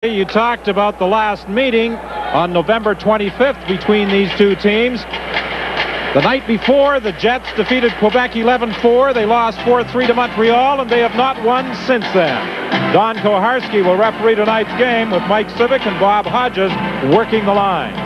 You talked about the last meeting on November 25th between these two teams. The night before, the Jets defeated Quebec 11-4. They lost 4-3 to Montreal, and they have not won since then. Don Koharski will referee tonight's game with Mike Civic and Bob Hodges working the lines.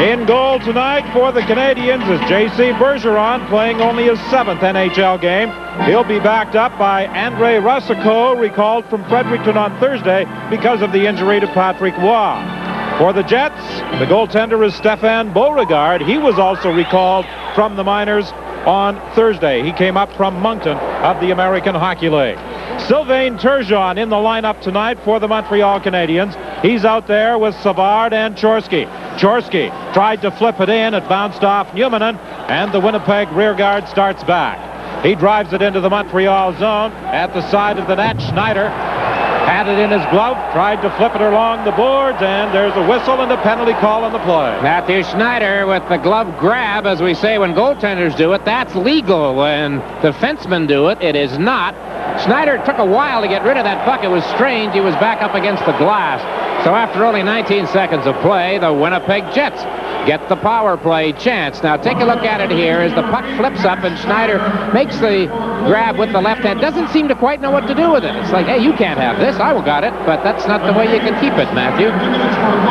In goal tonight for the Canadians is J.C. Bergeron, playing only his 7th NHL game. He'll be backed up by Nhl Rs Win Mon, recalled from Fredericton on Thursday because of the injury to Patrick Roy. For the Jets, the goaltender is Stéphane Beauregard. He was also recalled from the minors on Thursday. He came up from Moncton of the American Hockey League. Sylvain Turgeon in the lineup tonight for the Montreal Canadiens. He's out there with Savard and Chorsky. Chorsky tried to flip it in. It bounced off Newmanen, and the Winnipeg rearguard starts back. He drives it into the Montreal zone at the side of the net. Schneider had it in his glove, tried to flip it along the boards, and there's a whistle and a penalty call on the play. Matthew Schneider with the glove grab, as we say when goaltenders do it. That's legal. When defensemen do it, it is not. Schneider took a while to get rid of that puck. It was strange. He was back up against the glass. So after only 19 seconds of play, the Winnipeg Jets get the power play chance. Now take a look at it here as the puck flips up and Schneider makes the grab with the left hand. Doesn't seem to quite know what to do with it. It's like, hey, you can't have this. I got it, but that's not the way you can keep it, Matthew.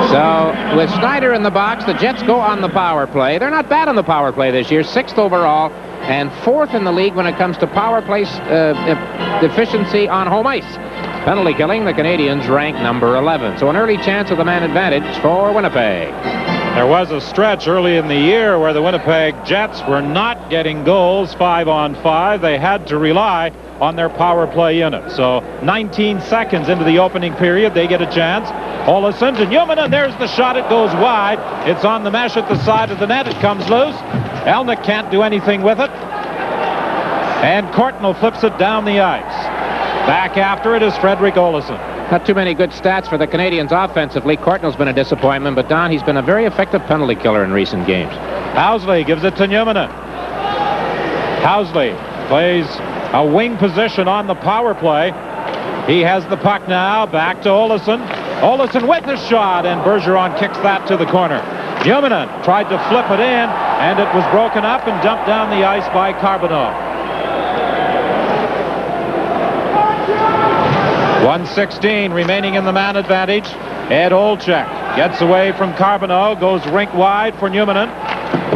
So with Schneider in the box, the Jets go on the power play. They're not bad on the power play this year, 6th overall and 4th in the league when it comes to power play efficiency on home ice. Penalty killing, the Canadians rank number 11. So an early chance of the man advantage for Winnipeg. There was a stretch early in the year where the Winnipeg Jets were not getting goals 5-on-5. They had to rely on their power play unit. So 19 seconds into the opening period, they get a chance. Olsen to Newman, and there's the shot. It goes wide. It's on the mesh at the side of the net. It comes loose. Elnick can't do anything with it. And Courtnall flips it down the ice. Back after it is Frederick Olsen. Not too many good stats for the Canadians offensively. Courtnall's been a disappointment, but Don, he's been a very effective penalty killer in recent games. Housley gives it to Newman. Housley plays a wing position on the power play. He has the puck now. Back to Olsen. Olsen with the shot, and Bergeron kicks that to the corner. Newman tried to flip it in, and it was broken up and dumped down the ice by Carbonneau. 1:16 remaining in the man advantage. Ed Olczyk gets away from Carbonneau, goes rink wide for Newmanen.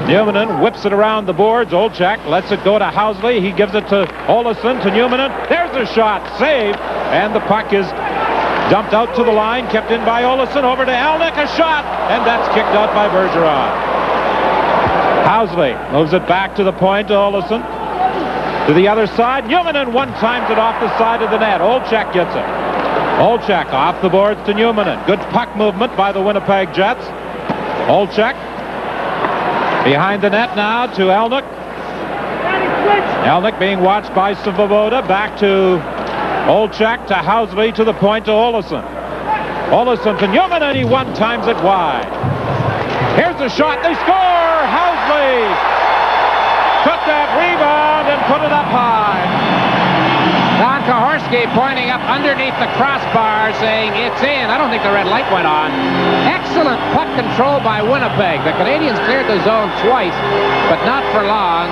Newmanen whips it around the boards. Olczyk lets it go to Housley. He gives it to Olsen, to Newmanen. There's a shot, saved, and the puck is dumped out to the line, kept in by Olsen, over to Elnick, a shot, and that's kicked out by Bergeron. Housley moves it back to the point to Olsen. To the other side, Newmanen one-times it off the side of the net. Olczyk gets it. Olczyk off the boards to Newmanen. Good puck movement by the Winnipeg Jets. Olczyk behind the net now to Elnick. Elnick being watched by Svoboda. Back to Olczyk to Housley to the point to Olsen. Olsen to Newmanen. He one-times it wide. Here's the shot. They score! Housley took that rebound and put it up high. Don Koharski pointing up underneath the crossbar saying it's in. I don't think the red light went on. Excellent puck control by Winnipeg. The Canadians cleared the zone twice, but not for long.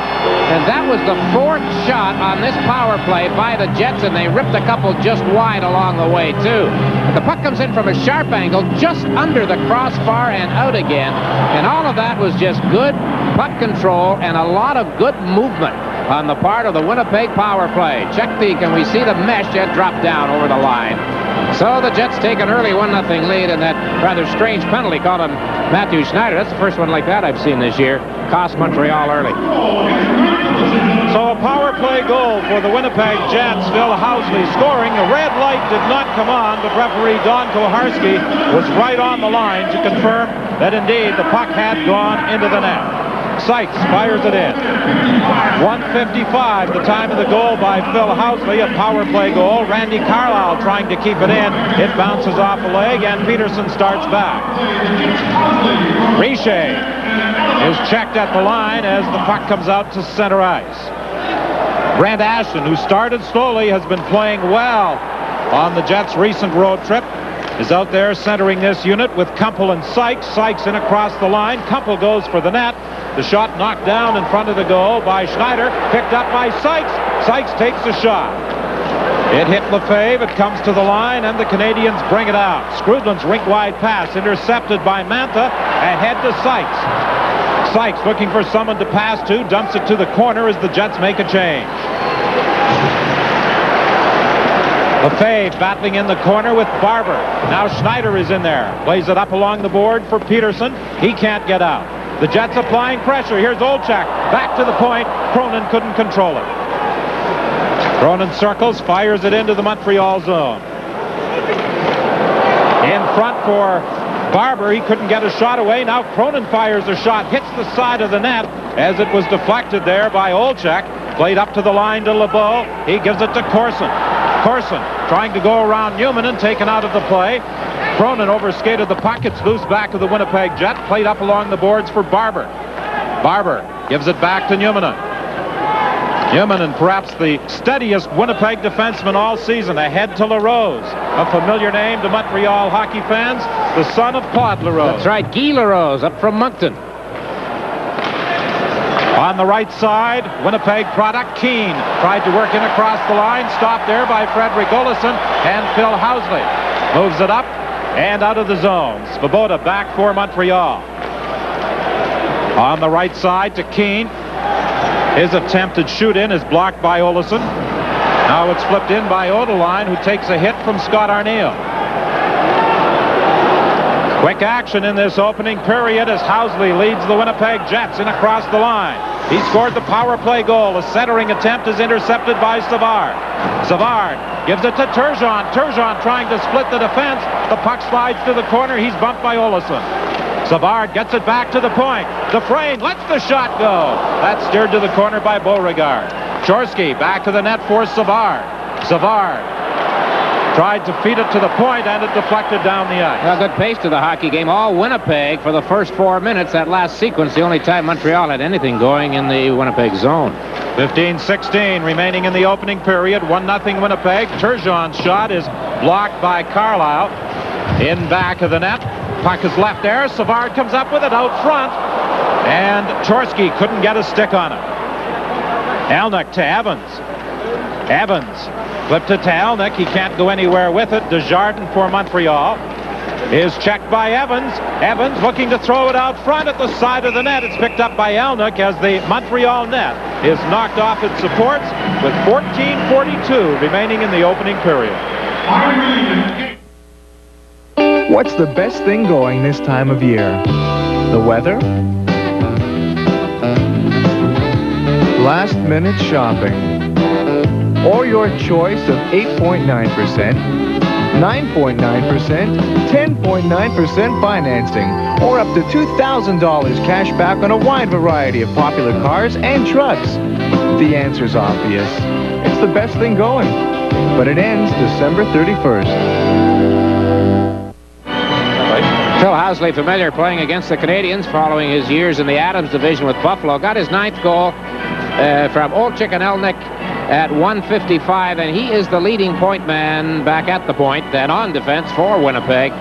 And that was the 4th shot on this power play by the Jets, and they ripped a couple just wide along the way, too. The puck comes in from a sharp angle just under the crossbar and out again. And all of that was just good puck control and a lot of good movement on the part of the Winnipeg power play. Can we see the mesh yet drop down over the line? So the Jets take an early 1-0 lead, and that rather strange penalty called on Matthew Schneider. That's the first one like that I've seen this year. Cost Montreal early. So a power play goal for the Winnipeg Jets. Phil Housley scoring. The red light did not come on, but referee Don Koharski was right on the line to confirm that indeed the puck had gone into the net. Sykes fires it in. 1:55, the time of the goal by Phil Housley, a power play goal. Randy Carlyle trying to keep it in. It bounces off a leg, and Peterson starts back. Richer is checked at the line as the puck comes out to center ice. Brent Ashton, who started slowly, has been playing well on the Jets' recent road trip, is out there centering this unit with Kumpel and Sykes. Sykes in across the line. Kumpel goes for the net. The shot knocked down in front of the goal by Schneider. Picked up by Sykes. Sykes takes the shot. It hit Lefebvre. It comes to the line, and the Canadians bring it out. Skrudland's rink-wide pass intercepted by Mantha. Ahead to Sykes. Sykes looking for someone to pass to. Dumps it to the corner as the Jets make a change. Lefebvre battling in the corner with Barber. Now Schneider is in there. Plays it up along the board for Peterson. He can't get out. The Jets applying pressure. Here's Olchak. Back to the point. Cronin couldn't control it. Cronin circles, fires it into the Montreal zone. In front for Barber. He couldn't get a shot away. Now Cronin fires a shot. Hits the side of the net as it was deflected there by Olchak. Played up to the line to LeBeau. He gives it to Corson. Corson trying to go around Newman and taken out of the play. Cronin overskated the puck. It's loose back of the Winnipeg Jet. Played up along the boards for Barber. Barber gives it back to Newman. Newman, perhaps the steadiest Winnipeg defenseman all season. Ahead to LaRose. A familiar name to Montreal hockey fans. The son of Claude LaRose. That's right, Guy LaRose up from Moncton. On the right side, Winnipeg product, Keane tried to work in across the line, stopped there by Frederick Olesen, and Phil Housley moves it up and out of the zone. Svoboda back for Montreal. On the right side to Keane. His attempted shoot-in is blocked by Olesen. Now it's flipped in by Odeline, who takes a hit from Scott Arneal. Quick action in this opening period as Housley leads the Winnipeg Jets in across the line. He scored the power play goal. A centering attempt is intercepted by Savard. Savard gives it to Turgeon. Turgeon trying to split the defense. The puck slides to the corner. He's bumped by Olesen. Savard gets it back to the point. Dufresne lets the shot go. That's steered to the corner by Beauregard. Chorsky back to the net for Savard. Savard tried to feed it to the point, and it deflected down the ice. A good pace to the hockey game. All Winnipeg for the first 4 minutes. That last sequence, the only time Montreal had anything going in the Winnipeg zone. 15-16 remaining in the opening period. 1-0 Winnipeg. Turgeon's shot is blocked by Carlisle. In back of the net. Puck is left there. Savard comes up with it out front. And Chorsky couldn't get a stick on it. Alnick to Evans. Evans flipped it to Alnick. He can't go anywhere with it. Desjardins for Montreal is checked by Evans. Evans looking to throw it out front at the side of the net. It's picked up by Alnick as the Montreal net is knocked off its supports with 14:42 remaining in the opening period. What's the best thing going this time of year? The weather? Last-minute shopping? Or your choice of 8.9%, 9.9%, 10.9% financing, or up to $2,000 cash back on a wide variety of popular cars and trucks? The answer's obvious. It's the best thing going. But it ends December 31st. Phil Housley, familiar, playing against the Canadians following his years in the Adams division with Buffalo. Got his 9th goal from Olchik and Elnick at 1:55, and he is the leading point man back at the point and on defense for Winnipeg.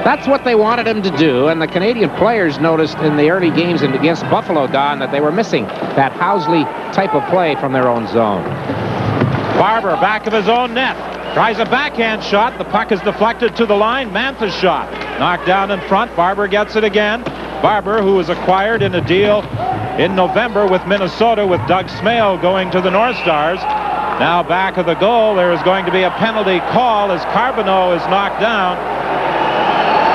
That's what they wanted him to do, and the Canadian players noticed in the early games against Buffalo, Don, that they were missing that Housley type of play from their own zone. Barber back of his own net. Tries a backhand shot. The puck is deflected to the line. Mantha's shot. Knocked down in front. Barber gets it again. Barber, who was acquired in a deal in November with Minnesota with Doug Smale going to the North Stars. Now back of the goal, there is going to be a penalty call as Carbonneau is knocked down.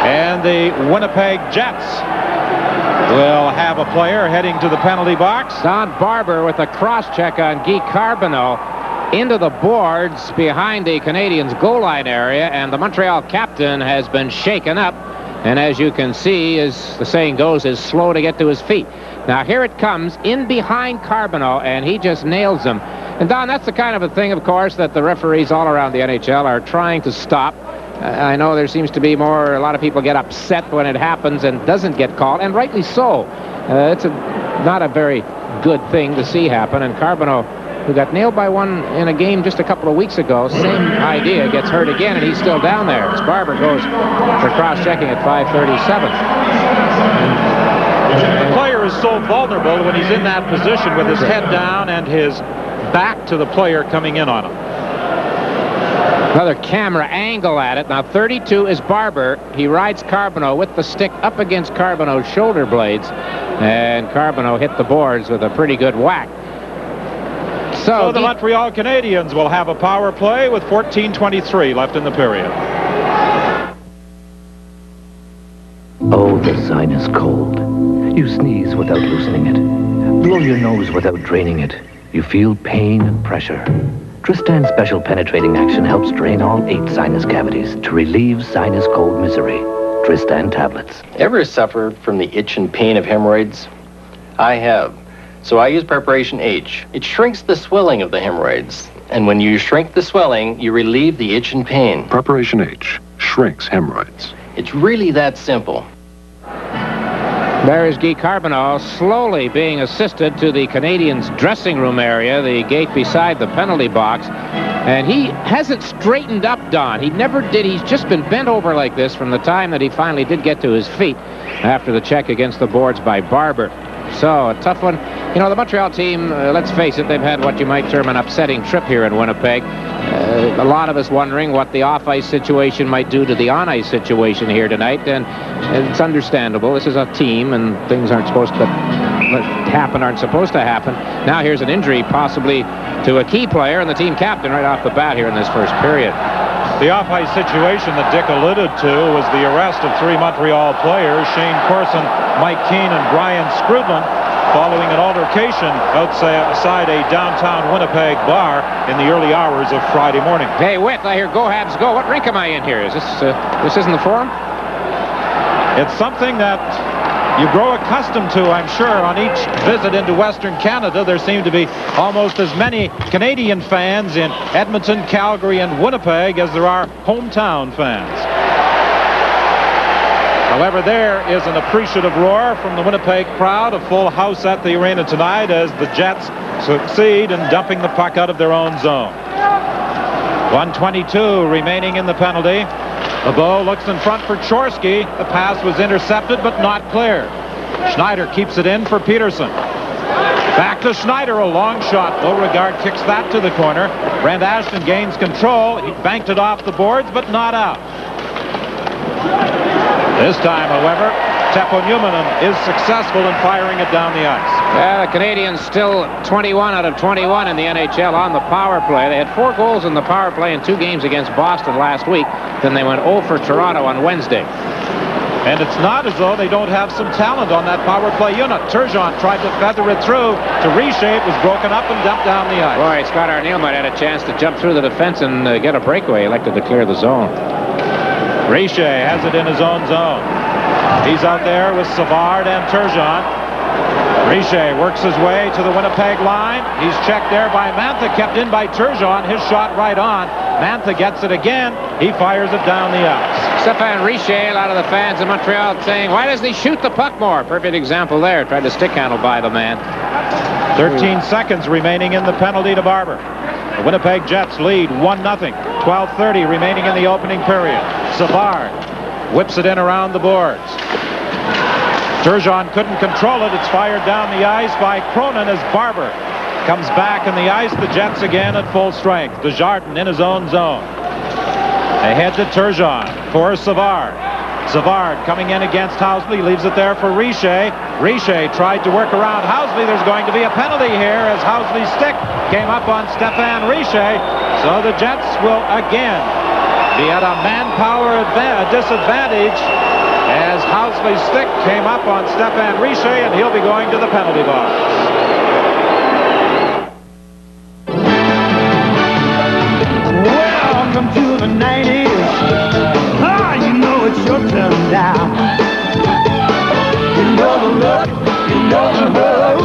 And the Winnipeg Jets will have a player heading to the penalty box. Don Barber with a cross-check on Guy Carbonneau into the boards behind the Canadians' goal line area, and the Montreal captain has been shaken up, and as you can see, as the saying goes, is slow to get to his feet. Now here it comes in behind Carbonneau, and he just nails him. And Don, that's the kind of a thing, of course, that the referees all around the NHL are trying to stop. I know there seems to be a lot of people get upset when it happens and doesn't get called, and rightly so. It's not a very good thing to see happen, and Carbonneau who got nailed by one in a game just a couple of weeks ago. Same idea, gets hurt again, and he's still down there. As Barber goes for cross-checking at 5:37. The player is so vulnerable when he's in that position with his head down and his back to the player coming in on him. Another camera angle at it. Now 32 is Barber. He rides Carbonneau with the stick up against Carbonneau's shoulder blades, and Carbonneau hit the boards with a pretty good whack. So the Montreal Canadiens will have a power play with 14:23 left in the period. Oh, the sinus cold. You sneeze without loosening it. Blow your nose without draining it. You feel pain and pressure. Tristan Special Penetrating Action helps drain all 8 sinus cavities to relieve sinus cold misery. Tristan tablets. Ever suffered from the itch and pain of hemorrhoids? I have. So I use Preparation H. It shrinks the swelling of the hemorrhoids. And when you shrink the swelling, you relieve the itch and pain. Preparation H shrinks hemorrhoids. It's really that simple. There is Guy Carbonneau slowly being assisted to the Canadiens' dressing room area, the gate beside the penalty box. And he hasn't straightened up, Don. He never did. He's just been bent over like this from the time that he finally did get to his feet after the check against the boards by Barber. So, a tough one. You know, the Montreal team, let's face it, they've had what you might term an upsetting trip here in Winnipeg. A lot of us wondering what the off-ice situation might do to the on-ice situation here tonight, and it's understandable. This is a team, and things aren't supposed to aren't supposed to happen. Now here's an injury possibly to a key player and the team captain right off the bat here in this first period. The off-ice situation that Dick alluded to was the arrest of 3 Montreal players, Shane Corson, Mike Keane, and Brian Scrudlin, following an altercation outside a downtown Winnipeg bar in the early hours of Friday morning. Hey, Whit, I hear Go Habs Go. What rink am I in here? Is this isn't the Forum? It's something that you grow accustomed to, I'm sure, on each visit into Western Canada. There seem to be almost as many Canadian fans in Edmonton, Calgary, and Winnipeg as there are hometown fans. However, there is an appreciative roar from the Winnipeg crowd, a full house at the arena tonight as the Jets succeed in dumping the puck out of their own zone. 1:22 remaining in the penalty. LeBeau looks in front for Chorsky. The pass was intercepted but not cleared. Schneider keeps it in for Peterson. Back to Schneider, a long shot. Beauregard kicks that to the corner. Brent Ashton gains control. He banked it off the boards but not out. This time, however, Teppo Numminen is successful in firing it down the ice. Yeah, the Canadiens still 21 out of 21 in the NHL on the power play. They had 4 goals in the power play in 2 games against Boston last week. Then they went 0 for Toronto on Wednesday. And it's not as though they don't have some talent on that power play unit. Turgeon tried to feather it through to reshape, was broken up and dumped down the ice. Boy, Scott Arniel might have had a chance to jump through the defense and get a breakaway. Elected to clear the zone. Richer has it in his own zone. He's out there with Savard and Turgeon. Richer works his way to the Winnipeg line. He's checked there by Mantha, kept in by Turgeon. His shot right on. Mantha gets it again. He fires it down the ice. Stéphane Richer, a lot of the fans in Montreal saying, why doesn't he shoot the puck more? Perfect example there. Tried to stick handle by the man. 13 seconds remaining in the penalty to Barber. The Winnipeg Jets lead 1-0. 12:30 remaining in the opening period. Savard whips it in around the boards. Turgeon couldn't control it. It's fired down the ice by Cronin as Barber comes back in the ice. The Jets again at full strength. Desjardins in his own zone. Ahead to Turgeon for Savard. Savard coming in against Housley, leaves it there for Richer. Richer tried to work around Housley. There's going to be a penalty here as Housley's stick came up on Stéphane Richer. So the Jets will again be at a manpower disadvantage as Housley's stick came up on Stéphane Richer, and he'll be going to the penalty box. Welcome to the 90s. You know it's your turn now. You know the look, you know the hook,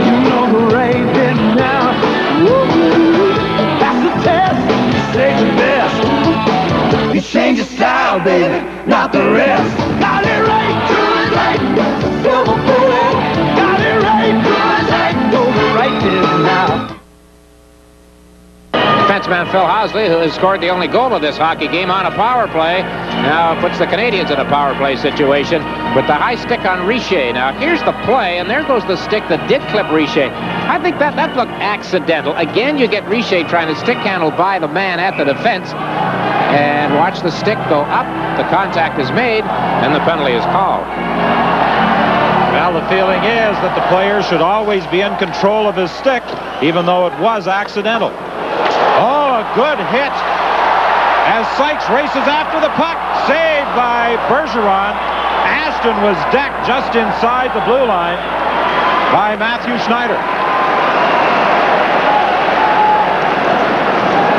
you know the raving now. Woo-hoo. That's the test, you say the best. You change your style, baby, not the rest. Got it right, good right, silver bullet. Got it right, good right, go the right now. Phil Housley, who has scored the only goal of this hockey game on a power play, now puts the Canadians in a power play situation with the high stick on Richer. Now, here's the play, and there goes the stick that did clip Richer. I think that looked accidental. Again, you get Richer trying to stick handle by the man at the defense, and watch the stick go up. The contact is made, and the penalty is called. Well, the feeling is that the player should always be in control of his stick, even though it was accidental. Oh, a good hit as Sykes races after the puck. Saved by Bergeron. Ashton was decked just inside the blue line by Matthew Schneider.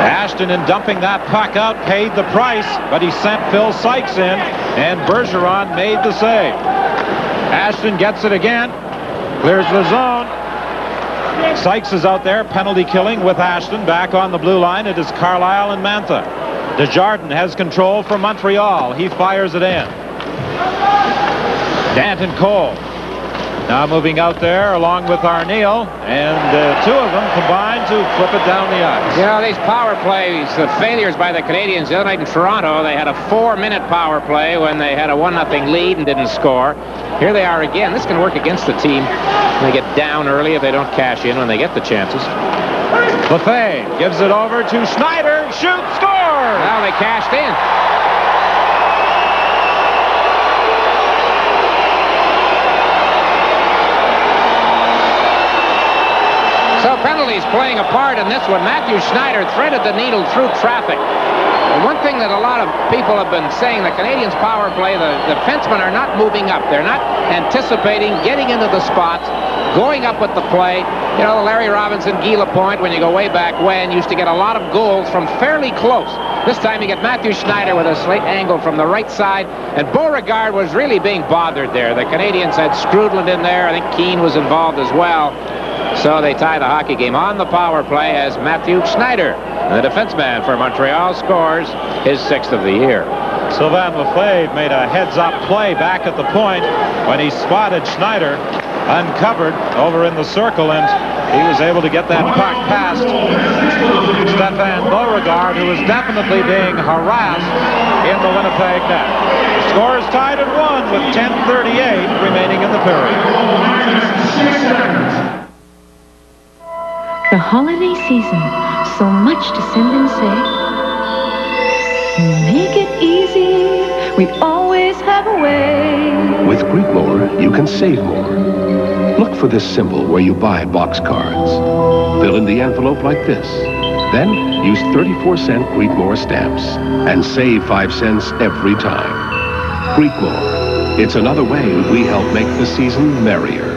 Ashton, in dumping that puck out, paid the price, but he sent Phil Sykes in, and Bergeron made the save. Ashton gets it again, clears the zone. Sykes is out there, penalty killing with Ashton. Back on the blue line, it is Carlisle and Mantha. Desjardins has control for Montreal. He fires it in. Danton Cole now moving out there along with Arneal, and two of them combined to flip it down the ice. You know, these power plays, the failures by the Canadians the other night in Toronto, they had a 4-minute power play when they had a 1-0 lead and didn't score. Here they are again. This can work against the team. They get down early if they don't cash in when they get the chances. Lefebvre gives it over to Schneider. Shoot, score! Now they cashed in. So penalties playing a part in this one. Matthew Schneider threaded the needle through traffic. And one thing that a lot of people have been saying, the Canadians' power play, the defensemen are not moving up. They're not anticipating, getting into the spots, going up with the play. You know, Larry Robinson, Guy Lapointe, when you go way back when, used to get a lot of goals from fairly close. This time you get Matthew Schneider with a slight angle from the right side, and Beauregard was really being bothered there. The Canadians had Scrudland in there. I think Keane was involved as well. So they tie the hockey game on the power play as Matthew Schneider, the defenseman for Montreal, scores his 6th of the year. Sylvain Lefebvre made a heads-up play back at the point when he spotted Schneider uncovered over in the circle, and he was able to get that puck past Stefan Beauregard, who was definitely being harassed in the Winnipeg net. The score is tied at 1 with 10:38 remaining in the period. The holiday season, so much to send and say. Make it easy, we always have a way. With Greek More, you can save more. Look for this symbol where you buy box cards. Fill in the envelope like this. Then use 34-cent Greek More stamps and save 5 cents every time. Greek More. It's another way we help make the season merrier.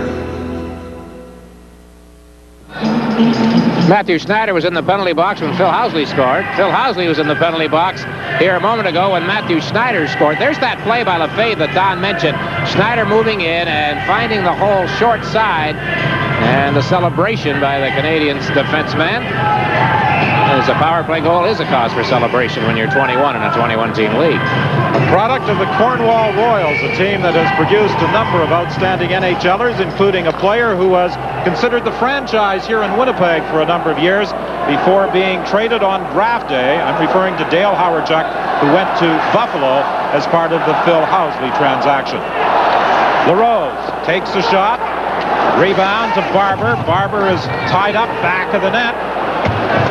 Matthew Schneider was in the penalty box when Phil Housley scored. Phil Housley was in the penalty box here a moment ago when Matthew Schneider scored. There's that play by Lefebvre that Don mentioned. Schneider moving in and finding the hole short side. And the celebration by the Canadians defenseman. As a power play goal is a cause for celebration when you're 21 in a 21-team league. A product of the Cornwall Royals, a team that has produced a number of outstanding NHLers, including a player who was considered the franchise here in Winnipeg for a number of years before being traded on draft day. I'm referring to Dale Hawerchuk, who went to Buffalo as part of the Phil Housley transaction. LaRose takes a shot. Rebound to Barber. Barber is tied up back of the net.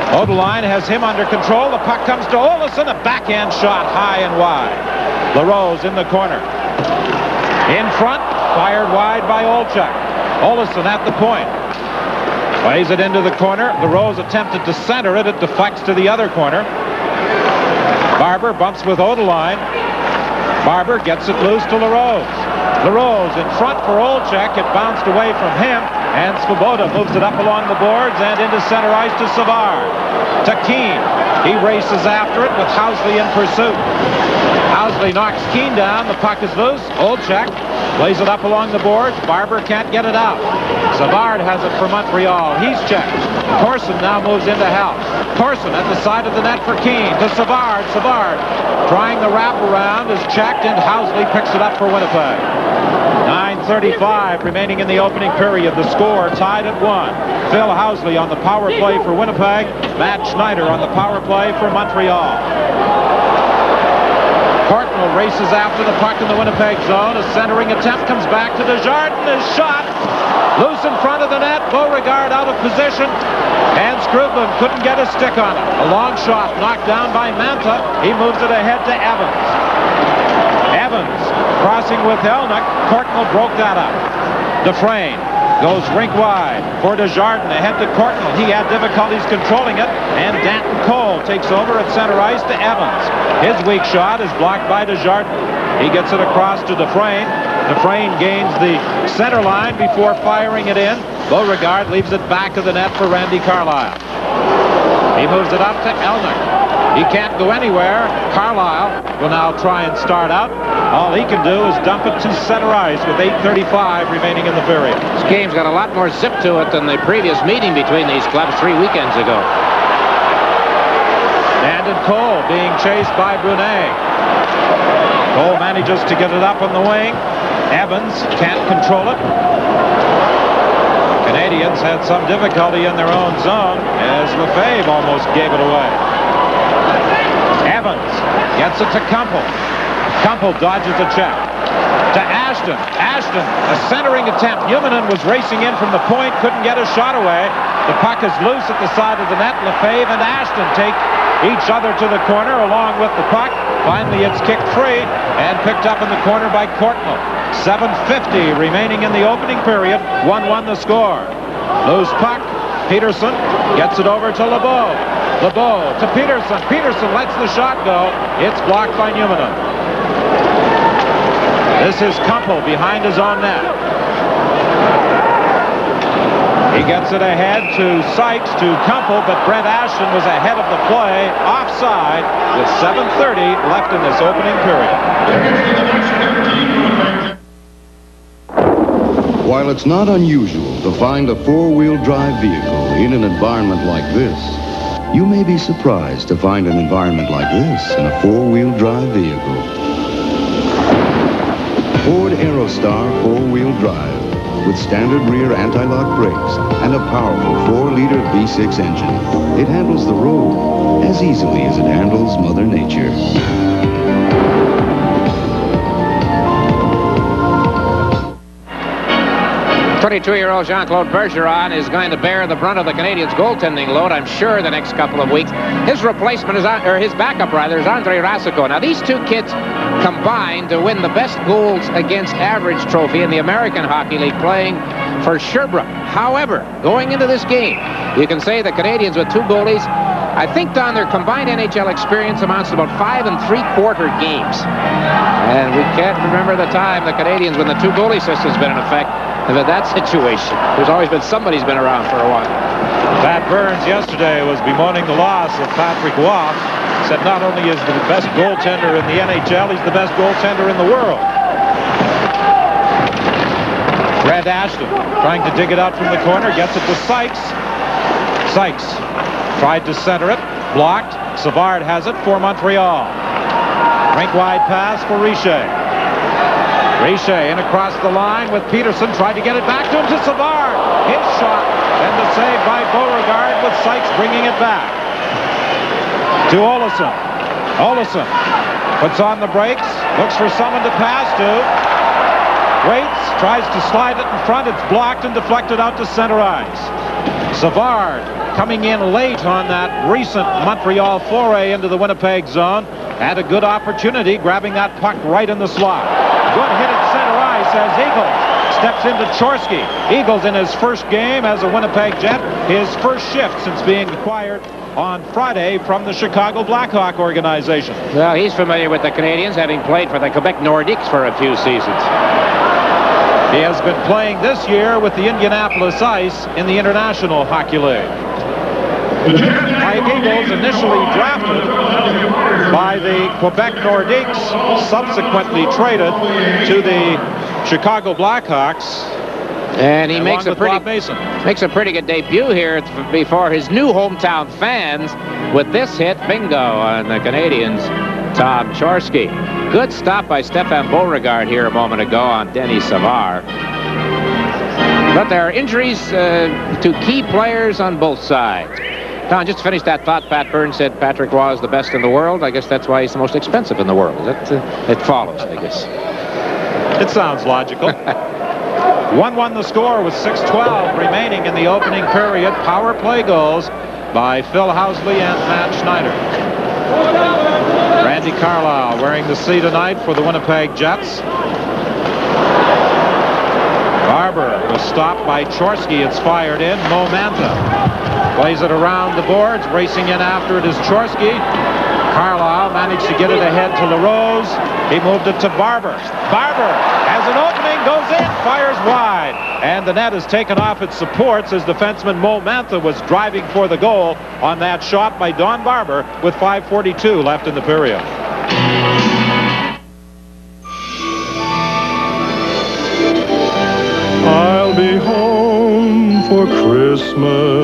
Odeline has him under control. The puck comes to Olesen. A backhand shot high and wide. LaRose in the corner. In front, fired wide by Olchuk. Olesen at the point. Plays it into the corner. LaRose attempted to center it. It deflects to the other corner. Barber bumps with Odeline. Barber gets it loose to LaRose. LaRose in front for Olchuk. It bounced away from him, and Svoboda moves it up along the boards and into center ice to Savard. To Keane. He races after it with Housley in pursuit. Housley knocks Keane down. The puck is loose. Olchuk plays it up along the boards. Barber can't get it out. Savard has it for Montreal. He's checked. Corson now moves into help. Corson at the side of the net for Keane. To Savard. Savard trying the wraparound is checked, and Housley picks it up for Winnipeg. 9:35 remaining in the opening period. The score tied at 1. Phil Housley on the power play for Winnipeg. Matt Schneider on the power play for Montreal. Courtnall races after the puck in the Winnipeg zone. A centering attempt comes back to Desjardins. His shot loose in front of the net. Beauregard out of position. And Skrubin couldn't get a stick on it. A long shot knocked down by Manta. He moves it ahead to Evans. Evans crossing with Helnick. Courtnall broke that up. Dufresne goes rink wide for Desjardins. Ahead to Courtnall. He had difficulties controlling it. And Danton Cole takes over at center ice to Evans. His weak shot is blocked by Desjardins. He gets it across to Dufresne. Dufresne gains the center line before firing it in. Beauregard leaves it back of the net for Randy Carlyle. He moves it up to Elnick. He can't go anywhere. Carlyle will now try and start out. All he can do is dump it to center ice with 8:35 remaining in the period. This game's got a lot more zip to it than the previous meeting between these clubs 3 weekends ago. Landon Cole being chased by Brunet. Cole manages to get it up on the wing. Evans can't control it. Canadians had some difficulty in their own zone as Lefebvre almost gave it away. Evans gets it to Kumpel. Kumpel dodges a check. To Ashton. Ashton, a centering attempt. Newmanen was racing in from the point, couldn't get a shot away. The puck is loose at the side of the net. Lefebvre and Ashton take each other to the corner along with the puck. Finally, it's kicked free and picked up in the corner by Courtnall. 7:50 remaining in the opening period. 1-1 the score. Loose puck. Peterson gets it over to LeBeau. LeBeau to Peterson. Peterson lets the shot go. It's blocked by Newmanen. This is Kumpel behind his own net. He gets it ahead to Sykes, to Kumpel, but Brent Ashton was ahead of the play, offside, with 7:30 left in this opening period. While it's not unusual to find a four-wheel drive vehicle in an environment like this, you may be surprised to find an environment like this in a four-wheel drive vehicle. Ford Aerostar four-wheel drive with standard rear anti-lock brakes and a powerful 4-liter V6 engine. It handles the road as easily as it handles Mother Nature. 22-year-old Jean-Claude Bergeron is going to bear the brunt of the Canadiens' goaltending load, I'm sure, the next couple of weeks. His replacement is, or his backup rather, is Nhl Rs Win Mon. Now, these two kids combined to win the best goals against average trophy in the American Hockey League, playing for Sherbrooke. However, going into this game, you can say the Canadiens with two goalies, I think, Don, their combined NHL experience amounts to about 5 3/4 games. And we can't remember the time the Canadiens, when the two goalie system's been in effect, have had that situation. There's always been somebody's been around for a while. Pat Burns yesterday was bemoaning the loss of Patrick Waugh. Said not only is he the best goaltender in the NHL, he's the best goaltender in the world. Brent Ashton trying to dig it out from the corner, gets it to Sykes. Sykes tried to center it, blocked. Savard has it for Montreal. Rink-wide pass for Richer. Richer in across the line with Peterson, tried to get it back to him, to Savard. His shot, and the save by Beauregard with Sykes bringing it back. To Olesen. Olesen puts on the brakes, looks for someone to pass to. Waits, tries to slide it in front. It's blocked and deflected out to center ice. Savard coming in late on that recent Montreal foray into the Winnipeg zone. Had a good opportunity, grabbing that puck right in the slot. Good hit at center ice as Eagles steps into Chorsky. Eagles in his first game as a Winnipeg Jet, his first shift since being acquired on Friday from the Chicago Blackhawk organization. Well, he's familiar with the Canadiens, having played for the Quebec Nordiques for a few seasons. He has been playing this year with the Indianapolis Ice in the International Hockey League. Mike Eagles, initially drafted by the Quebec Nordiques, subsequently traded to the Chicago Blackhawks And he makes along with Bob Mason. makes a pretty good debut here before his new hometown fans with this hit, bingo, on the Canadians' Tom Chorsky. Good stop by Stefan Beauregard here a moment ago on Denny Savard. But there are injuries to key players on both sides. Don, just to finish that thought, Pat Byrne said Patrick Roy is the best in the world. I guess that's why he's the most expensive in the world. It follows, I guess. It sounds logical. 1-1 the score with 6:12 remaining in the opening period. Power play goals by Phil Housley and Matt Schneider. Randy Carlyle wearing the C tonight for the Winnipeg Jets. Barber was stopped by Chorsky. It's fired in. Mo Mantha plays it around the boards. Racing in after it is Chorsky. Carlyle managed to get it ahead to LaRose. He moved it to Barber. Barber has an opening, goes in, fires wide. And the net is taken off its supports as defenseman Mo Mantha was driving for the goal on that shot by Don Barber with 5:42 left in the period. I'll be home for Christmas.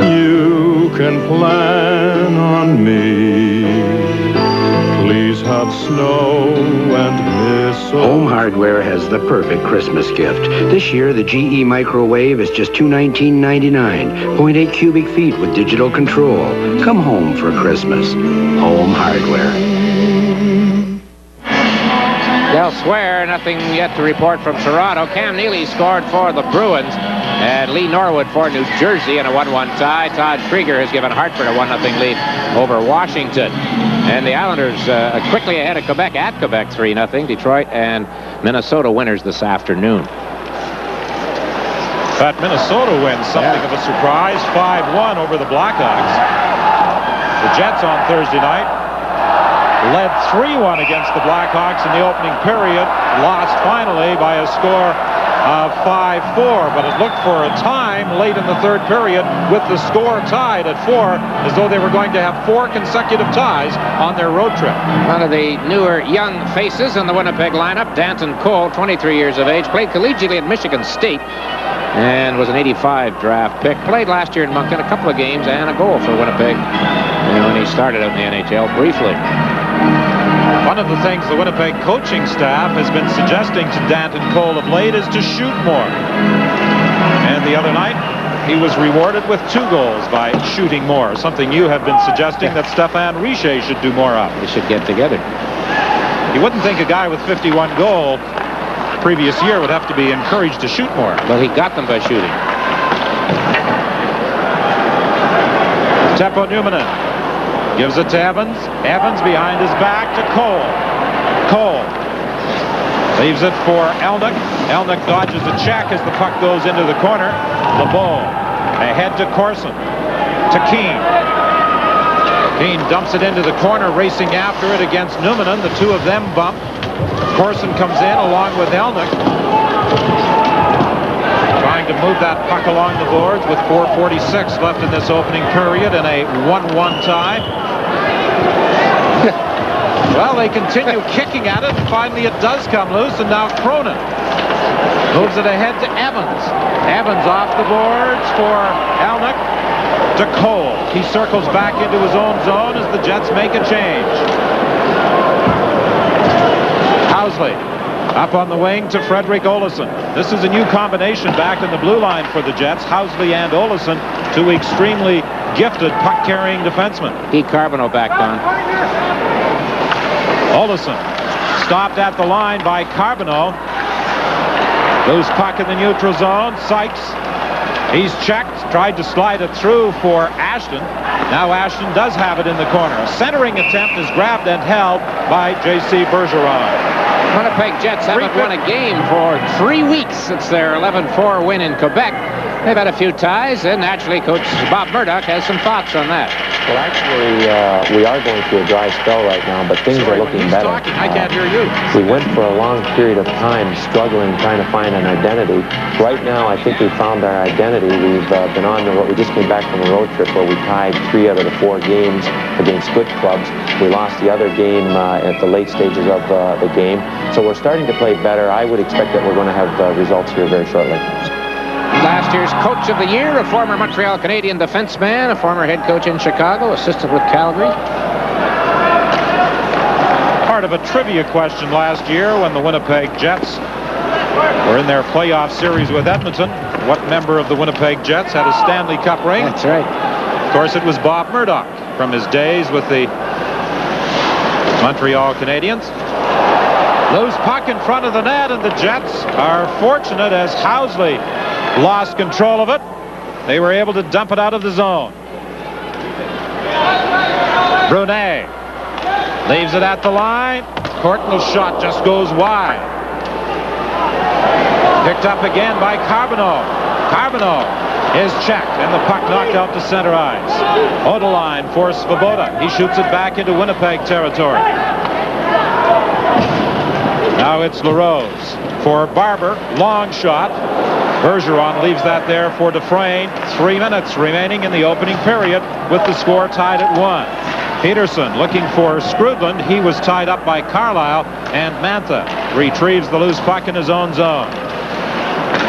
You can plan on me. Please have snow and mistletoe. Home Hardware has the perfect Christmas gift. This year, the GE microwave is just $219.99. 0.8 cubic feet with digital control. Come home for Christmas. Home Hardware. Elsewhere, nothing yet to report from Toronto. Cam Neely scored for the Bruins. And Lee Norwood for New Jersey in a 1-1 tie. Todd Krieger has given Hartford a 1-0 lead over Washington. And the Islanders quickly ahead of Quebec at Quebec 3-0. Detroit and Minnesota winners this afternoon. That Minnesota wins something of a surprise. 5-1 over the Blackhawks. The Jets on Thursday night led 3-1 against the Blackhawks in the opening period. Lost finally by a score of 5-4, but it looked for a time late in the third period with the score tied at 4, as though they were going to have 4 consecutive ties on their road trip. One of the newer young faces in the Winnipeg lineup, Danton Cole, 23 years of age, played collegiately at Michigan State and was an 85 draft pick. Played last year in Moncton, a couple of games and a goal for Winnipeg when he started out in the NHL briefly. One of the things the Winnipeg coaching staff has been suggesting to Danton Cole of late is to shoot more. And the other night, he was rewarded with 2 goals by shooting more, something you have been suggesting that Stéphane Richer should do more of. They should get together. You wouldn't think a guy with 51 goals previous year would have to be encouraged to shoot more. Well, he got them by shooting. Teppo Numminen gives it to Evans. Evans behind his back to Cole. Cole leaves it for Elnick. Elnick dodges a check as the puck goes into the corner. LeBeau ahead to Corson. To Keane. Keane dumps it into the corner, racing after it against Numminen. The 2 of them bump. Corson comes in along with Elnick. Trying to move that puck along the boards with 4:46 left in this opening period in a 1-1 tie. Well, they continue kicking at it, and finally it does come loose, and now Cronin moves it ahead to Evans. Evans off the boards for Elnick to Cole. He circles back into his own zone as the Jets make a change. Housley up on the wing to Frederick Olesen. This is a new combination back in the blue line for the Jets. Housley and Olesen, 2 extremely gifted puck-carrying defensemen. Pete Carbonneau back on. Olesen stopped at the line by Carbonneau. Loose puck in the neutral zone. Sykes, he's checked, tried to slide it through for Ashton. Now Ashton does have it in the corner. A centering attempt is grabbed and held by J.C. Bergeron. Winnipeg Jets haven't won a game for 3 weeks. It's their 11-4 win in Quebec. They've had a few ties, and naturally Coach Bob Murdoch has some thoughts on that. Well, actually, we are going through a dry spell right now, but things are looking better. I can't hear you. We went for a long period of time struggling, trying to find an identity. Right now, I think we've found our identity. We've been on the road. We just came back from a road trip where we tied 3 out of the 4 games against good clubs. We lost the other game at the late stages of the game. So we're starting to play better. I would expect that we're going to have results here very shortly. Last year's Coach of the Year, a former Montreal Canadian defenseman, a former head coach in Chicago, assistant with Calgary. Part of a trivia question last year when the Winnipeg Jets were in their playoff series with Edmonton. What member of the Winnipeg Jets had a Stanley Cup ring? That's right. Of course, it was Bob Murdoch from his days with the Montreal Canadiens. Loose puck in front of the net, and the Jets are fortunate as Housley lost control of it. They were able to dump it out of the zone. Brunet leaves it at the line. Courtnall's shot just goes wide. Picked up again by Carbonneau. Carbonneau is checked, and the puck knocked out to center ice. Odeline for Svoboda. He shoots it back into Winnipeg territory. Now it's LaRose for Barber. Long shot. Bergeron leaves that there for Dufresne. 3 minutes remaining in the opening period with the score tied at 1. Peterson looking for Skrudland. He was tied up by Carlisle, and Mantha retrieves the loose puck in his own zone.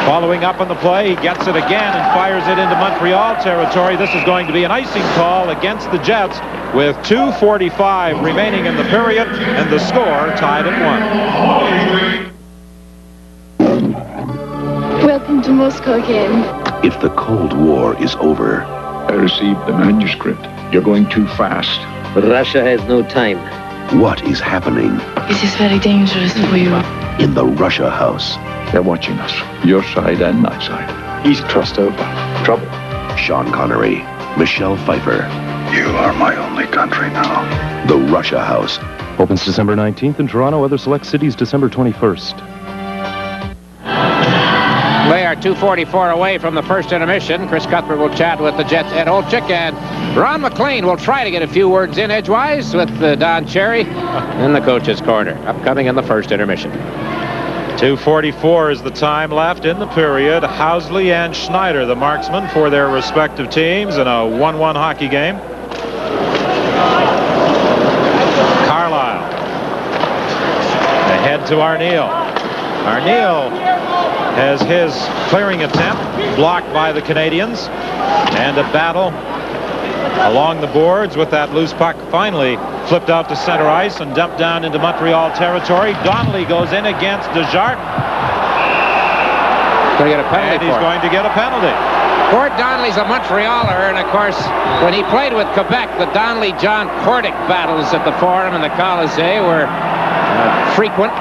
Following up on the play, he gets it again and fires it into Montreal territory. This is going to be an icing call against the Jets with 2:45 remaining in the period, and the score tied at 1. Welcome to Moscow again. If the Cold War is over. I received the manuscript. You're going too fast. Russia has no time. What is happening? This is very dangerous for you. In the Russia House. They're watching us. Your side and my side. East crust over. Trouble. Sean Connery. Michelle Pfeiffer. You are my only country now. The Russia House. Opens December 19th in Toronto. Other select cities December 21st. They are 2:44 away from the first intermission. Chris Cuthbert will chat with the Jets' Ed Olczyk, and Ron McLean will try to get a few words in edgewise with Don Cherry in the coach's corner. Upcoming in the first intermission. 2:44 is the time left in the period. Housley and Schneider, the marksmen for their respective teams in a 1-1 hockey game. Carlisle ahead to Arneal. Arneal has his clearing attempt blocked by the Canadians, and a battle along the boards with that loose puck finally flipped out to center ice and dumped down into Montreal territory. Donnelly goes in against Desjardins. Going to get a penalty. And he's going to get a penalty. Gord Donnelly's a Montrealer, and of course, when he played with Quebec, the Donnelly-John Cordic battles at the Forum and the Colisée were frequent.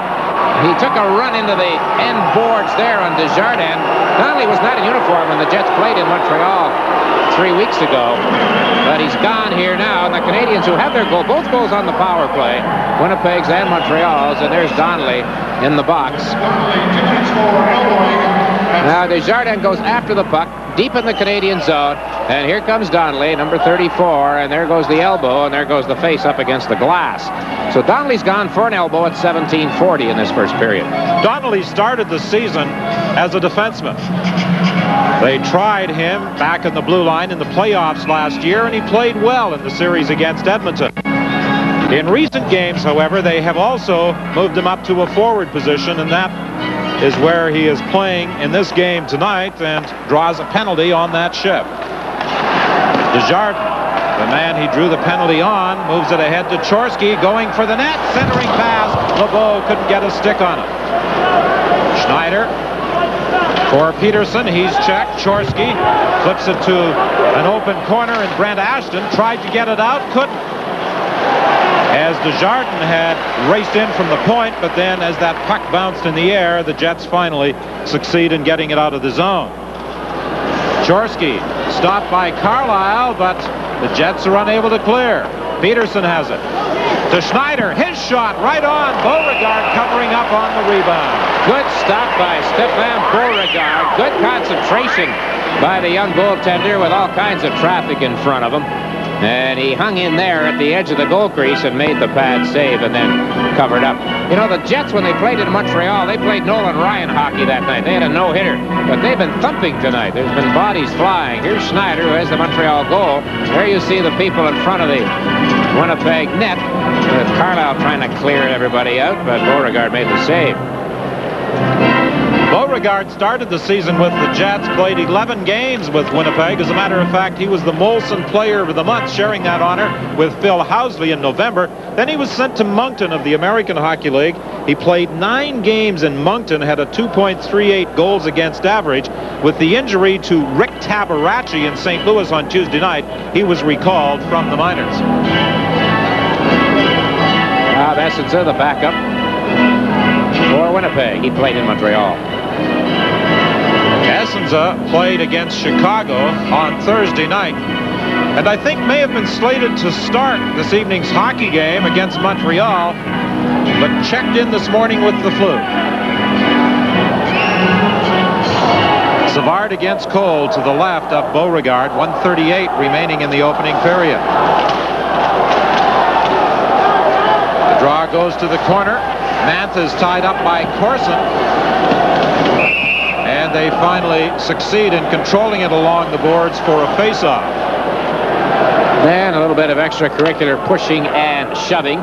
He took a run into the end boards there on Desjardins. Donnelly was not in uniform when the Jets played in Montreal 3 weeks ago, but he's gone here now, and the Canadians, who have their goal, both goals on the power play, Winnipeg's and Montreal's, and there's Donnelly in the box. Now Desjardins goes after the puck deep in the Canadian zone, and here comes Donnelly, number 34, and there goes the elbow, and there goes the face up against the glass. So Donnelly's gone for an elbow at 17:40 in this first period. Donnelly started the season as a defenseman. They tried him back in the blue line in the playoffs last year, and he played well in the series against Edmonton. In recent games, however, they have also moved him up to a forward position, and that is where he is playing in this game tonight, and draws a penalty on that shift. Desjardins, the man he drew the penalty on, moves it ahead to Chorsky, going for the net, centering pass. LeBeau couldn't get a stick on it. Schneider for Peterson. He's checked. Chorsky flips it to an open corner, and Brent Ashton tried to get it out, couldn't. As Desjardins had raced in from the point, but then as that puck bounced in the air, the Jets finally succeed in getting it out of the zone. Chorsky stopped by Carlisle, but the Jets are unable to clear. Peterson has it. To Schneider, his shot right on. Beauregard covering up on the rebound. Good stop by Stéphane Beauregard. Good concentration by the young goaltender with all kinds of traffic in front of him. And he hung in there at the edge of the goal crease and made the pad save and then covered up. You know, the Jets, when they played in Montreal, they played Nolan Ryan hockey that night. They had a no-hitter, but they've been thumping tonight. There's been bodies flying. Here's Schneider, who has the Montreal goal. There you see the people in front of the Winnipeg net, with Carlisle trying to clear everybody out, but Beauregard made the save. Beauregard started the season with the Jets, played 11 games with Winnipeg. As a matter of fact, he was the Molson Player of the Month, sharing that honor with Phil Housley in November. Then he was sent to Moncton of the American Hockey League. He played 9 games in Moncton, had a 2.38 goals against average. With the injury to Rick Tabarachi in St. Louis on Tuesday night, he was recalled from the minors. Essenza, the backup for Winnipeg. He played in Montreal. Essenza played against Chicago on Thursday night, and I think may have been slated to start this evening's hockey game against Montreal, but checked in this morning with the flu. Savard against Cole to the left of Beauregard. 1:38 remaining in the opening period. The draw goes to the corner. Mantha is tied up by Corson. And they finally succeed in controlling it along the boards for a face-off. And a little bit of extracurricular pushing and shoving.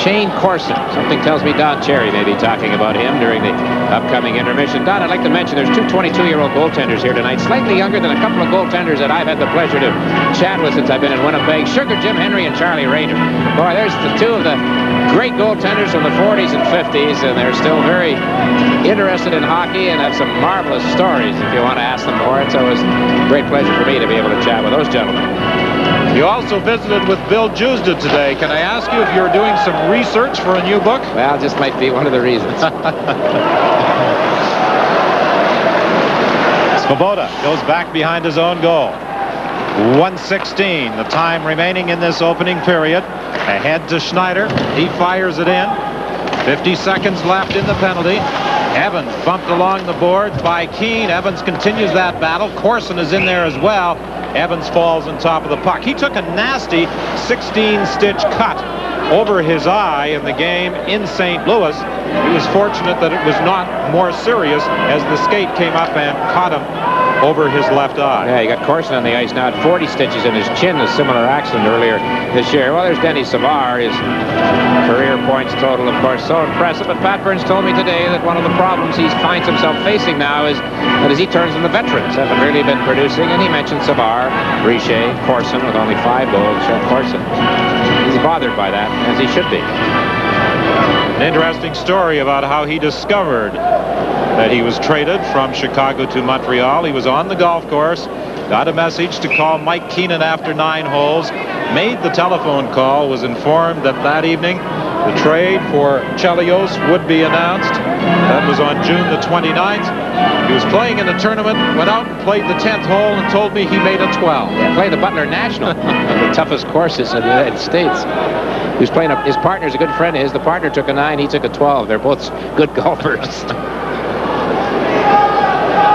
Shane Corson. Something tells me Don Cherry may be talking about him during the upcoming intermission. Don, I'd like to mention there's 2 22-year-old goaltenders here tonight, slightly younger than a couple of goaltenders that I've had the pleasure to chat with since I've been in Winnipeg. Sugar Jim Henry and Charlie Rayner. Boy, there's the 2 of the great goaltenders from the 40s and 50s, and they're still very interested in hockey and have some marvelous stories if you want to ask them for it. So it was a great pleasure for me to be able to chat with those gentlemen. You also visited with Bill Jusda today. Can I ask you if you're doing some research for a new book? Well, just might be one of the reasons. Svoboda goes back behind his own goal. 1:16, the time remaining in this opening period. Ahead to Schneider. He fires it in. 50 seconds left in the penalty. Evans bumped along the boards by Keane. Evans continues that battle. Corson is in there as well. Evans falls on top of the puck. He took a nasty 16-stitch cut over his eye in the game in St. Louis. He was fortunate that it was not more serious as the skate came up and caught him over his left eye. Yeah, you got Corson on the ice now at 40 stitches in his chin, a similar accident earlier this year. Well, there's Denny Savard, his career points total, of course, so impressive. But Pat Burns told me today that one of the problems he finds himself facing now is that as he turns to the veterans haven't really been producing, and he mentioned Savard, Richer, Corson with only 5 goals. Corson, he's bothered by that, as he should be. An interesting story about how he discovered that he was traded from Chicago to Montreal. He was on the golf course, got a message to call Mike Keenan after 9 holes, made the telephone call, was informed that that evening the trade for Chelios would be announced. That was on June the 29th. He was playing in a tournament, went out and played the 10th hole and told me he made a 12. Yeah, played the Butler National, the toughest courses in the United States. He was playing, his partner's a good friend of his. The partner took a 9, he took a 12. They're both good golfers.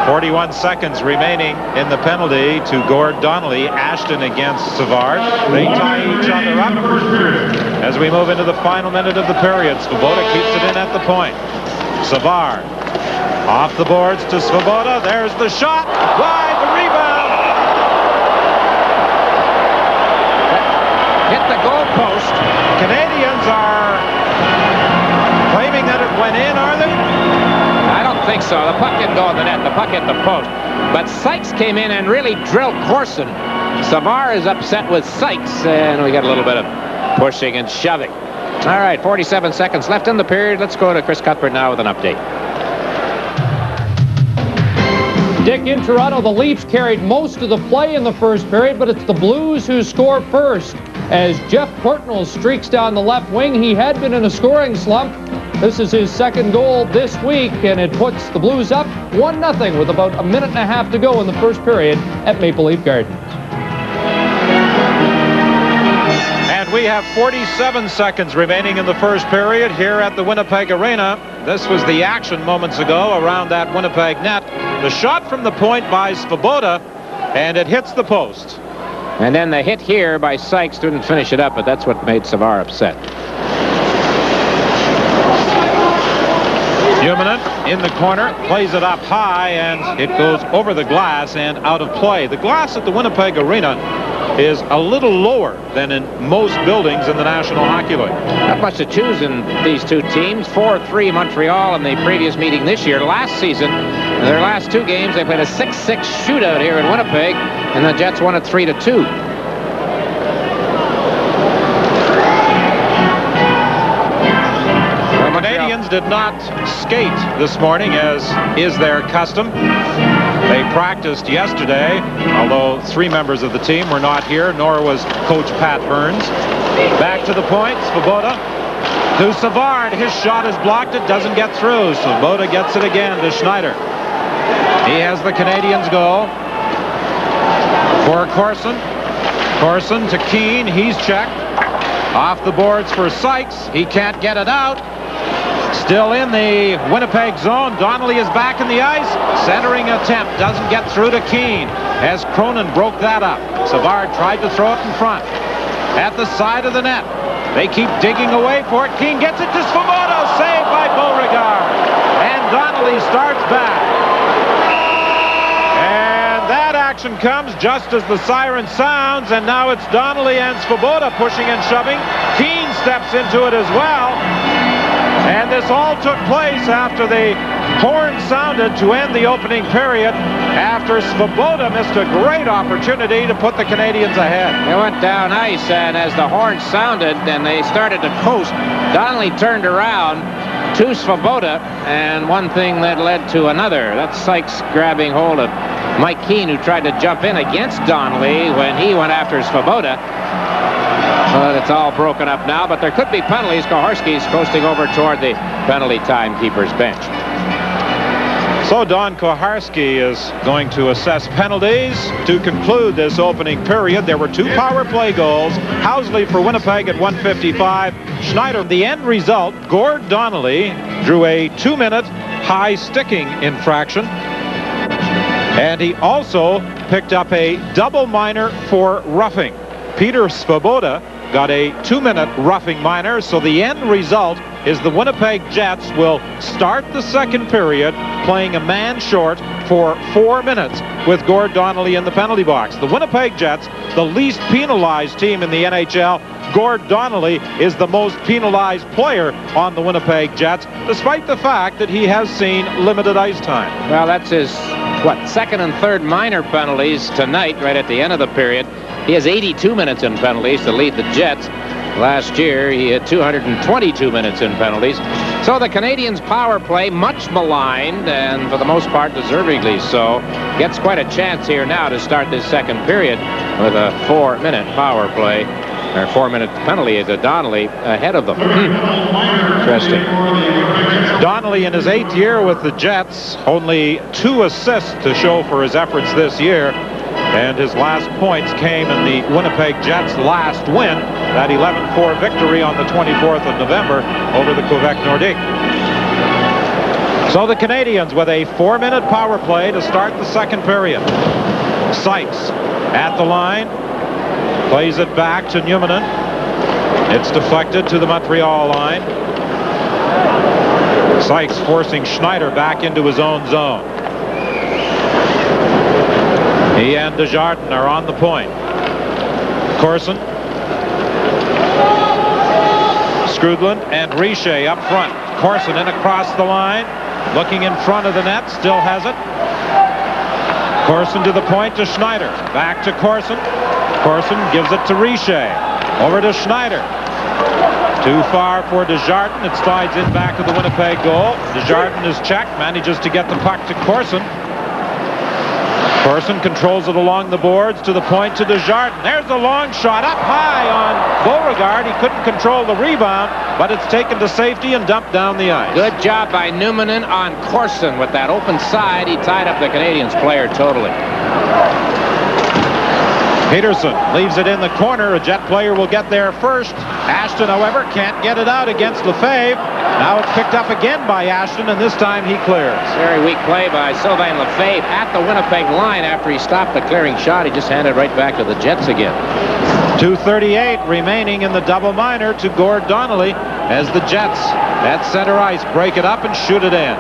41 seconds remaining in the penalty to Gord Donnelly. Ashton against Savard. They tie each other up as we move into the final minute of the period. Svoboda keeps it in at the point. Savard off the boards to Svoboda. There's the shot. Wide, the rebound. Hit the goal post. Canadians are claiming that it went in, are they? I don't think so. The puck didn't go in the net. The puck hit the post. But Sykes came in and really drilled Corson. Savard is upset with Sykes, and we got a little bit of pushing and shoving. All right, 47 seconds left in the period. Let's go to Chris Cuthbert now with an update. Dick, in Toronto, the Leafs carried most of the play in the first period, but it's the Blues who score first. As Jeff Portnoy streaks down the left wing, he had been in a scoring slump. This is his second goal this week, and it puts the Blues up 1-0 with about a minute and a half to go in the first period at Maple Leaf Gardens. And we have 47 seconds remaining in the first period here at the Winnipeg Arena. This was the action moments ago around that Winnipeg net. The shot from the point by Svoboda, and it hits the post. And then the hit here by Sykes didn't finish it up, but that's what made Savard upset. Newman in the corner, plays it up high, and it goes over the glass and out of play. The glass at the Winnipeg Arena is a little lower than in most buildings in the National Hockey League. Not much to choose in these two teams. 4-3 Montreal in the previous meeting this year. Last season, in their last two games, they played a 6-6 shootout here in Winnipeg, and the Jets won it 3-2. The Canadians did not skate this morning, as is their custom. They practiced yesterday, although 3 members of the team were not here, nor was Coach Pat Burns. Back to the point, Svoboda to Savard. His shot is blocked. It doesn't get through. Svoboda gets it again to Schneider. He has the Canadians go for Corson. Corson to Keane. He's checked. Off the boards for Sykes. He can't get it out. Still in the Winnipeg zone. Donnelly is back in the ice. Centering attempt doesn't get through to Keane, as Cronin broke that up. Savard tried to throw it in front. At the side of the net. They keep digging away for it. Keane gets it to Svoboda. Saved by Beauregard. And Donnelly starts back. And that action comes just as the siren sounds. And now it's Donnelly and Svoboda pushing and shoving. Keane steps into it as well. And this all took place after the horn sounded to end the opening period, after Svoboda missed a great opportunity to put the Canadians ahead. They went down ice, and as the horn sounded and they started to coast, Donnelly turned around to Svoboda, and one thing that led to another. That's Sykes grabbing hold of Mike Keane, who tried to jump in against Donnelly when he went after Svoboda. Well, it's all broken up now, but there could be penalties. Koharski's coasting over toward the penalty timekeeper's bench. So Don Koharski is going to assess penalties to conclude this opening period. There were 2 power play goals. Housley for Winnipeg at 1:55. Schneider. The end result, Gord Donnelly drew a 2-minute high sticking infraction. And he also picked up a double minor for roughing. Peter Svoboda got a 2-minute roughing minor, so the end result is the Winnipeg Jets will start the second period playing a man short for 4 minutes with Gord Donnelly in the penalty box. The Winnipeg Jets, the least penalized team in the NHL. Gord Donnelly is the most penalized player on the Winnipeg Jets, despite the fact that he has seen limited ice time. Well, that's his, second and third minor penalties tonight, right at the end of the period. He has 82 minutes in penalties to lead the Jets. Last year, he had 222 minutes in penalties. So the Canadians' power play, much maligned, and for the most part deservingly so, gets quite a chance here now to start this second period with a 4-minute power play, or 4-minute penalty to Donnelly ahead of them. Interesting. Donnelly in his 8th year with the Jets, only 2 assists to show for his efforts this year. And his last points came in the Winnipeg Jets' last win, that 11-4 victory on the 24th of November over the Quebec Nordique. So the Canadians with a 4-minute power play to start the second period. Sykes at the line, plays it back to Newman. It's deflected to the Montreal line. Sykes forcing Schneider back into his own zone. He and Desjardins are on the point. Corson, Skrudland, and Richer up front. Corson in across the line, looking in front of the net, still has it. Corson to the point to Schneider. Back to Corson. Corson gives it to Richer. Over to Schneider. Too far for Desjardins. It slides in back of the Winnipeg goal. Desjardins is checked, manages to get the puck to Corson. Corson controls it along the boards to the point to Desjardins. There's a long shot up high on Beauregard. He couldn't control the rebound, but it's taken to safety and dumped down the ice. Good job by Newman on Corson with that open side. He tied up the Canadians player totally. Peterson leaves it in the corner. A Jet player will get there first. Ashton, however, can't get it out against Lefebvre. Now it's picked up again by Ashton, and this time he clears. Very weak play by Sylvain Lefebvre at the Winnipeg line. After he stopped the clearing shot, he just handed right back to the Jets again. 2:38 remaining in the double minor to Gord Donnelly as the Jets at center ice break it up and shoot it in.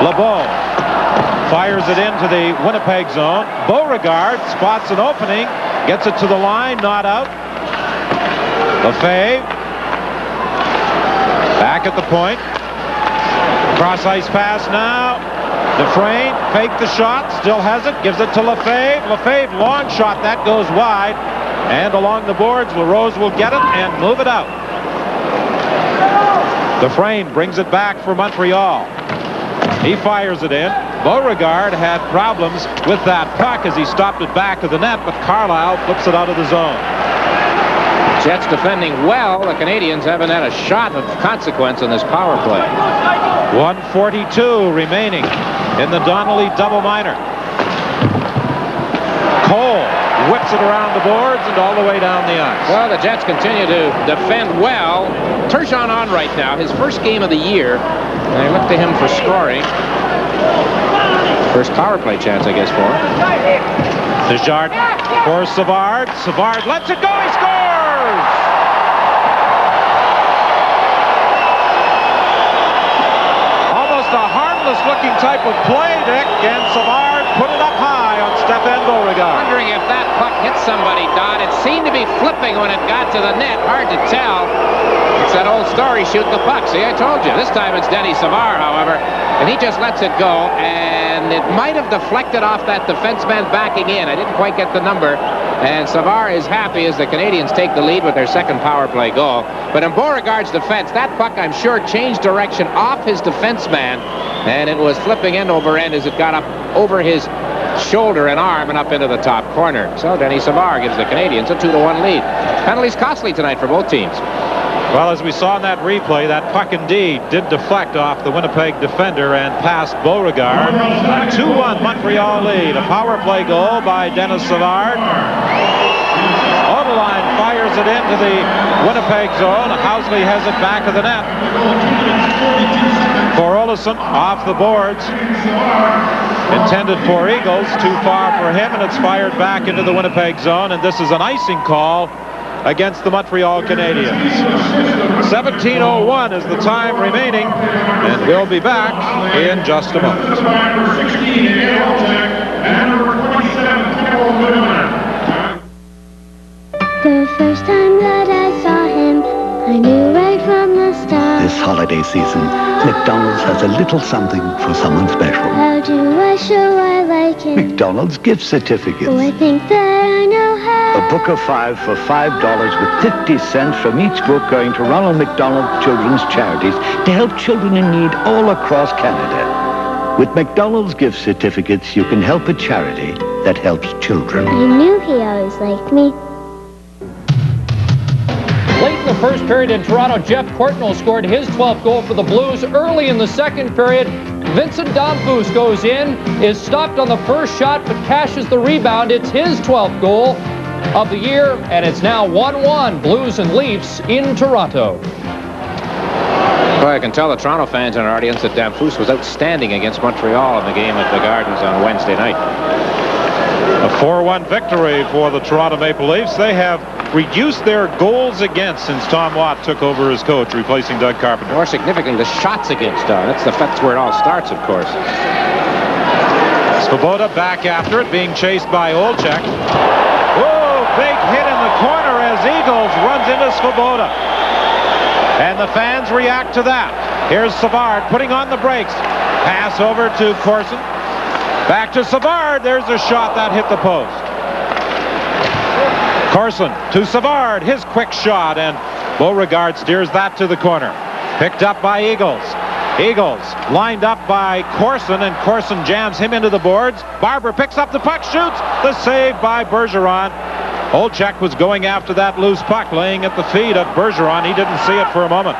LeBeau fires it into the Winnipeg zone. Beauregard spots an opening, gets it to the line, not out. Lefebvre back at the point. Cross ice pass now. Dufresne faked the shot, still has it, gives it to Lefebvre. Lefebvre, long shot, that goes wide. And along the boards, LaRose will get it and move it out. Dufresne brings it back for Montreal. He fires it in. Beauregard had problems with that puck as he stopped it back to the net, but Carlisle flips it out of the zone. Jets defending well. The Canadians haven't had a shot of consequence in this power play. 1:42 remaining in the Donnelly double minor. Cole whips it around the boards and all the way down the ice. Well, the Jets continue to defend well. Turgeon on right now, his first game of the year. And I look to him for scoring. First power play chance, I guess, for him. Desjardins for Savard. Savard lets it go. He scores! Almost a harmless-looking type of play, Dick, and Savard put it up high on Stefan Beauregard. Wondering if that puck hit somebody, Don. It seemed to be flipping when it got to the net. Hard to tell. It's that old story, shoot the puck. See, I told you. This time it's Denny Savard, however, and he just lets it go, and it might have deflected off that defenseman backing in. I didn't quite get the number, and Savard is happy as the Canadians take the lead with their second power play goal. But in Beauregard's defense, that puck, I'm sure, changed direction off his defenseman, and it was flipping end over end as it got up over his shoulder and arm and up into the top corner. So Denny Savard gives the Canadians a 2-1 lead. Penalties costly tonight for both teams. Well, as we saw in that replay, that puck indeed did deflect off the Winnipeg defender and past Beauregard. A 2-1 Montreal lead. A power play goal by Dennis Savard. Odeline fires it into the Winnipeg zone. Housley has it back of the net. For Olesen, off the boards. Intended for Eagles, too far for him, and it's fired back into the Winnipeg zone, and this is an icing call against the Montreal Canadiens. 17:01 is the time remaining, and we'll be back in just a moment. The first time that I saw him, I knew right from the start. This holiday season, McDonald's has a little something for someone special. How do I show I like him? McDonald's gift certificates. Oh, I think that I know how. A book of 5 for $5 with 50 cents from each book going to Ronald McDonald Children's Charities to help children in need all across Canada. With McDonald's gift certificates, you can help a charity that helps children. I knew he always liked me. Late in the first period in Toronto, Jeff Courtnall scored his 12th goal for the Blues. Early in the second period, Vincent Damphousse goes in, is stopped on the first shot, but cashes the rebound. It's his 12th goal of the year, and it's now 1-1, Blues and Leafs in Toronto. Well, I can tell the Toronto fans in our audience that Damphousse was outstanding against Montreal in the game at the Gardens on Wednesday night. A 4-1 victory for the Toronto Maple Leafs. They have reduced their goals against since Tom Watt took over as coach, replacing Doug Carpenter. More significantly, the shots against, that's where it all starts, of course. Svoboda back after it, being chased by Olczyk. Whoa, big hit in the corner as Eagles runs into Svoboda. And the fans react to that. Here's Savard putting on the brakes. Pass over to Corson. Back to Savard. There's a shot that hit the post. Corson to Savard. His quick shot, and Beauregard steers that to the corner. Picked up by Eagles. Eagles lined up by Corson, and Corson jams him into the boards. Barber picks up the puck, shoots. The save by Bergeron. Olczyk was going after that loose puck, laying at the feet of Bergeron. He didn't see it for a moment.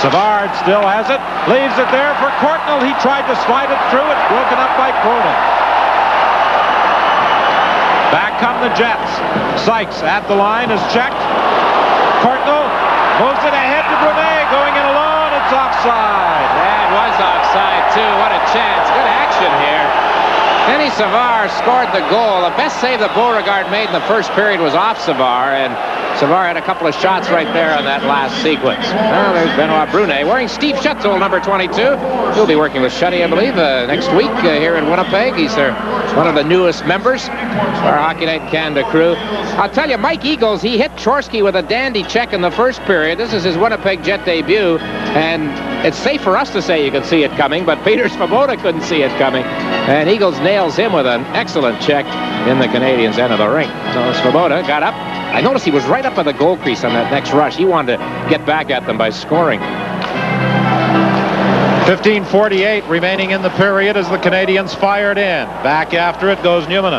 Savard still has it, leaves it there for Courtnall. He tried to slide it through. It's broken up by Cronin. Back come the Jets. Sykes at the line is checked. Courtnall moves it ahead to Brunet, going in alone. It's offside. That was offside, too. What a chance. Good action here. Denny Savard scored the goal. The best save that Beauregard made in the first period was off Savard, and Savard had a couple of shots right there on that last sequence. Well, there's Benoit Brunet wearing Steve Schetzel, number 22. He'll be working with Shutty, I believe, next week here in Winnipeg. He's one of the newest members of our Hockey Night in Canada crew. I'll tell you, Mike Eagles, he hit Chorsky with a dandy check in the first period. This is his Winnipeg Jet debut, and it's safe for us to say you could see it coming, but Peter Svoboda couldn't see it coming. And Eagles nails him with an excellent check in the Canadiens' end of the rink. So Svoboda got up. I noticed he was right up at the goal crease on that next rush. He wanted to get back at them by scoring. 15:48 remaining in the period as the Canadiens fired in. Back after it goes Newman.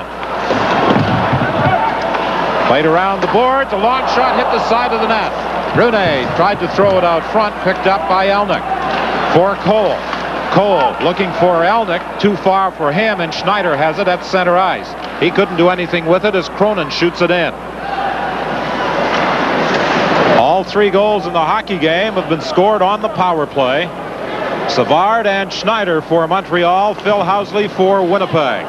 Played around the boards. A long shot hit the side of the net. Brunet tried to throw it out front, picked up by Elnick. For Cole. Cole looking for Elnick, too far for him, and Schneider has it at center ice. He couldn't do anything with it as Cronin shoots it in. All 3 goals in the hockey game have been scored on the power play. Savard and Schneider for Montreal, Phil Housley for Winnipeg.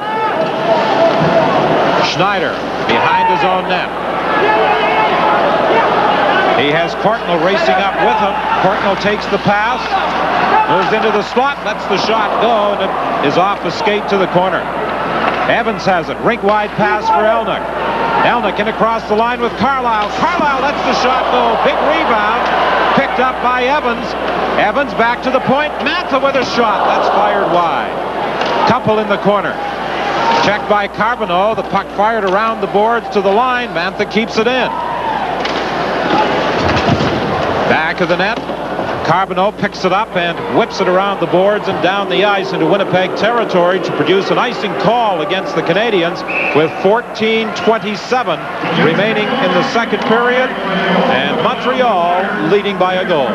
Schneider behind his own net. He has Courtnall racing up with him. Courtnall takes the pass, moves into the slot, lets the shot go, and it is off a skate to the corner. Evans has it. Rink-wide pass for Elnick. Elnick in across the line with Carlisle. Carlisle lets the shot go. Big rebound. Picked up by Evans. Evans back to the point. Mantha with a shot. That's fired wide. Couple in the corner. Checked by Carbonneau. The puck fired around the boards to the line. Mantha keeps it in. Back of the net. Carbonneau picks it up and whips it around the boards and down the ice into Winnipeg territory to produce an icing call against the Canadiens with 14:27 remaining in the second period, and Montreal leading by a goal.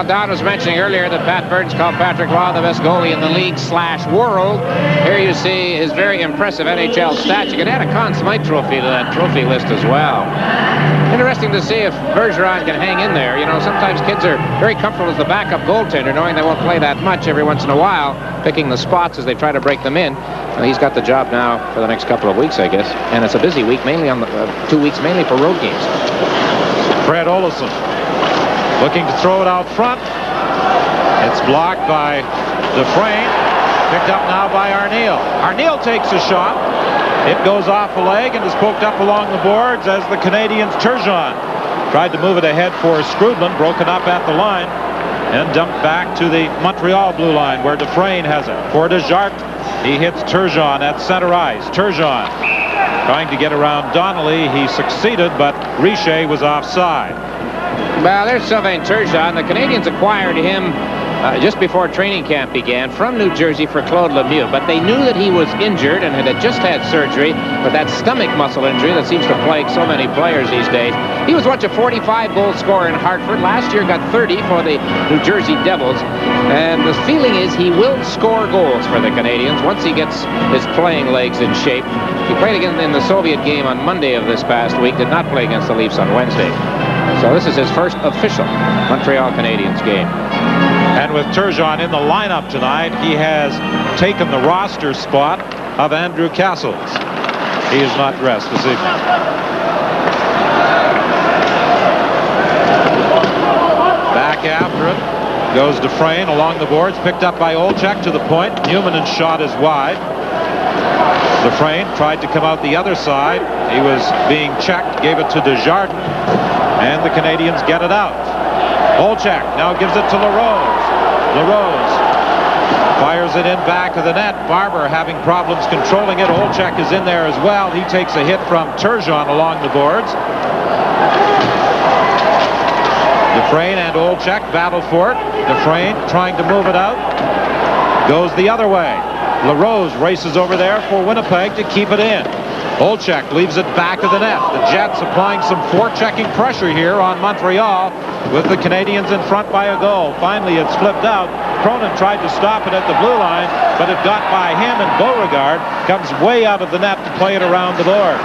Don was mentioning earlier that Pat Burns called Patrick Roy the best goalie in the league/world. Here you see his very impressive NHL stats. You can add a Conn Smythe trophy to that trophy list as well. Interesting to see if Bergeron can hang in there. You know, sometimes kids are very comfortable as the backup goaltender, knowing they won't play that much every once in a while, picking the spots as they try to break them in. Well, he's got the job now for the next couple of weeks, I guess. And it's a busy week, mainly on the 2 weeks, mainly for road games. Fred Olesen looking to throw it out front. It's blocked by Dufresne. Picked up now by Arneal. Arneal takes a shot. It goes off a leg and is poked up along the boards as the Canadiens' Turgeon tried to move it ahead for Skrudland, broken up at the line, and dumped back to the Montreal blue line where Dufresne has it. For Desjardins, he hits Turgeon at center ice. Turgeon trying to get around Donnelly. He succeeded, but Richer was offside. Well, there's Sylvain Turgeon. The Canadiens acquired him just before training camp began from New Jersey for Claude Lemieux. But they knew that he was injured and had just had surgery with that stomach muscle injury that seems to plague so many players these days. He was once a 45-goal scorer in Hartford. Last year got 30 for the New Jersey Devils. And the feeling is he will score goals for the Canadiens once he gets his playing legs in shape. He played again in the Soviet game on Monday of this past week, did not play against the Leafs on Wednesday. So this is his first official Montreal Canadiens game. And with Turgeon in the lineup tonight, he has taken the roster spot of Andrew Castles. He is not dressed this evening. Back after it goes Dufresne along the boards, picked up by Olczyk to the point. Newman's shot is wide. Dufresne tried to come out the other side. He was being checked, gave it to Desjardins, and the Canadians get it out. Olchek now gives it to LaRose. LaRose fires it in back of the net. Barber having problems controlling it. Olchek is in there as well. He takes a hit from Turgeon along the boards. Dufresne and Olchek battle for it. Dufresne trying to move it out. Goes the other way. LaRose races over there for Winnipeg to keep it in. Olchek leaves it back of the net. The Jets applying some forechecking pressure here on Montreal with the Canadians in front by a goal. Finally, it's flipped out. Cronin tried to stop it at the blue line, but it got by him, and Beauregard comes way out of the net to play it around the board.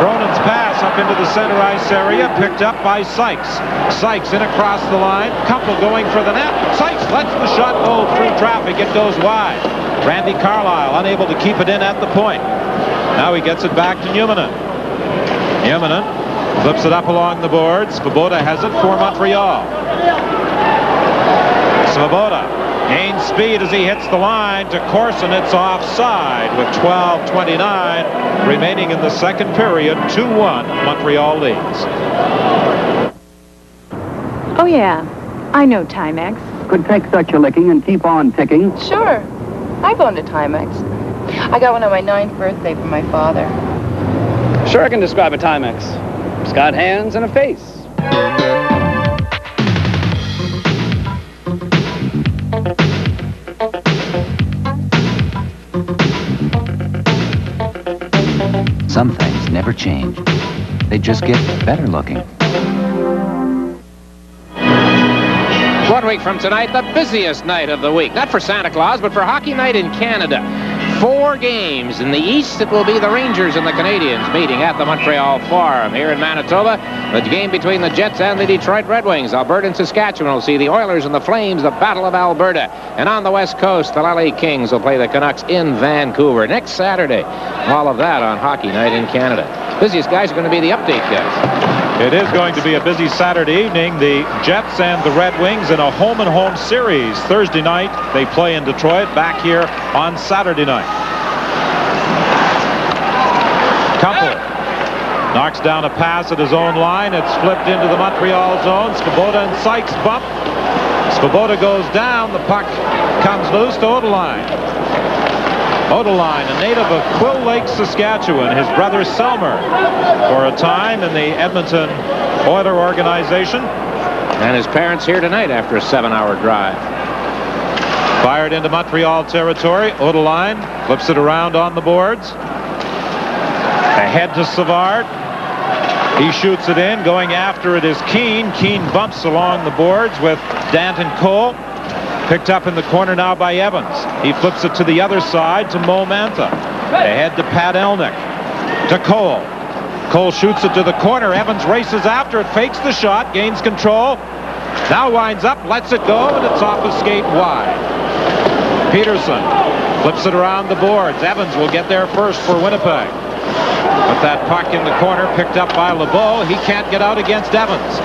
Cronin's pass up into the center ice area, picked up by Sykes. Sykes in across the line. Kumpel going for the net. Sykes lets the shot go through traffic. It goes wide. Randy Carlyle unable to keep it in at the point. Now he gets it back to Numminen. Numminen flips it up along the boards. Svoboda has it for Montreal. Svoboda gains speed as he hits the line to Corson. It's offside with 12:29 remaining in the second period. 2-1 Montreal leads. Oh, yeah. I know Timex. Could take such a licking and keep on ticking. Sure. I've owned a Timex. I got one on my 9th birthday from my father. Sure, I can describe a Timex. It's got hands and a face. Some things never change. They just get better looking. 1 week from tonight, the busiest night of the week. Not for Santa Claus, but for Hockey Night in Canada. 4 games. In the East, it will be the Rangers and the Canadians meeting at the Montreal Forum. Here in Manitoba, the game between the Jets and the Detroit Red Wings. Alberta and Saskatchewan will see the Oilers and the Flames, the Battle of Alberta. And on the West Coast, the LA Kings will play the Canucks in Vancouver next Saturday. All of that on Hockey Night in Canada. Busiest guys are going to be the update guys. It is going to be a busy Saturday evening. The Jets and the Red Wings in a home-and-home series. Thursday night, they play in Detroit. Back here on Saturday night. Kumpel knocks down a pass at his own line. It's flipped into the Montreal zone. Svoboda and Sykes bump. Svoboda goes down. The puck comes loose to Odeline. Odeline, a native of Quill Lake, Saskatchewan. His brother Selmer, for a time in the Edmonton Oiler organization. And his parents here tonight after a 7-hour drive. Fired into Montreal territory. Odeline flips it around on the boards. Ahead to Savard. He shoots it in. Going after it is Keane. Keane bumps along the boards with Danton Cole. Picked up in the corner now by Evans. He flips it to the other side to Mo Mantha. Ahead to Pat Elnick. To Cole. Cole shoots it to the corner. Evans races after it, fakes the shot, gains control. Now winds up, lets it go, and it's off a skate wide. Peterson flips it around the boards. Evans will get there first for Winnipeg. With that puck in the corner, picked up by LeBeau. He can't get out against Evans.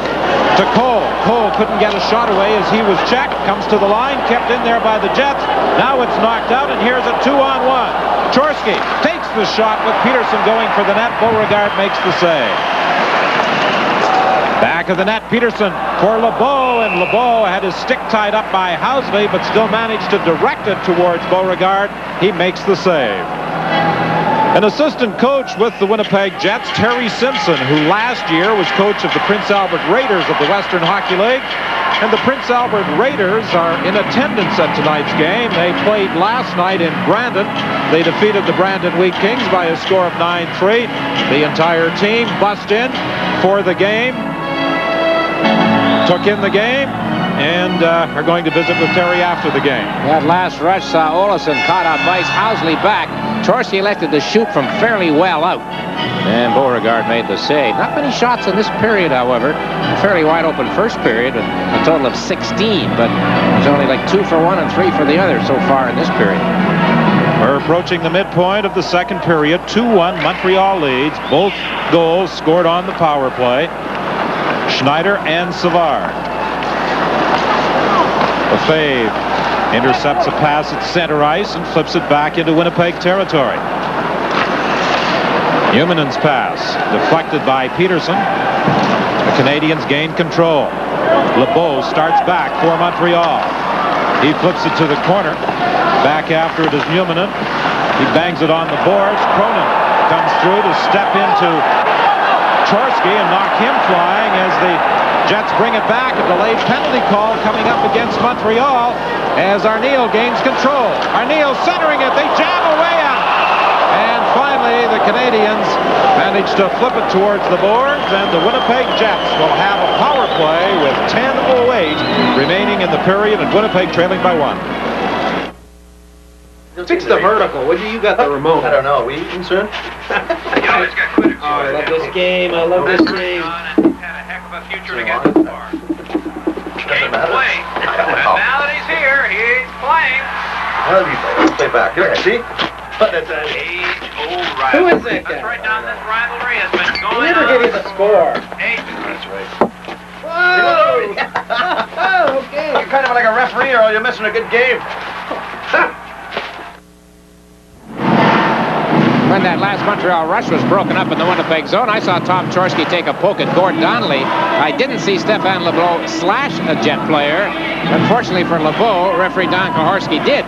To Cole. Cole couldn't get a shot away as he was checked. Comes to the line, kept in there by the Jets. Now it's knocked out, and here's a 2-on-1. Chorsky takes the shot with Peterson going for the net. Beauregard makes the save. Back of the net, Peterson for LeBeau, and LeBeau had his stick tied up by Housley, but still managed to direct it towards Beauregard. He makes the save. An assistant coach with the Winnipeg Jets, Terry Simpson, who last year was coach of the Prince Albert Raiders of the Western Hockey League. And the Prince Albert Raiders are in attendance at tonight's game. They played last night in Brandon. They defeated the Brandon Wheat Kings by a score of 9-3. The entire team bussed in for the game, took in the game, and are going to visit with Terry after the game. That last rush saw Olesen caught on ice. Housley back. Chorsky elected to shoot from fairly well out. And Beauregard made the save. Not many shots in this period, however. A fairly wide open first period, a total of 16, but there's only like 2 for one and 3 for the other so far in this period. We're approaching the midpoint of the second period. 2-1 Montreal leads. Both goals scored on the power play. Schneider and Savard. Lefebvre Intercepts a pass at center ice and flips it back into Winnipeg territory. Newman's pass deflected by Peterson. The Canadians gain control. LeBeau starts back for Montreal. He flips it to the corner. Back after it is Newman. He bangs it on the boards. Cronin comes through to step into Chorsky and knock him flying as the Jets bring it back. A delayed penalty call coming up against Montreal as Arneal gains control. Arneal centering it. They jam away at it. And finally, the Canadians manage to flip it towards the boards, and the Winnipeg Jets will have a power play with 10:08 remaining in the period, and Winnipeg trailing by 1. Fix the vertical, would you? You got the remote. I don't know. Are we eating soon? Oh, I love this game. I love this game. Had a heck of a future to get this far. Doesn't matter. And now that he's here, he's playing. How do you play? Let's play back. Here, see? But it's an Who rivalry. is that guy? That's right down this rivalry has been going We never on. give you the score. That's right. Whoa! Oh, okay. You're kind of like a referee or you're missing a good game. When that last Montreal rush was broken up in the Winnipeg zone, I saw Tom Chorsky take a poke at Gord Donnelly. I didn't see Stefan LeBeau slash a Jet player. Unfortunately for LeBeau, referee Don Koharski did.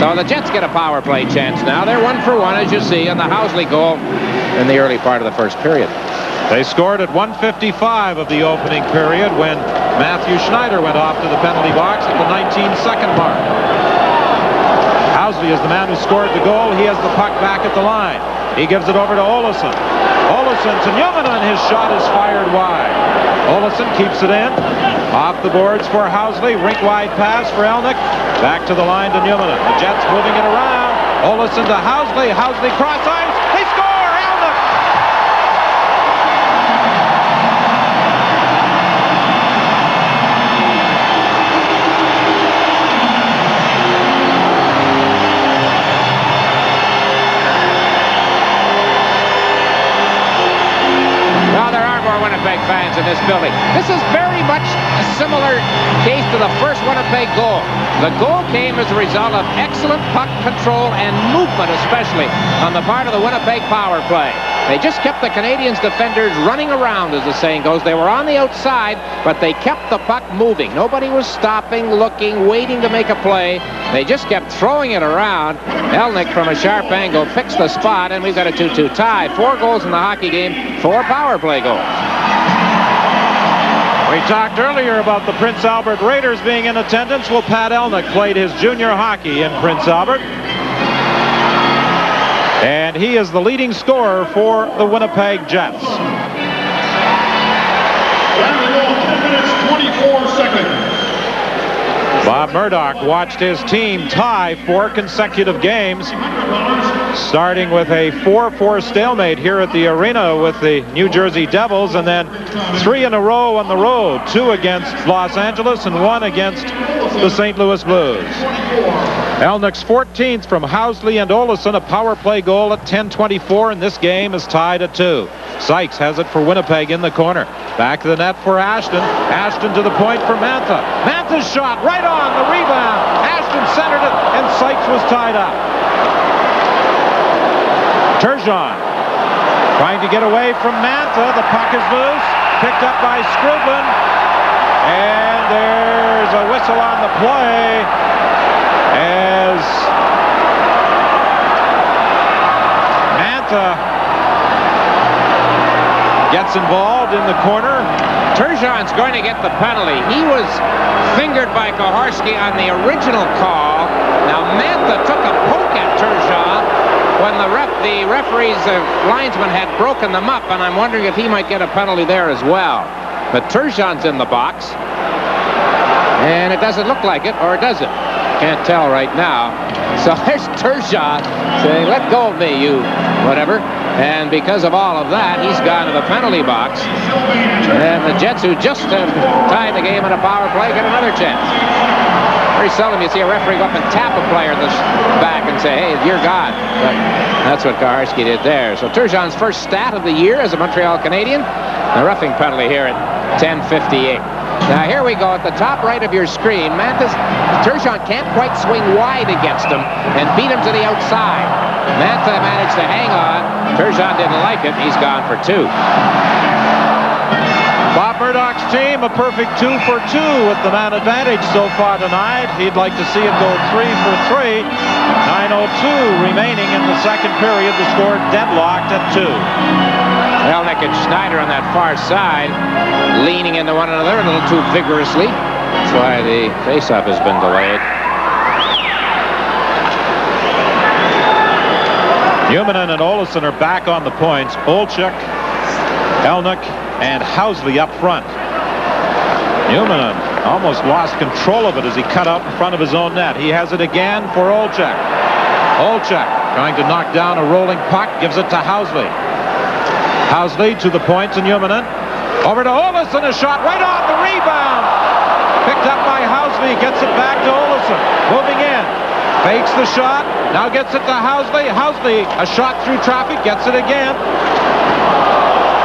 So the Jets get a power play chance now. They're 1 for 1, as you see, on the Housley goal in the early part of the first period. They scored at 1:55 of the opening period when Matthew Schneider went off to the penalty box at the 19-second mark. Housley is the man who scored the goal. He has the puck back at the line. He gives it over to Olesen. Olesen to Newman, and his shot is fired wide. Olesen keeps it in. Off the boards for Housley. Rink-wide pass for Elnick. Back to the line to Newman. The Jets moving it around. Olesen to Housley. Housley cross ice. They score! Elnick! Winnipeg fans in this building. This is very much a similar case to the first Winnipeg goal. The goal came as a result of excellent puck control and movement, especially on the part of the Winnipeg power play. They just kept the Canadians defenders running around, as the saying goes. They were on the outside, but they kept the puck moving. Nobody was stopping, looking, waiting to make a play. They just kept throwing it around. Elnick, from a sharp angle, picks the spot, and we've got a 2-2 tie. 4 goals in the hockey game, 4 power play goals. We talked earlier about the Prince Albert Raiders being in attendance. Well, Pat Elnick played his junior hockey in Prince Albert. And he is the leading scorer for the Winnipeg Jets. 10 minutes, 24 seconds. Bob Murdoch watched his team tie 4 consecutive games, starting with a 4-4 stalemate here at the arena with the New Jersey Devils, and then 3 in a row on the road, 2 against Los Angeles and 1 against the St. Louis Blues. Elnick's 14th from Housley and Olesen, a power play goal at 10:24, and this game is tied at 2. Sykes has it for Winnipeg in the corner. Back to the net for Ashton. Ashton to the point for Mantha. Mantha's shot right on the rebound. Ashton centered it, and Sykes was tied up. Turgeon trying to get away from Mantha. The puck is loose. Picked up by Skrubin. And there's a whistle on the play as Mantha gets involved in the corner. Turgeon's going to get the penalty. He was fingered by Koharski on the original call. Now Mantha took a poke at Turgeon when the referee's linesman had broken them up, and I'm wondering if he might get a penalty there as well. But Turgeon's in the box, and it doesn't look like it, or does it? Can't tell right now. So there's Turgeon saying, "Let go of me, you whatever." And because of all of that, he's gone to the penalty box. And the Jets, who just tied the game in a power play, get another chance. Very seldom you see a referee go up and tap a player in the back and say, "Hey, you're gone." But that's what Koharski did there. So Turgeon's first stat of the year as a Montreal Canadian. A roughing penalty here at 10:58. Now here we go at the top right of your screen. Turgeon can't quite swing wide against him and beat him to the outside. Mantha managed to hang on. Turgeon didn't like it. He's gone for 2. Bob Murdoch's team, a perfect 2 for 2 with the man advantage so far tonight. He'd like to see it go 3 for 3. 9:02 remaining in the second period. The score deadlocked at 2. Elnick and Schneider on that far side, leaning into one another a little too vigorously. That's why the faceoff has been delayed. Humanen and Olesen are back on the points. Olchuk, Elnick, and Housley up front. Humanen almost lost control of it as he cut out in front of his own net. He has it again for Olchuk. Olchuk trying to knock down a rolling puck, gives it to Housley. Housley to the point and Humanen. Over to Olesen, a shot right on the rebound. Picked up by Housley, gets it back to Olesen. Moving in, fakes the shot, now gets it to Housley. Housley, a shot through traffic, gets it again.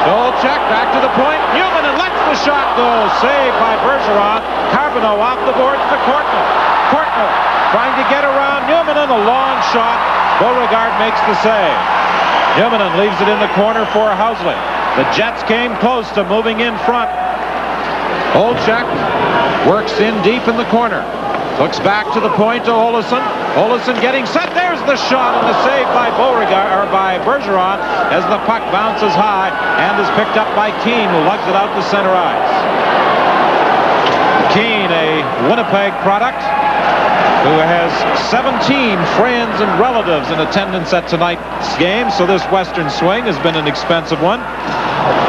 Olchuk back to the point. Humanen lets the shot go. Saved by Bergeron. Carbonneau off the boards to Courtney. Courtney trying to get around Humanen. A long shot. Beauregard makes the save. Humanen leaves it in the corner for Housley. The Jets came close to moving in front. Olchuk works in deep in the corner. Looks back to the point to Olesen. Olesen getting set. There's the shot and the save by Beauregard, or by Bergeron, as the puck bounces high and is picked up by Keane, who lugs it out to center ice. Keane, a Winnipeg product, who has 17 friends and relatives in attendance at tonight's game, so this Western swing has been an expensive one.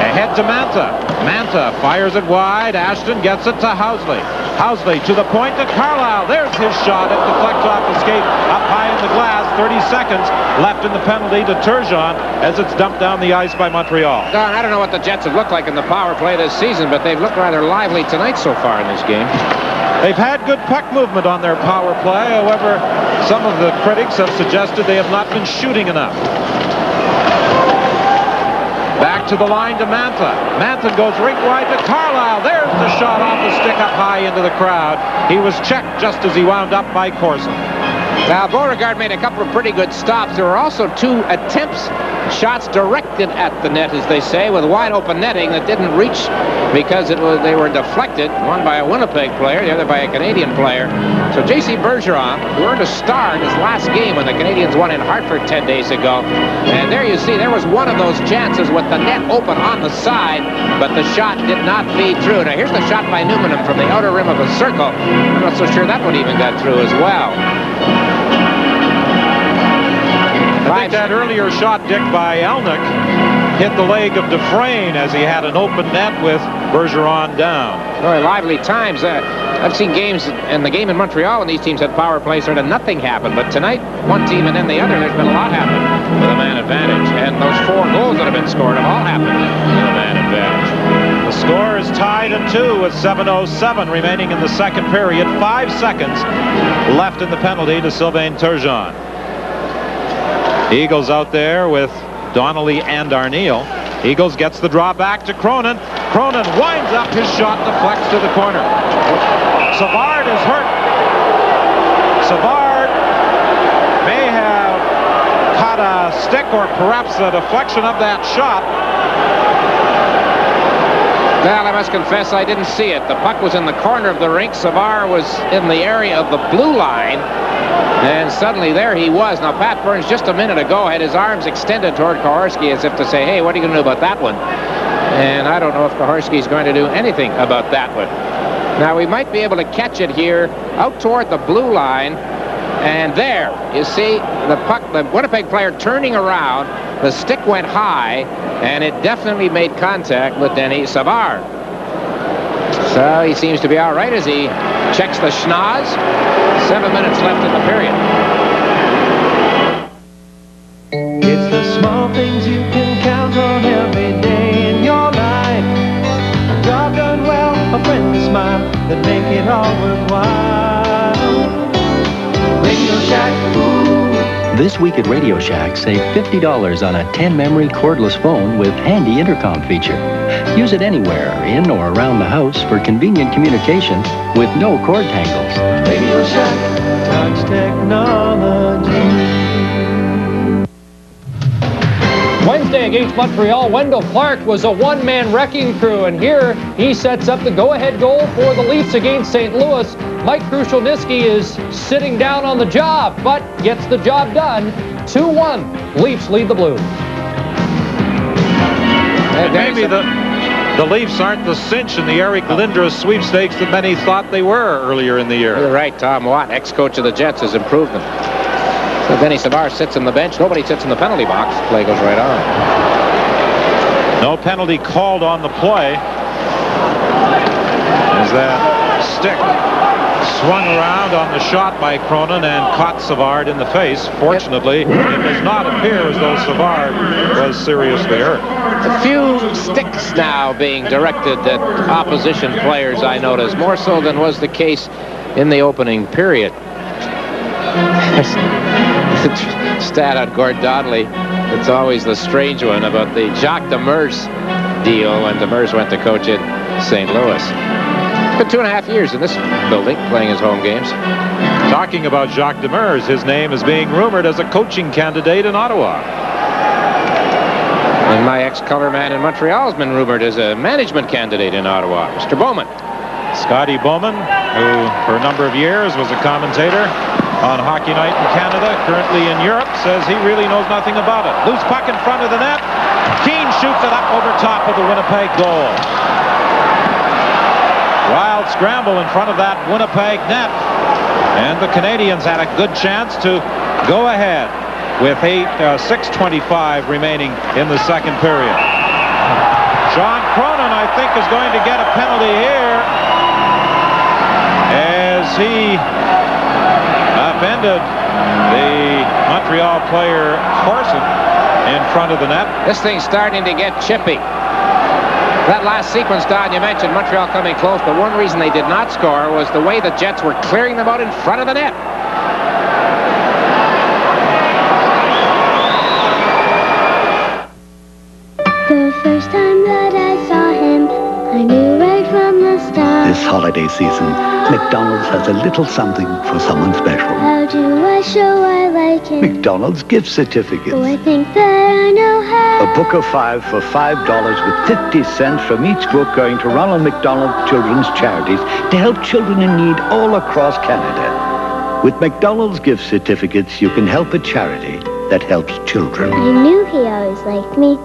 Ahead to Mantha. Mantha fires it wide. Ashton gets it to Housley. Housley to the point to Carlisle. There's his shot. It deflects off the skate up high in the glass. 30 seconds left in the penalty to Turgeon as it's dumped down the ice by Montreal. Don, I don't know what the Jets have looked like in the power play this season, but they've looked rather lively tonight so far in this game. They've had good puck movement on their power play. However, some of the critics have suggested they have not been shooting enough. Back to the line to Mantha. Mantha goes rink wide to Carlisle. There's the shot off the stick up high into the crowd. He was checked just as he wound up by Corson. Now, Beauregard made a couple of pretty good stops. There were also 2 attempts, shots directed at the net, as they say, with wide open netting that didn't reach because they were deflected, one by a Winnipeg player, the other by a Canadian player. So J.C. Bergeron, who earned a star in his last game when the Canadians won in Hartford 10 days ago. And there you see, there was one of those chances with the net open on the side, but the shot did not feed through. Now here's the shot by Newman from the outer rim of a circle. I'm not so sure that one even got through as well. I think that earlier shot, Dick, by Elnick hit the leg of Dufresne as he had an open net with Bergeron down. Very lively times. I've seen games in the game in Montreal when these teams had power play, sort of nothing happened. But tonight, one team and then the other, there's been a lot happen with a man advantage. And those 4 goals that have been scored have all happened with a man advantage. The score is tied at 2 with 7:07 remaining in the second period. 5 seconds left in the penalty to Sylvain Turgeon. Eagles out there with Donnelly and Arneal. Eagles gets the draw back to Cronin. Cronin winds up, his shot deflects to the corner. Savard is hurt. Savard may have caught a stick or perhaps a deflection of that shot. Well, I must confess I didn't see it. The puck was in the corner of the rink. Savard was in the area of the blue line. And suddenly there he was. Now, Pat Burns just a minute ago had his arms extended toward Koharski as if to say, hey, what are you going to do about that one? And I don't know if Koharski's going to do anything about that one. Now, we might be able to catch it here out toward the blue line. And there, you see the puck, the Winnipeg player turning around. The stick went high, and it definitely made contact with Denis Savard. So he seems to be all right as he checks the schnoz. 7 minutes left in the period. It's the small things you can count on every day in your life. A job done well, a friendly smile that make it all worthwhile. Radio Shack, ooh, This week at Radio Shack, save $50 on a 10-memory cordless phone with handy intercom feature. Use it anywhere, in or around the house, for convenient communication with no cord tangles. Radio Shack, touch technology. Wednesday against Montreal, Wendell Clark was a one-man wrecking crew, and here he sets up the go-ahead goal for the Leafs against St. Louis. Mike Krushelnyski is sitting down on the job, but gets the job done. 2-1. Leafs lead the Blues. Maybe the Leafs aren't the cinch in the Eric Lindros sweepstakes that many thought they were earlier in the year. You're right, Tom Watt, ex-coach of the Jets, has improved them. So Denny Savard sits on the bench. Nobody sits in the penalty box. Play goes right on. No penalty called on the play. As that stick swung around on the shot by Cronin and caught Savard in the face. Fortunately, it does not appear as though Savard was seriously hurt. A few sticks now being directed at opposition players, I notice, more so than was the case in the opening period. Stat on Gord Donnelly. It's always the strange one about the Jacques Demers deal when Demers went to coach in St. Louis. It's been 2.5 years in this building playing his home games. Talking about Jacques Demers, his name is being rumored as a coaching candidate in Ottawa. And my ex-color man in Montreal has been rumored as a management candidate in Ottawa, Mr. Bowman. Scotty Bowman, who for a number of years was a commentator on Hockey Night in Canada, currently in Europe, says he really knows nothing about it. Loose puck in front of the net. Keane shoots it up over top of the Winnipeg goal. Wild scramble in front of that Winnipeg net. And the Canadians had a good chance to go ahead with 6:25 remaining in the second period. Sean Cronin, I think, is going to get a penalty here as he upended the Montreal player Corson in front of the net. This thing's starting to get chippy. That last sequence, Don, you mentioned Montreal coming close, but one reason they did not score was the way the Jets were clearing them out in front of the net. The first time that I saw him, I knew right from the start. This holiday season, McDonald's has a little something for someone special. How do I show I like him? McDonald's gift certificates. Oh, I think that I know how. A book of 5 for $5 with 50 cents from each book going to Ronald McDonald Children's Charities to help children in need all across Canada. With McDonald's gift certificates, you can help a charity that helps children. I knew he always liked me.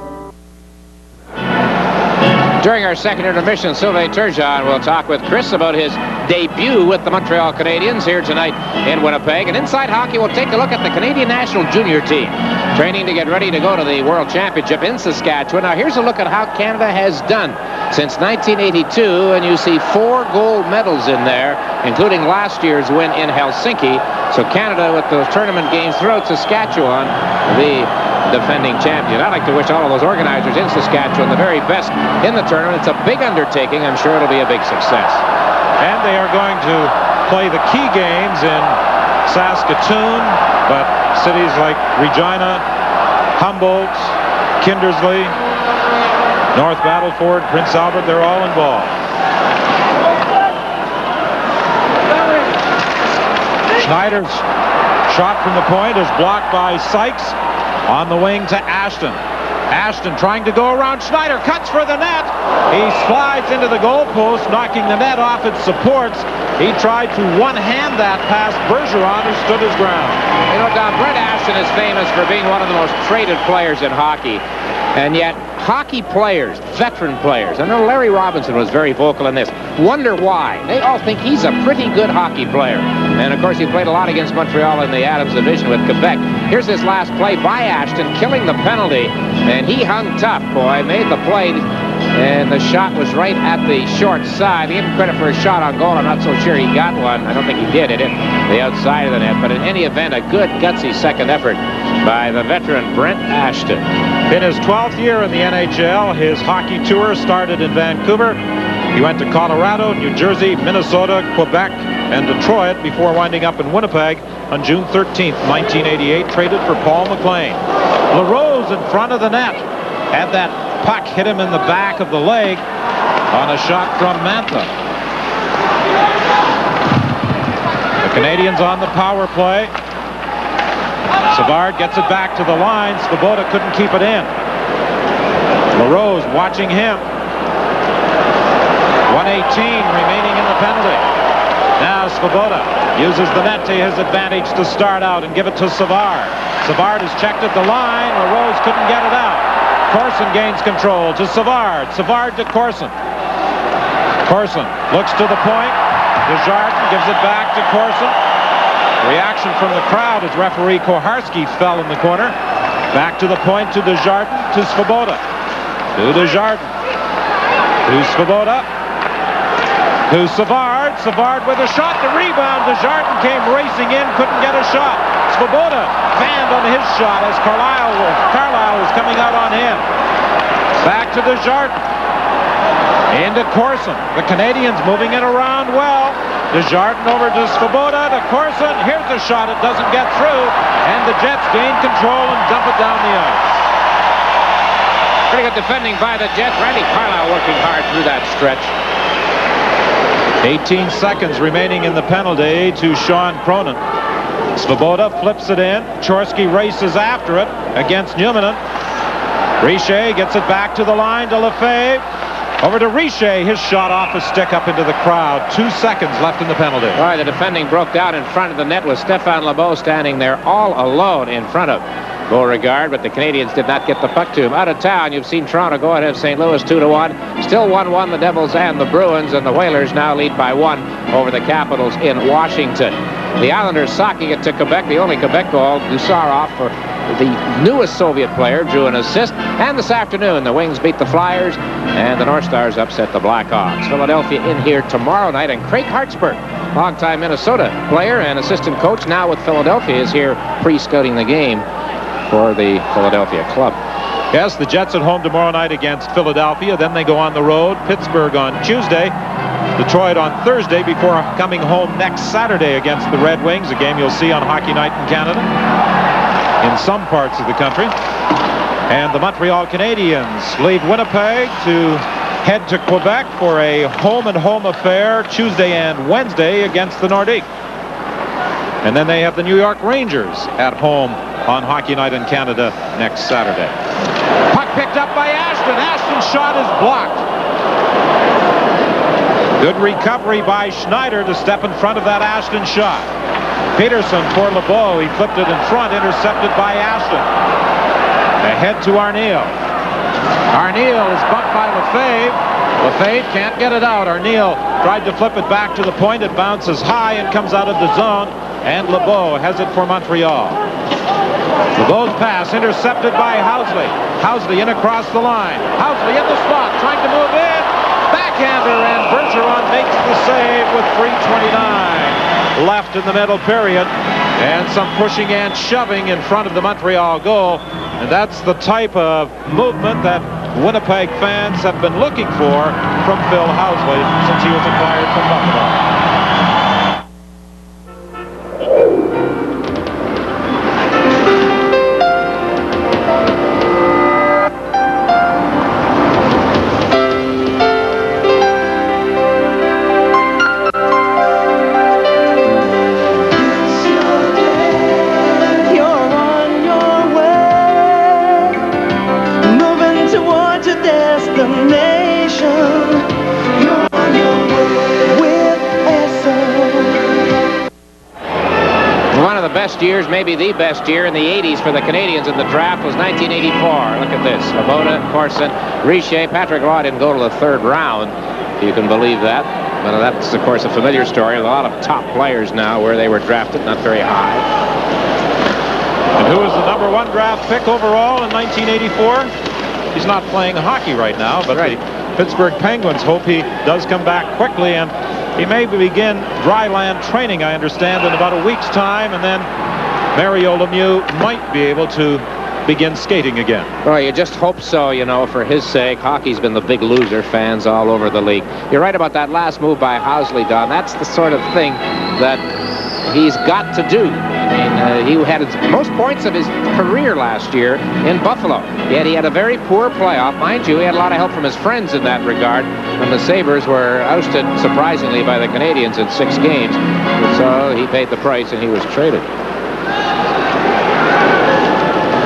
During our second intermission, Sylvain Turgeon will talk with Chris about his debut with the Montreal Canadiens here tonight in Winnipeg. And Inside Hockey will take a look at the Canadian national junior team, training to get ready to go to the World Championship in Saskatchewan. Now, here's a look at how Canada has done since 1982, and you see 4 gold medals in there, including last year's win in Helsinki. So Canada, with those tournament games throughout Saskatchewan, the defending champion. I'd like to wish all of those organizers in Saskatchewan the very best in the tournament. It's a big undertaking. I'm sure it'll be a big success. And they are going to play the key games in Saskatoon, but cities like Regina, Humboldt, Kindersley, North Battleford, Prince Albert, they're all involved. Schneider's shot from the point is blocked by Sykes. On the wing to Ashton. Ashton trying to go around Schneider, cuts for the net. He slides into the goalpost, knocking the net off its supports. He tried to one-hand that past Bergeron, who stood his ground. You know, Don, Brett Ashton is famous for being one of the most traded players in hockey. And yet, hockey players, veteran players, I know Larry Robinson was very vocal in this, wonder why. They all think he's a pretty good hockey player. And, of course, he played a lot against Montreal in the Adams division with Quebec. Here's this last play by Ashton, killing the penalty. And he hung tough, boy, made the play. And the shot was right at the short side. He gave credit for a shot on goal. I'm not so sure he got one. I don't think he did. It hit the outside of the net. But in any event, a good, gutsy second effort by the veteran Brent Ashton. In his 12th year in the NHL, his hockey tour started in Vancouver. He went to Colorado, New Jersey, Minnesota, Quebec, and Detroit before winding up in Winnipeg on June 13th, 1988, traded for Paul McLean. LaRose in front of the net. Had that puck hit him in the back of the leg on a shot from Mantha. The Canadians on the power play. Savard gets it back to the line. Svoboda couldn't keep it in. LaRose watching him. 1:18 remaining in the penalty. Now Svoboda uses the net to his advantage to start out and give it to Savard. Savard is checked at the line. LaRose couldn't get it out. Corson gains control to Savard. Savard to Corson. Corson looks to the point. Desjardins gives it back to Corson. Reaction from the crowd as referee Koharski fell in the corner. Back to the point to Desjardins to Svoboda. To Desjardins. To Svoboda. To Savard. Savard with a shot. The rebound. Desjardins came racing in. Couldn't get a shot. Svoboda fanned on his shot as Carlisle was coming out on him. Back to Desjardins. Into Corson. The Canadians moving it around well. Desjardins over to Svoboda to Corson. Here's the shot. It doesn't get through. And the Jets gain control and dump it down the ice. Pretty good defending by the Jets. Randy Carlisle working hard through that stretch. 18 seconds remaining in the penalty to Sean Cronin. Svoboda flips it in. Chorsky races after it against Newman. Richer gets it back to the line to Lefebvre. Over to Richer. His shot off his stick up into the crowd. 2 seconds left in the penalty. All right, the defending broke down in front of the net with Stéphane Lebeau standing there all alone in front of Beauregard, but the Canadians did not get the puck to him. Out of town, you've seen Toronto go ahead of St. Louis 2-1. Still 1-1, the Devils and the Bruins, and the Whalers now lead by 1 over the Capitals in Washington. The Islanders socking it to Quebec. The only Quebec goal, Gusarov, for the newest Soviet player, drew an assist. And this afternoon, the Wings beat the Flyers, and the North Stars upset the Blackhawks. Philadelphia in here tomorrow night, and Craig Hartsburg, longtime Minnesota player and assistant coach, now with Philadelphia, is here pre-scouting the game for the Philadelphia club. Yes, the Jets at home tomorrow night against Philadelphia. Then they go on the road. Pittsburgh on Tuesday. Detroit on Thursday before coming home next Saturday against the Red Wings, a game you'll see on Hockey Night in Canada in some parts of the country. And the Montreal Canadiens leave Winnipeg to head to Quebec for a home-and-home affair Tuesday and Wednesday against the Nordiques. And then they have the New York Rangers at home on Hockey Night in Canada next Saturday. Puck picked up by Ashton. Ashton's shot is blocked. Good recovery by Schneider to step in front of that Ashton shot. Peterson for LeBeau. He flipped it in front, intercepted by Ashton. Ahead to Arneal. Arneal is bumped by Lefebvre. Lefebvre can't get it out. Arneal tried to flip it back to the point. It bounces high and comes out of the zone. And LeBeau has it for Montreal. LeBeau's pass intercepted by Housley. Housley in across the line. Housley in the slot, trying to move in. Backhander, and Bergeron makes the save with 3:29 left in the middle period. And some pushing and shoving in front of the Montreal goal. And that's the type of movement that Winnipeg fans have been looking for from Phil Housley since he was acquired from Buffalo. Years, maybe the best year in the 80s for the Canadians in the draft was 1984. Look at this. Svoboda, Corson, Richer, Patrick Roy didn't go to the third round, if you can believe that. But that's, of course, a familiar story. A lot of top players now where they were drafted, not very high. And who was the #1 draft pick overall in 1984? He's not playing hockey right now, but the Pittsburgh Penguins hope he does come back quickly, and he may begin dry land training, I understand, in about a week's time, and then Mario Lemieux might be able to begin skating again. Well, you just hope so, you know, for his sake. Hockey's been the big loser, fans all over the league. You're right about that last move by Housley, Don. That's the sort of thing that he's got to do. I mean, he had his most points of his career last year in Buffalo. Yet he had a very poor playoff. Mind you, he had a lot of help from his friends in that regard when the Sabres were ousted, surprisingly, by the Canadiens in 6 games. So he paid the price and he was traded.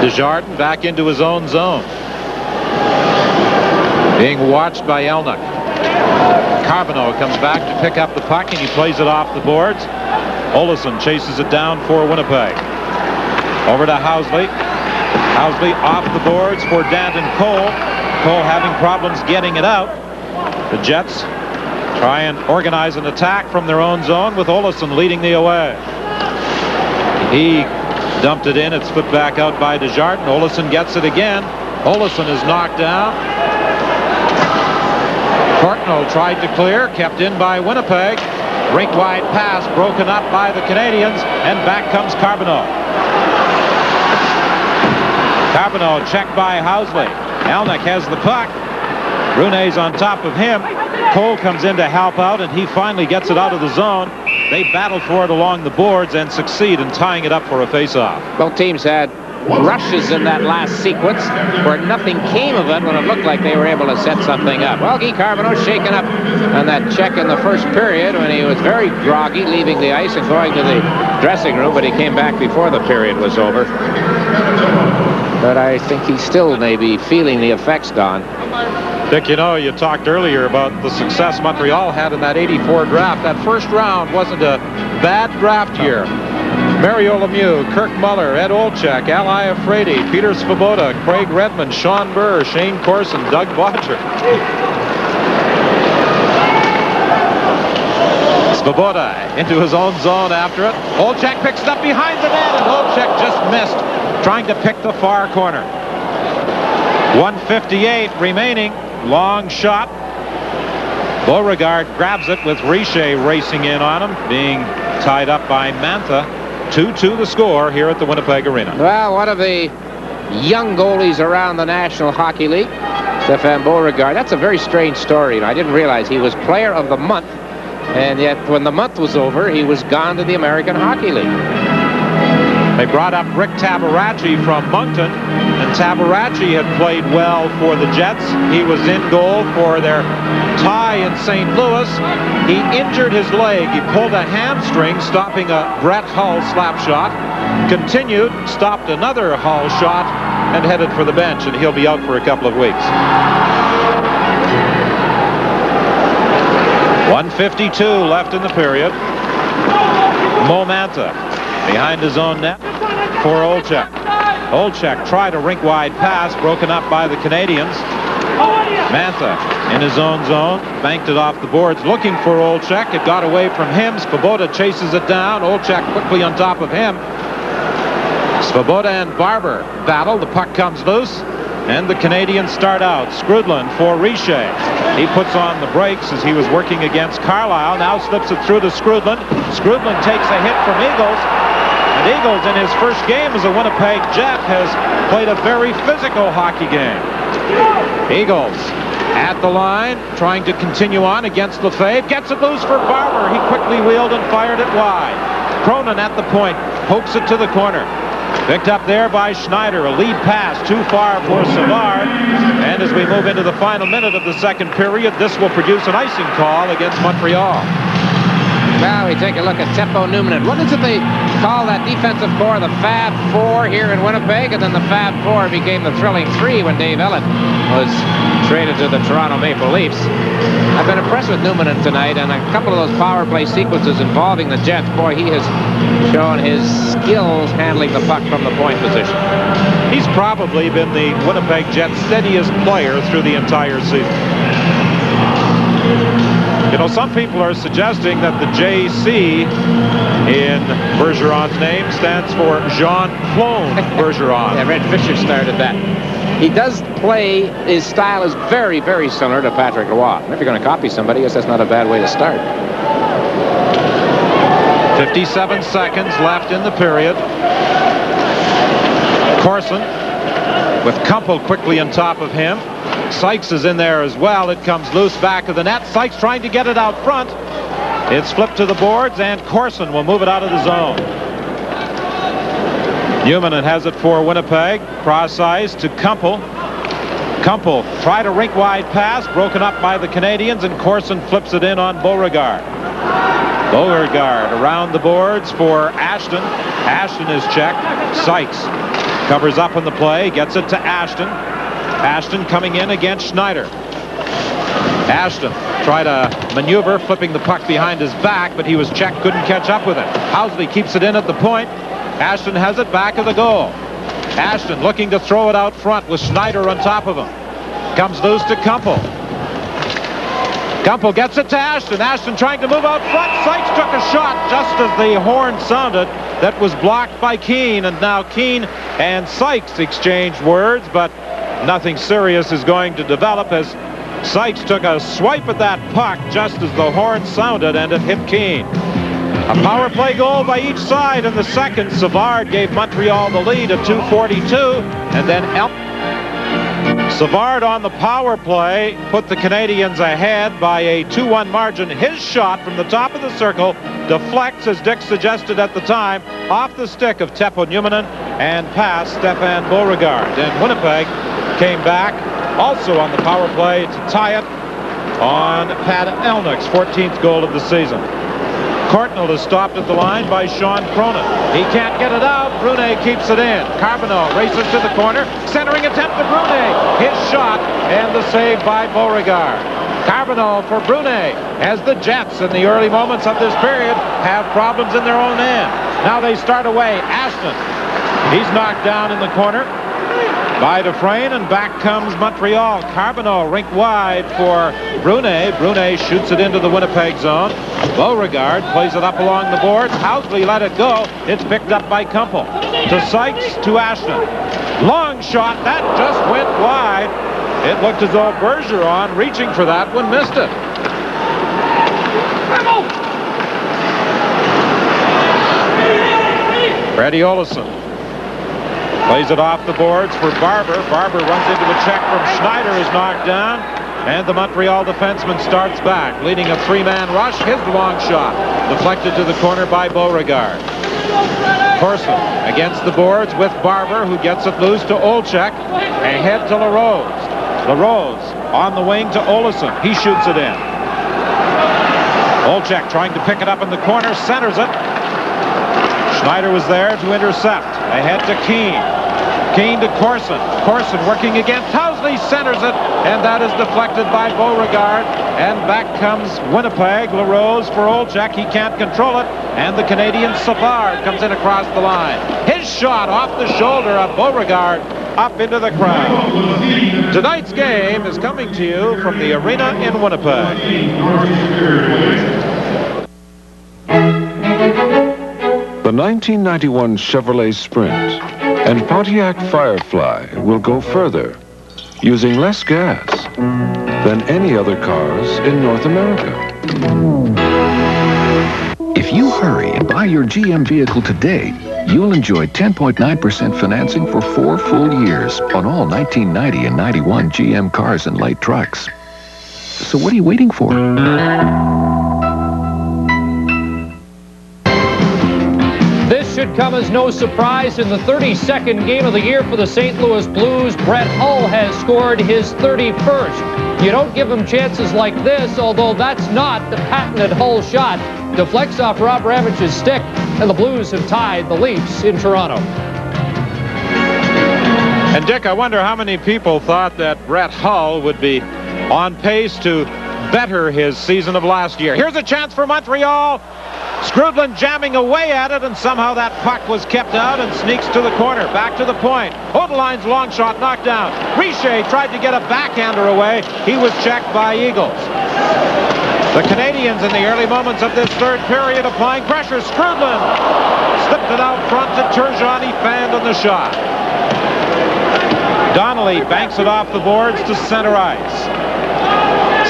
Desjardins back into his own zone. Being watched by Elnuck. Carbonneau comes back to pick up the puck, and he plays it off the boards. Olesen chases it down for Winnipeg. Over to Housley. Housley off the boards for Danton Cole. Cole having problems getting it out. The Jets try and organize an attack from their own zone with Olesen leading the away. He dumped it in. It's put back out by Desjardins. Olesen gets it again. Olesen is knocked down. Courtnall tried to clear, kept in by Winnipeg. Rink-wide pass broken up by the Canadiens, and back comes Carbonneau. Carbonneau checked by Housley. Elnuck has the puck. Brune's on top of him. Cole comes in to help out, and he finally gets it out of the zone. They battle for it along the boards and succeed in tying it up for a face-off. Both teams had rushes in that last sequence where nothing came of it when it looked like they were able to set something up. Well, Guy Carbonneau shaken up on that check in the first period when he was very groggy, leaving the ice and going to the dressing room, but he came back before the period was over. But I think he's still maybe feeling the effects, Don. Dick, you know, you talked earlier about the success Montreal had in that '84 draft. That first round wasn't a bad draft year. Mario Lemieux, Kirk Muller, Ed Olczyk, Al Iafrate, Peter Svoboda, Craig Redmond, Sean Burr, Shane Corson, Doug Bodger. Svoboda into his own zone after it. Olczyk picks it up behind the net, and Olczyk just missed, trying to pick the far corner. 1:58 remaining. Long shot. Beauregard grabs it with Richer racing in on him, being tied up by Mantha. 2-2 the score here at the Winnipeg Arena. Well, one of the young goalies around the National Hockey League, Stefan Beauregard. That's a very strange story. I didn't realize he was player of the month, and yet when the month was over, he was gone to the American Hockey League. They brought up Rick Tabaracci from Moncton, and Tabaracci had played well for the Jets. He was in goal for their tie in St. Louis. He injured his leg. He pulled a hamstring, stopping a Brett Hull slap shot. Continued, stopped another Hull shot, and headed for the bench, and he'll be out for a couple of weeks. 1:52 left in the period. Mo Mantha behind his own net for Olczyk. Olczyk tried a rink-wide pass, broken up by the Canadiens. Mantha in his own zone, banked it off the boards, looking for Olczyk. It got away from him. Svoboda chases it down. Olczyk quickly on top of him. Svoboda and Barber battle. The puck comes loose, and the Canadiens start out. Skrudland for Richer. He puts on the brakes as he was working against Carlisle. Now slips it through to Skrudland. Skrudland takes a hit from Eagles. And Eagles, in his first game as a Winnipeg Jet, has played a very physical hockey game. Eagles at the line, trying to continue on against Lefebvre. Gets it loose for Barber. He quickly wheeled and fired it wide. Cronin at the point, pokes it to the corner. Picked up there by Schneider. A lead pass too far for Savard. And as we move into the final minute of the second period, this will produce an icing call against Montreal. Now we take a look at Teppo Numminen. What is it they call that defensive core? The Fab Four here in Winnipeg, and then the Fab Four became the Thrilling Three when Dave Ellett was traded to the Toronto Maple Leafs. I've been impressed with Numminen tonight, and a couple of those power play sequences involving the Jets. Boy, he has shown his skills handling the puck from the point position. He's probably been the Winnipeg Jets' steadiest player through the entire season. You know, some people are suggesting that the JC in Bergeron's name stands for Jean-Claude Bergeron. Yeah, Red Fisher started that. He does play, his style is very, very similar to Patrick Roy. If you're going to copy somebody, I guess that's not a bad way to start. 57 seconds left in the period. Corson with Kumpel quickly on top of him. Sykes is in there as well. It comes loose back of the net. Sykes trying to get it out front. It's flipped to the boards, and Corson will move it out of the zone. Newman has it for Winnipeg. Cross ice to Kumpel. Kumpel tried a rink-wide pass, broken up by the Canadians, and Corson flips it in on Beauregard. Beauregard around the boards for Ashton. Ashton is checked. Sykes covers up on the play, gets it to Ashton. Ashton coming in against Schneider. Ashton tried a maneuver, flipping the puck behind his back, but he was checked, couldn't catch up with it. Housley keeps it in at the point. Ashton has it back of the goal. Ashton looking to throw it out front with Schneider on top of him. Comes loose to Kumpel. Kumpel gets it to Ashton. Ashton trying to move out front. Sykes took a shot just as the horn sounded. That was blocked by Keane, and now Keane and Sykes exchange words, but nothing serious is going to develop as Sykes took a swipe at that puck just as the horn sounded, and it hit Keane. A power play goal by each side in the second. Savard gave Montreal the lead at 2:42, and then Savard on the power play put the Canadians ahead by a 2-1 margin. His shot from the top of the circle deflects, as Dick suggested at the time, off the stick of Teppo Numminen and past Stefan Beauregard. And Winnipeg came back also on the power play to tie it on Pat Elnick's 14th goal of the season. Courtnall is stopped at the line by Sean Cronin. He can't get it out. Brunet keeps it in. Carbonneau races to the corner. Centering attempt to Brunet. His shot and the save by Beauregard. Carbonneau for Brunet as the Jets in the early moments of this period have problems in their own end. Now they start away. Ashton. He's knocked down in the corner by Dufresne, and back comes Montreal. Carbonneau rink wide for Brunet. Brunet shoots it into the Winnipeg zone. Beauregard plays it up along the boards. Housley let it go. It's picked up by Kumpel. To Sykes, to Ashton. Long shot. That just went wide. It looked as though Bergeron, reaching for that one, missed it. Freddie Olsen plays it off the boards for Barber. Barber runs into a check from Schneider, is knocked down, and the Montreal defenseman starts back, leading a three-man rush. His long shot deflected to the corner by Beauregard. Corson against the boards with Barber, who gets it loose to Olczyk. Ahead to LaRose. LaRose on the wing to Olsen. He shoots it in. Olczyk trying to pick it up in the corner, centers it. Schneider was there to intercept. Ahead to Keane. Keane to Corson. Corson working against Housley, centers it, and that is deflected by Beauregard. And back comes Winnipeg. LaRose for Olczyk. He can't control it, and the Canadian Savard comes in across the line. His shot off the shoulder of Beauregard up into the crowd. Tonight's game is coming to you from the arena in Winnipeg. The 1991 Chevrolet Sprint and Pontiac Firefly will go further, using less gas than any other cars in North America. If you hurry and buy your GM vehicle today, you'll enjoy 10.9% financing for 4 full years on all 1990 and 91 GM cars and light trucks. So what are you waiting for? This should come as no surprise. In the 32nd game of the year for the St. Louis Blues, Brett Hull has scored his 31st. You don't give him chances like this, although that's not the patented Hull shot. Deflects off Rob Ramich's stick, and the Blues have tied the Leafs in Toronto. And Dick, I wonder how many people thought that Brett Hull would be on pace to better his season of last year. Here's a chance for Montreal. Skrudland jamming away at it, and somehow that puck was kept out and sneaks to the corner. Back to the point. Odeline's long shot knocked down. Richer tried to get a backhander away. He was checked by Eagles. The Canadians in the early moments of this third period applying pressure. Skrudland slipped it out front to Turgeon. He fanned on the shot. Donnelly banks it off the boards to center ice.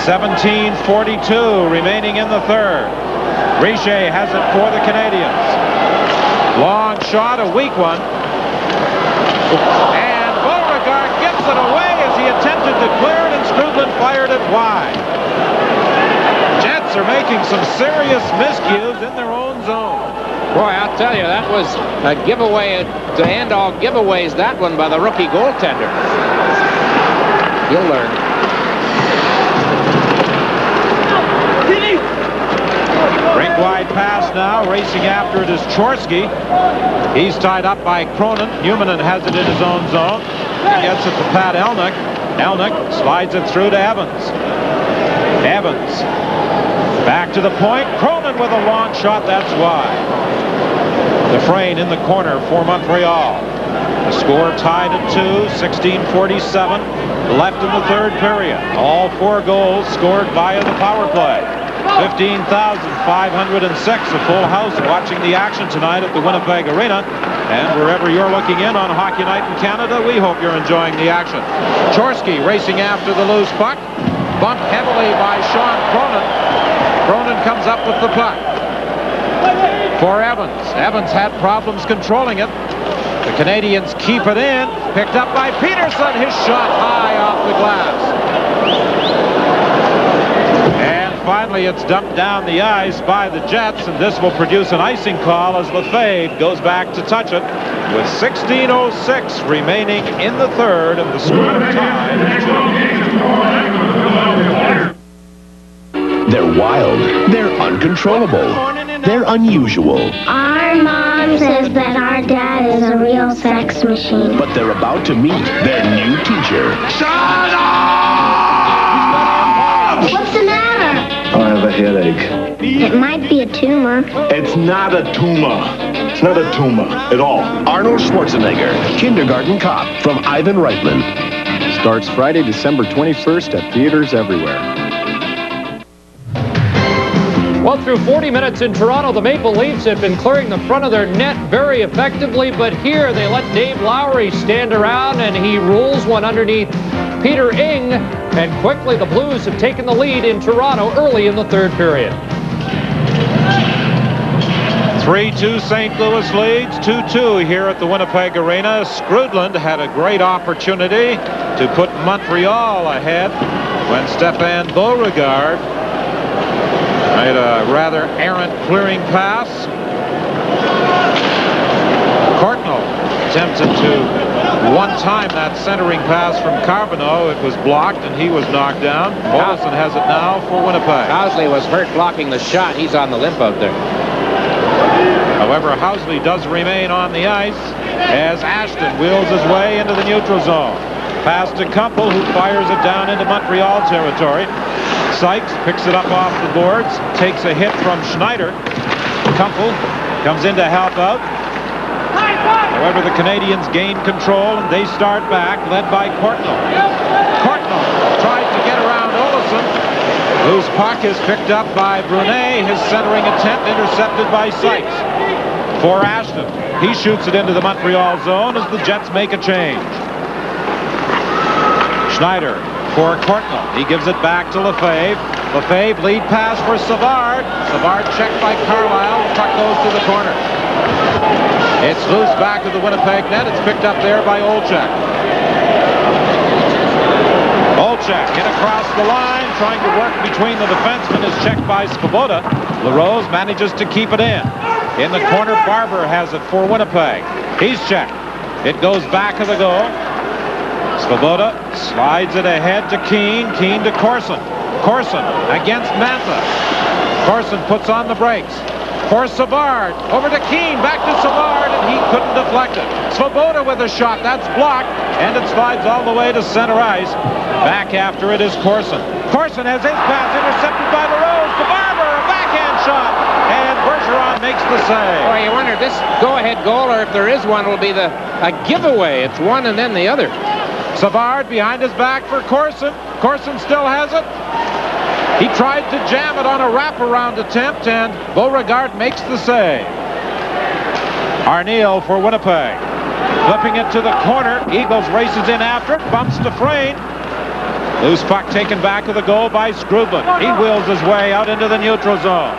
17:42 remaining in the third. Richer has it for the Canadians. Long shot, a weak one. And Beauregard gets it away as he attempted to clear it, and Skrudland fired it wide. Jets are making some serious miscues in their own zone. Boy, I'll tell you, that was a giveaway to end all giveaways, that one by the rookie goaltender. He'll learn. Rink-wide pass now. Racing after it is Chorsky. He's tied up by Cronin. Newmanen has it in his own zone. He gets it to Pat Elnick. Elnick slides it through to Evans. Evans back to the point. Cronin with a long shot. That's wide. Dufresne in the corner for Montreal. The score tied at 2, 16:47 left in the third period. All 4 goals scored via the power play. 15,506, a full house watching the action tonight at the Winnipeg Arena. And wherever you're looking in on Hockey Night in Canada, we hope you're enjoying the action. Chorsky racing after the loose puck. Bumped heavily by Sean Cronin. Cronin comes up with the puck for Evans. Evans had problems controlling it. The Canadians keep it in. Picked up by Peterson. His shot high off the glass. And finally, it's dumped down the ice by the Jets, and this will produce an icing call as Lefebvre goes back to touch it with 16:06 remaining in the third, and the score tied at 2. They're wild. They're uncontrollable. They're unusual. Our mom says that our dad is a real sex machine. But they're about to meet their new teacher. Shut up! What's the matter? I have a headache. It might be a tumor. It's not a tumor. It's not a tumor at all. Arnold Schwarzenegger, Kindergarten Cop from Ivan Reitman. Starts Friday, December 21st at theaters everywhere. Well, through 40 minutes in Toronto, the Maple Leafs had been clearing the front of their net very effectively, but here they let Dave Lowry stand around and he rules one underneath Peter Ing, and quickly the Blues have taken the lead in Toronto early in the third period. 3-2 St. Louis leads, 2-2 here at the Winnipeg Arena. Skrudland had a great opportunity to put Montreal ahead when Stéphane Beauregard made a rather errant clearing pass. Courtnall attempted to one-time that centering pass from Carbonneau. It was blocked and he was knocked down. Olsen has it now for Winnipeg. Housley was hurt blocking the shot. He's on the limp out there. However, Housley does remain on the ice as Ashton wheels his way into the neutral zone. Pass to Kumpel, who fires it down into Montreal territory. Sykes picks it up off the boards, takes a hit from Schneider. Kumpel comes in to help out. However, the Canadians gain control and they start back, led by Courtnall. Courtnall tried to get around Olsen, whose puck is picked up by Brunet. His centering attempt intercepted by Sykes. For Ashton, he shoots it into the Montreal zone as the Jets make a change. Schneider for Courtnall. He gives it back to Lefebvre. Lefebvre lead pass for Savard. Savard checked by Carlisle. Puck goes to the corner. It's loose back of the Winnipeg net. It's picked up there by Olchek. Olchek in across the line, trying to work between the defensemen, is checked by Svoboda. LaRose manages to keep it in. In the corner, Barber has it for Winnipeg. He's checked. It goes back of the goal. Svoboda slides it ahead to Keane. Keane to Corson. Corson against Mantha. Corson puts on the brakes. For Savard, over to Keane, back to Savard, and he couldn't deflect it. Svoboda with a shot, that's blocked, and it slides all the way to center ice. Back after it is Corson. Corson has his pass intercepted by LaRose to Barber, a backhand shot, and Bergeron makes the save. Boy, you wonder if this go-ahead goal, or if there is one, will be a giveaway. It's one and then the other. Savard behind his back for Corson. Corson still has it. He tried to jam it on a wraparound attempt, and Beauregard makes the save. Arneal for Winnipeg. Flipping it to the corner. Eagles races in after it. Bumps Dufresne. Loose puck taken back of the goal by Skrudland. He wheels his way out into the neutral zone.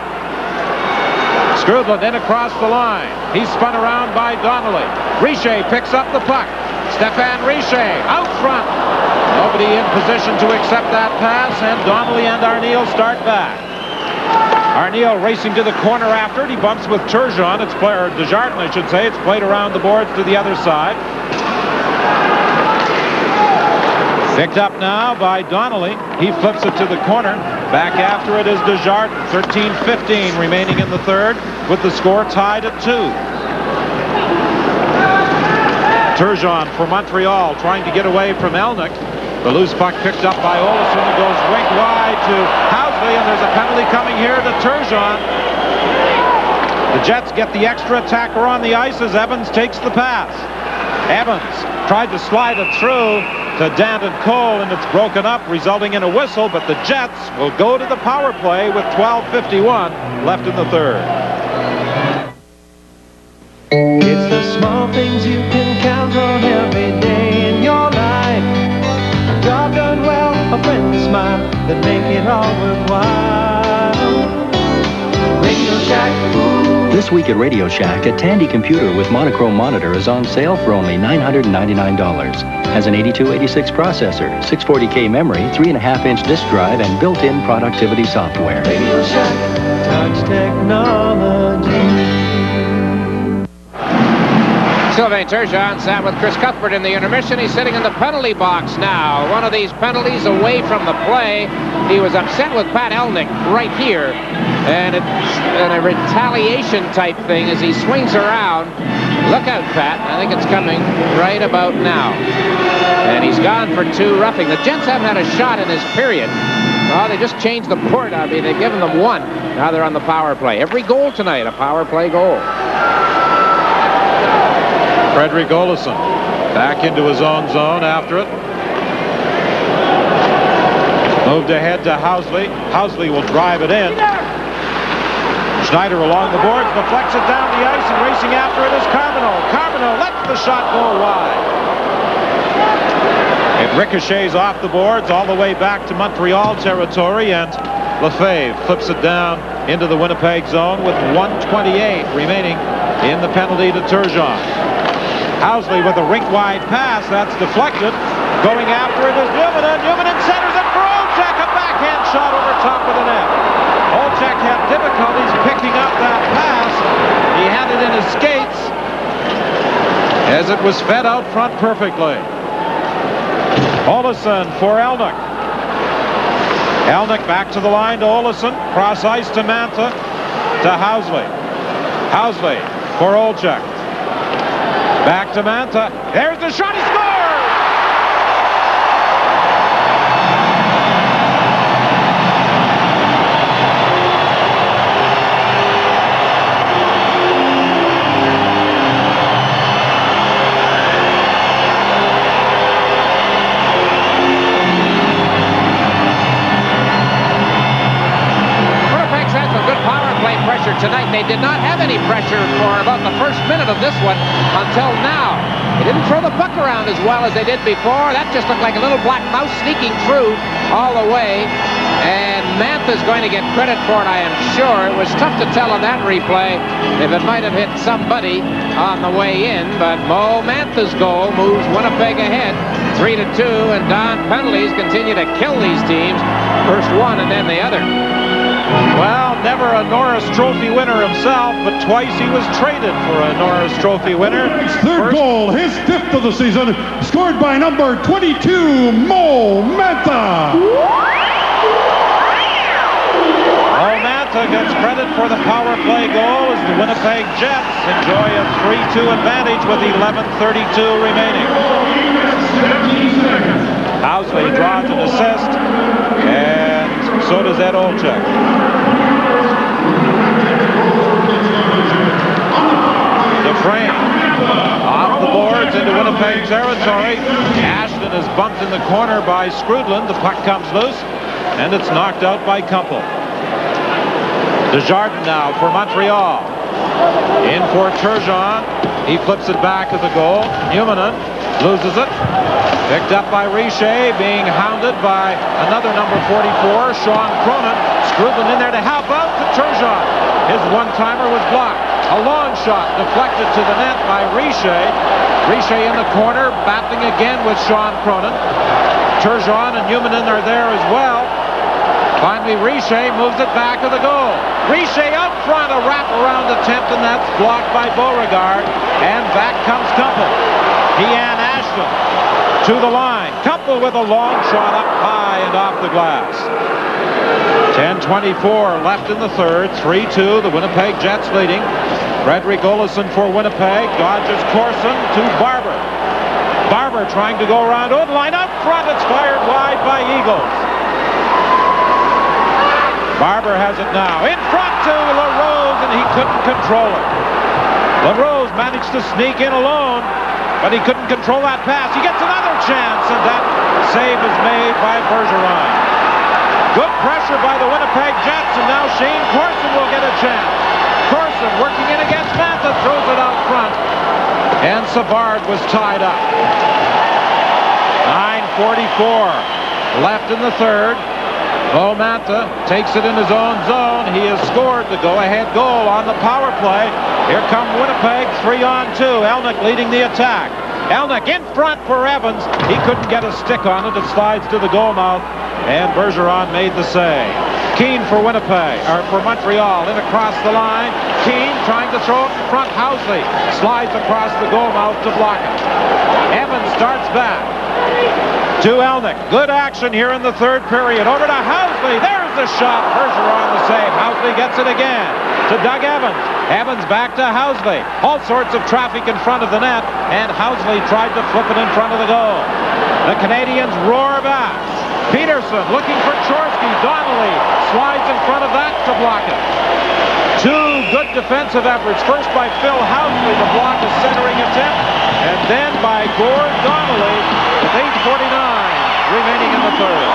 Skrudland in across the line. He's spun around by Donnelly. Richer picks up the puck. Stéphane Richer out front. Nobody in position to accept that pass, and Donnelly and Arneal start back. Arneal racing to the corner after it. He bumps with Turgeon. It's player Desjardins, I should say. It's played around the boards to the other side. Picked up now by Donnelly. He flips it to the corner. Back after it is Desjardins. 13-15 remaining in the third with the score tied at 2. Turgeon for Montreal trying to get away from Elnick. The loose puck picked up by Olsson. It goes right wide to Housley, and there's a penalty coming here to Turgeon. The Jets get the extra attacker on the ice as Evans takes the pass. Evans tried to slide it through to Danton Cole, and it's broken up, resulting in a whistle, but the Jets will go to the power play with 12:51 left in the third. It's the small things you can count on every day in your life. A job done well, a friendly smile that make it all worthwhile. Radio Shack. This week at Radio Shack, a Tandy computer with monochrome monitor is on sale for only $999. Has an 8286 processor, 640K memory, 3.5-inch disk drive, and built-in productivity software. Radio Shack, touch technology. Sylvain Turgeon sat with Chris Cuthbert in the intermission. He's sitting in the penalty box now. One of these penalties away from the play. He was upset with Pat Elnick right here. And it's a retaliation type thing as he swings around. Look out, Pat. I think it's coming right about now. And he's gone for 2 roughing. The Jets haven't had a shot in this period. Well, they just changed the port. I mean, they've given them 1. Now they're on the power play. Every goal tonight, a power play goal. Frederick Olsson back into his own zone after it. Moved ahead to Housley. Housley will drive it in. Schneider along the boards, deflects it down the ice, and racing after it is Carbonneau. Carbonneau lets the shot go wide. It ricochets off the boards all the way back to Montreal territory, and Lefebvre flips it down into the Winnipeg zone with 1:28 remaining in the penalty to Turgeon. Housley with a rink-wide pass. That's deflected. Going after it is Newman. Newman centers it for Olczyk. A backhand shot over top of the net. Olczyk had difficulties picking up that pass. He had it in his skates as it was fed out front perfectly. Olsson for Elnick. Elnick back to the line to Olsson. Cross ice to Mantha. To Housley. Housley for Olczyk. Back to Mantha. There's the shot. He scores! Winnipeg's had some good power play pressure tonight. They did not have any pressure for about the first minute of this one until now. They didn't throw the puck around as well as they did before. That just looked like a little black mouse sneaking through all the way. And Mantha's going to get credit for it, I am sure. It was tough to tell on that replay if it might have hit somebody on the way in. But Mo Mantha's goal moves Winnipeg ahead 3-2. And Don penalties continue to kill these teams. First one and then the other. Well, never a Norris Trophy winner himself, but twice he was traded for a Norris Trophy winner. Third goal, his 5th of the season, scored by number 22, Mo Mantha. Mo Mantha gets credit for the power play goal as the Winnipeg Jets enjoy a 3-2 advantage with 11:32 remaining. Housley draws an assist, and so does Ed Olczyk. Dufresne off the boards into Winnipeg territory. Ashton is bumped in the corner by Skrudland. The puck comes loose, and it's knocked out by Kumpel. Desjardins now for Montreal. In for Turgeon. He flips it back at the goal. Newman loses it. Picked up by Richer, being hounded by another number 44, Sean Cronin. Skrudland in there to help out to Turgeon. His one-timer was blocked. A long shot deflected to the net by Richer. Richer in the corner, battling again with Sean Cronin. Turgeon and Newman are there as well. Finally, Richer moves it back to the goal. Richer out front, a wraparound attempt, and that's blocked by Beauregard. And back comes Kumpel. Ian Ashton to the line. Kumpel with a long shot up high and off the glass. 10:24 left in the third. 3-2, the Winnipeg Jets leading. Frederick Olesen for Winnipeg. Dodges Corson to Barber. Barber trying to go around Odenline up front. It's fired wide by Eagles. Barber has it now. In front to LaRose, and he couldn't control it. LaRose managed to sneak in alone, but he couldn't control that pass. He gets another chance, and that save is made by Bergeron. Good pressure by the Winnipeg Jets, and now Shane Corson will get a chance. Corson working in against Mantha, throws it out front, and Savard was tied up. 9:44 left in the third. Mo Mantha takes it in his own zone. He has scored the go-ahead goal on the power play. Here come Winnipeg, 3-on-2. Elnick leading the attack. Elnick in front for Evans. He couldn't get a stick on it. It slides to the goal mouth, and Bergeron made the save. Keane for Winnipeg, or for Montreal, in across the line. Keane trying to throw it in front. Housley slides across the goal mouth to block it. Evans starts back to Elnick. Good action here in the third period. Over to Housley. There's the shot. Bergeron the save. Housley gets it again to Doug Evans. Evans back to Housley. All sorts of traffic in front of the net, and Housley tried to flip it in front of the goal. The Canadians roar back. Peterson looking for Chorsky. Donnelly slides in front of that to block it. Two good defensive efforts. First by Phil Housley to block a centering attempt, and then by Gord Donnelly with 8:49 remaining in the third.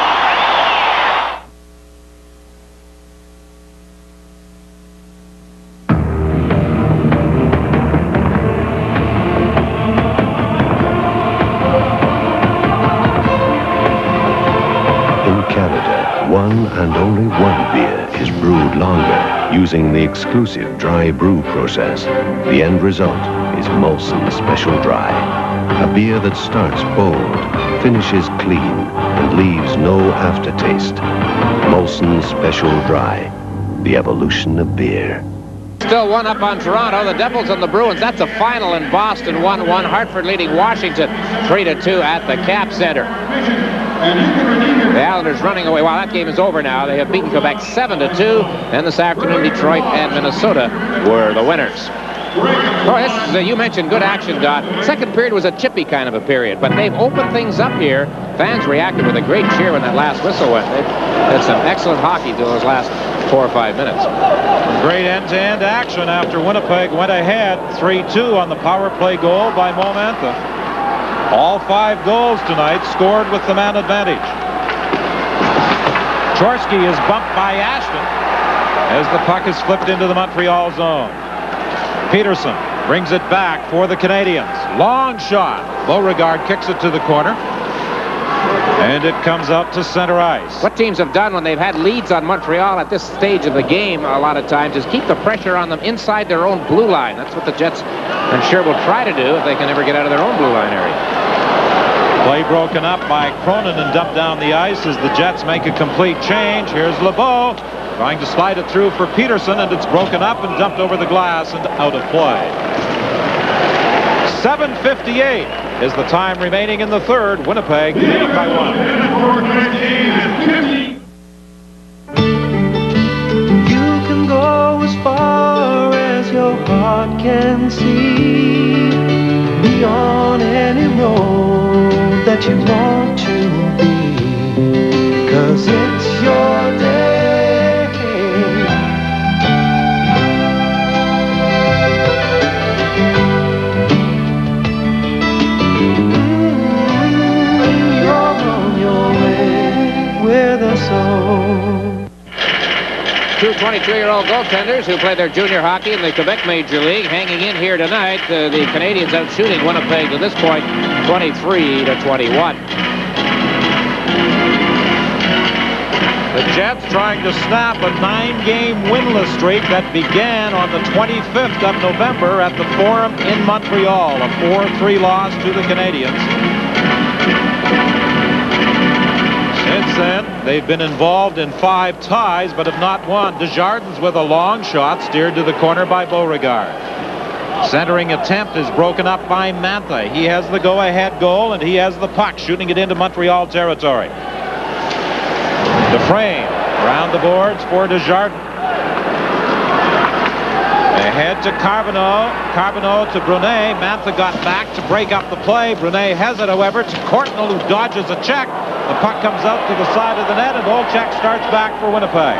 One and only one beer is brewed longer using the exclusive dry brew process. The end result is Molson Special Dry. A beer that starts bold, finishes clean, and leaves no aftertaste. Molson Special Dry, the evolution of beer. Still one up on Toronto. The Devils and the Bruins. That's a final in Boston, 1-1. Hartford leading Washington 3-2 at the Cap Center. The Islanders running away. Well, that game is over now. They have beaten Quebec 7-2. And this afternoon, Detroit and Minnesota were the winners. Oh, this is, you mentioned good action, Dot. Second period was a chippy kind of a period, but they've opened things up here. Fans reacted with a great cheer when that last whistle went. They've had some excellent hockey through those last 4 or 5 minutes. Great end-to-end action after Winnipeg went ahead 3-2 on the power play goal by Mo Mantha. All 5 goals tonight scored with the man advantage. Chorsky is bumped by Ashton as the puck is flipped into the Montreal zone. Peterson brings it back for the Canadians. Long shot. Beauregard kicks it to the corner, and it comes out to center ice. What teams have done when they've had leads on Montreal at this stage of the game a lot of times is keep the pressure on them inside their own blue line. That's what the Jets, I'm sure, will try to do if they can ever get out of their own blue line area. Play broken up by Cronin and dumped down the ice as the Jets make a complete change. Here's LeBeau trying to slide it through for Peterson, and it's broken up and dumped over the glass and out of play. 7:58 is the time remaining in the third. Winnipeg leading by 1. You can go as far as your heart can see, beyond any road that you want to be, 'cause it's your day. Two 22-year-old goaltenders who play their junior hockey in the Quebec Major League hanging in here tonight. The Canadians out shooting Winnipeg to this point 23-21. The Jets trying to snap a 9-game winless streak that began on the 25th of November at the Forum in Montreal. A 4-3 loss to the Canadians. Since then, they've been involved in 5 ties, but have not won. Desjardins with a long shot, steered to the corner by Beauregard. Centering attempt is broken up by Mantha. He has the go-ahead goal, and he has the puck, shooting it into Montreal territory. Dufresne around the boards for Desjardins. Ahead to Carbonneau. Carbonneau to Brunet. Mantha got back to break up the play. Brunet has it, however, to Courtnall, who dodges a check. The puck comes out to the side of the net, and Olczyk starts back for Winnipeg.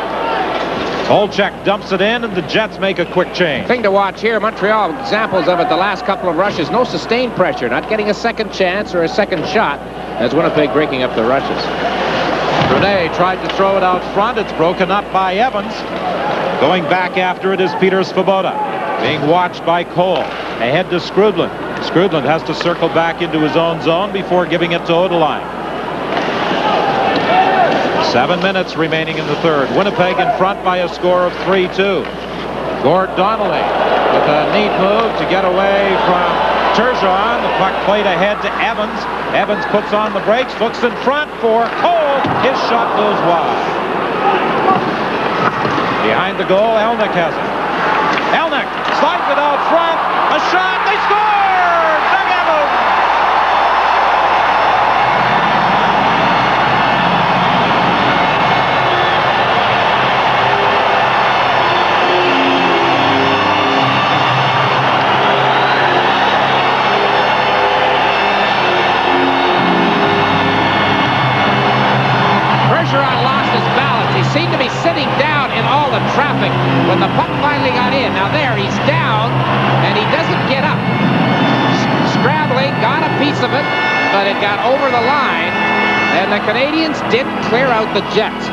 Olczyk dumps it in, and the Jets make a quick change. Thing to watch here, Montreal, examples of it the last couple of rushes. No sustained pressure, not getting a second chance or a second shot, as Winnipeg breaking up the rushes. Brunet tried to throw it out front. It's broken up by Evans. Going back after it is Peter Svoboda. Being watched by Cole. Ahead to Skrudland. Skrudland has to circle back into his own zone before giving it to Odeline. 7 minutes remaining in the third. Winnipeg in front by a score of 3-2. Gord Donnelly with a neat move to get away from Turgeon. The puck played ahead to Evans. Evans puts on the brakes, looks in front for Cole. His shot goes wide. Behind the goal, Elnick has it. Elnick slides it out front. A shot. They score! Doug Evans! Bergeron lost his balance. He seemed to be sitting down in all the traffic when the puck finally got in. Now there, he's down, and he doesn't get up. Scrabbling, got a piece of it, but it got over the line, and the Canadians didn't clear out the Jets.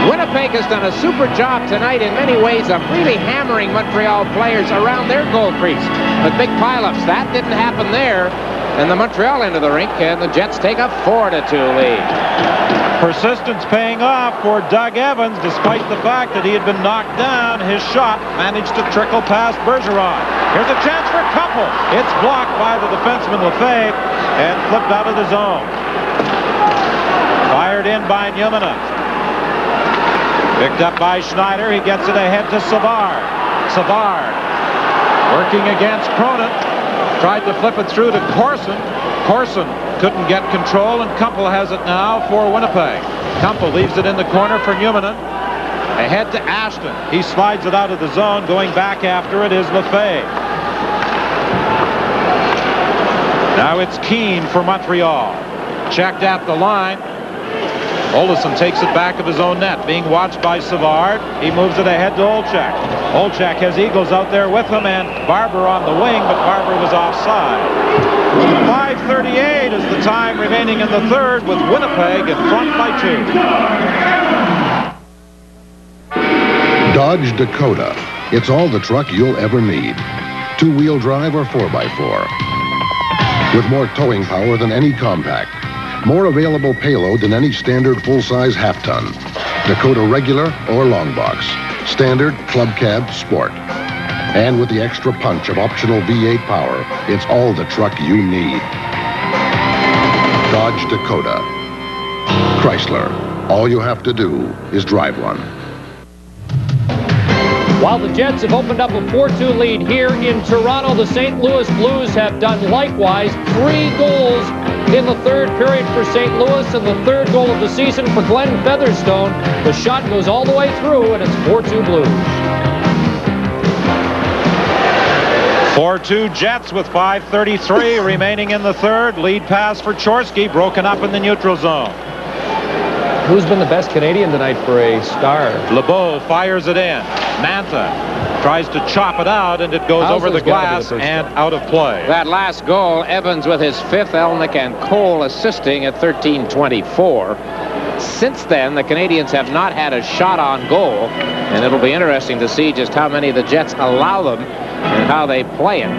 Winnipeg has done a super job tonight in many ways of really hammering Montreal players around their goal crease with big pileups. That didn't happen there in the Montreal end of the rink, and the Jets take a 4-2 lead. Persistence paying off for Doug Evans, despite the fact that he had been knocked down. His shot managed to trickle past Bergeron. Here's a chance for Kumpel. It's blocked by the defenseman Lefebvre and flipped out of the zone. Fired in by Numanov. Picked up by Schneider. He gets it ahead to Savard. Savard working against Cronin. Tried to flip it through to Corson. Corson couldn't get control, and Kumpel has it now for Winnipeg. Kumpel leaves it in the corner for Numanen. Ahead to Ashton. He slides it out of the zone. Going back after it is Lefebvre. Now it's Keane for Montreal. Checked at the line. Olesen takes it back of his own net, being watched by Savard. He moves it ahead to Olczyk. Olczyk has Eagles out there with him, and Barber on the wing, but Barber was offside. 5:38 is the time remaining in the third, with Winnipeg in front by 2. Dodge Dakota. It's all the truck you'll ever need. 2-wheel drive or 4x4. With more towing power than any compact. More available payload than any standard full-size half-ton. Dakota regular or long box. Standard, club cab, sport. And with the extra punch of optional V8 power, it's all the truck you need. Dodge Dakota. Chrysler. All you have to do is drive one. While the Jets have opened up a 4-2 lead here in Toronto, the St. Louis Blues have done likewise. 3 goals in the third period for St. Louis, and the third goal of the season for Glenn Featherstone. The shot goes all the way through, and it's 4-2 Blues. 4-2 Jets with 5:33 remaining in the third. Lead pass for Chorsky, broken up in the neutral zone. Who's been the best Canadian tonight for a star? LeBeau fires it in. Mantha tries to chop it out, and it goes over the glass and out of play. That last goal, Evans with his 5th, Elnick and Cole assisting at 13:24. Since then, the Canadians have not had a shot on goal, and it'll be interesting to see just how many the Jets allow them and how they play it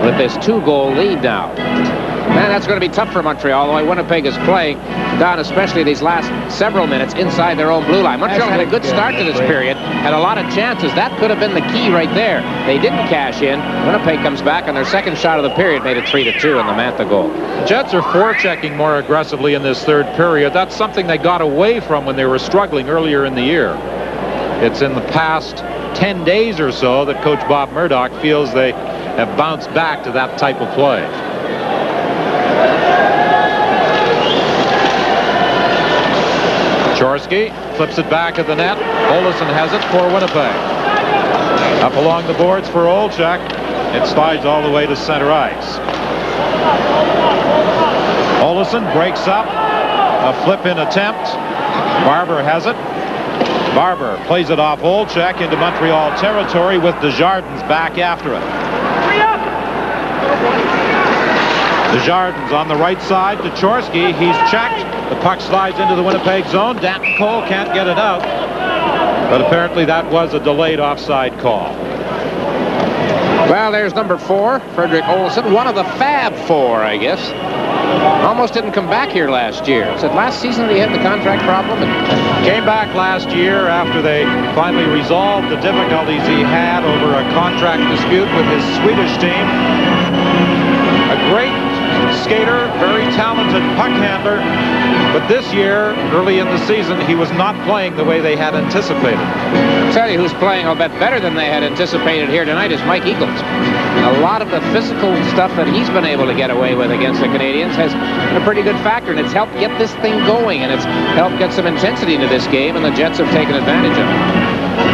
with this 2-goal lead now. Van that's going to be tough for Montreal, although Winnipeg is playing down, especially these last several minutes inside their own blue line. Montreal had a good start to this period, had a lot of chances. That could have been the key right there. They didn't cash in. Winnipeg comes back, and their second shot of the period made it 3-2 in the Mantha goal. The Jets are forechecking more aggressively in this third period. That's something they got away from when they were struggling earlier in the year. It's in the past 10 days or so that Coach Bob Murdoch feels they have bounced back to that type of play. Chorsky flips it back at the net. Olesen has it for Winnipeg. Up along the boards for Olczyk. It slides all the way to center ice. Olesen breaks up. A flip-in attempt. Barber has it. Barber plays it off Olczyk into Montreal territory with Desjardins back after it. Desjardins on the right side to Chorsky. He's checked. The puck slides into the Winnipeg zone. Danton Cole can't get it out. But apparently that was a delayed offside call. Well, there's number 4, Frederick Olsen, one of the Fab Four, I guess. Almost didn't come back here last year. Was it last season that he had the contract problem? Came back last year after they finally resolved the difficulties he had over a contract dispute with his Swedish team. A great skater, very talented puck handler, but this year, early in the season, he was not playing the way they had anticipated. I'll tell you who's playing, I'll bet, better than they had anticipated here tonight is Mike Eagles. A lot of the physical stuff that he's been able to get away with against the Canadiens has been a pretty good factor, and it's helped get this thing going, and it's helped get some intensity into this game, and the Jets have taken advantage of it.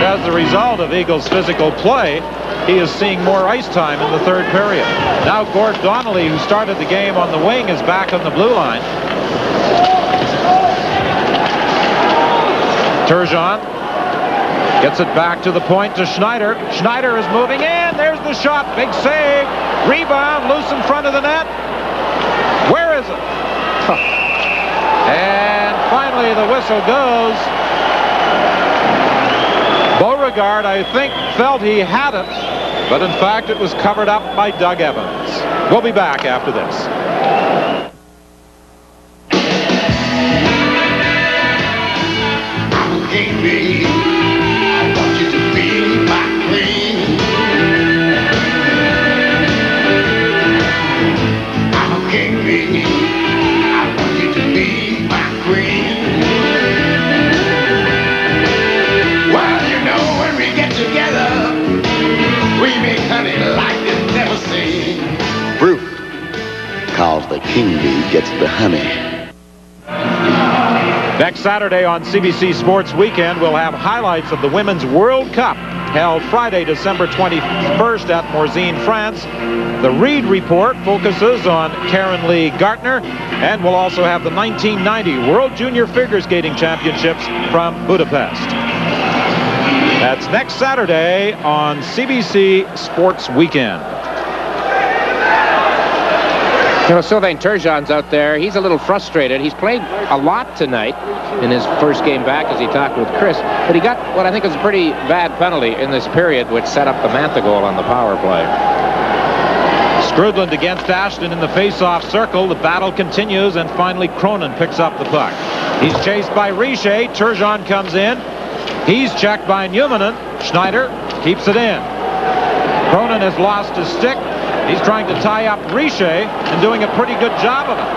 As a result of Eagles' physical play, he is seeing more ice time in the third period. Now Gord Donnelly, who started the game on the wing, is back on the blue line. Turgeon gets it back to the point to Schneider. Schneider is moving in. There's the shot. Big save. Rebound. Loose in front of the net. Where is it? And finally the whistle goes. Beauregard, I think, felt he had it, but in fact it was covered up by Doug Evans. We'll be back after this. Baby, I want you to be my queen. I'm a king, baby. I want you to be my queen. Well, you know when we get together, we make honey like it's never seen. Fruit, cause the king bee gets the honey. Next Saturday on CBC Sports Weekend, we'll have highlights of the Women's World Cup held Friday, December 21st at Morzine, France. The Reed Report focuses on Karen Lee Gartner, and we'll also have the 1990 World Junior Figure Skating Championships from Budapest. That's next Saturday on CBC Sports Weekend. You know, Sylvain Turgeon's out there. He's a little frustrated. He's played a lot tonight in his first game back, as he talked with Chris, but he got what I think was a pretty bad penalty in this period, which set up the Mantha goal on the power play. Skrudland against Ashton in the face-off circle. The battle continues, and finally Cronin picks up the puck. He's chased by Richer. Turgeon comes in. He's checked by Newmanen. Schneider keeps it in. Cronin has lost his stick. He's trying to tie up Richer and doing a pretty good job of it.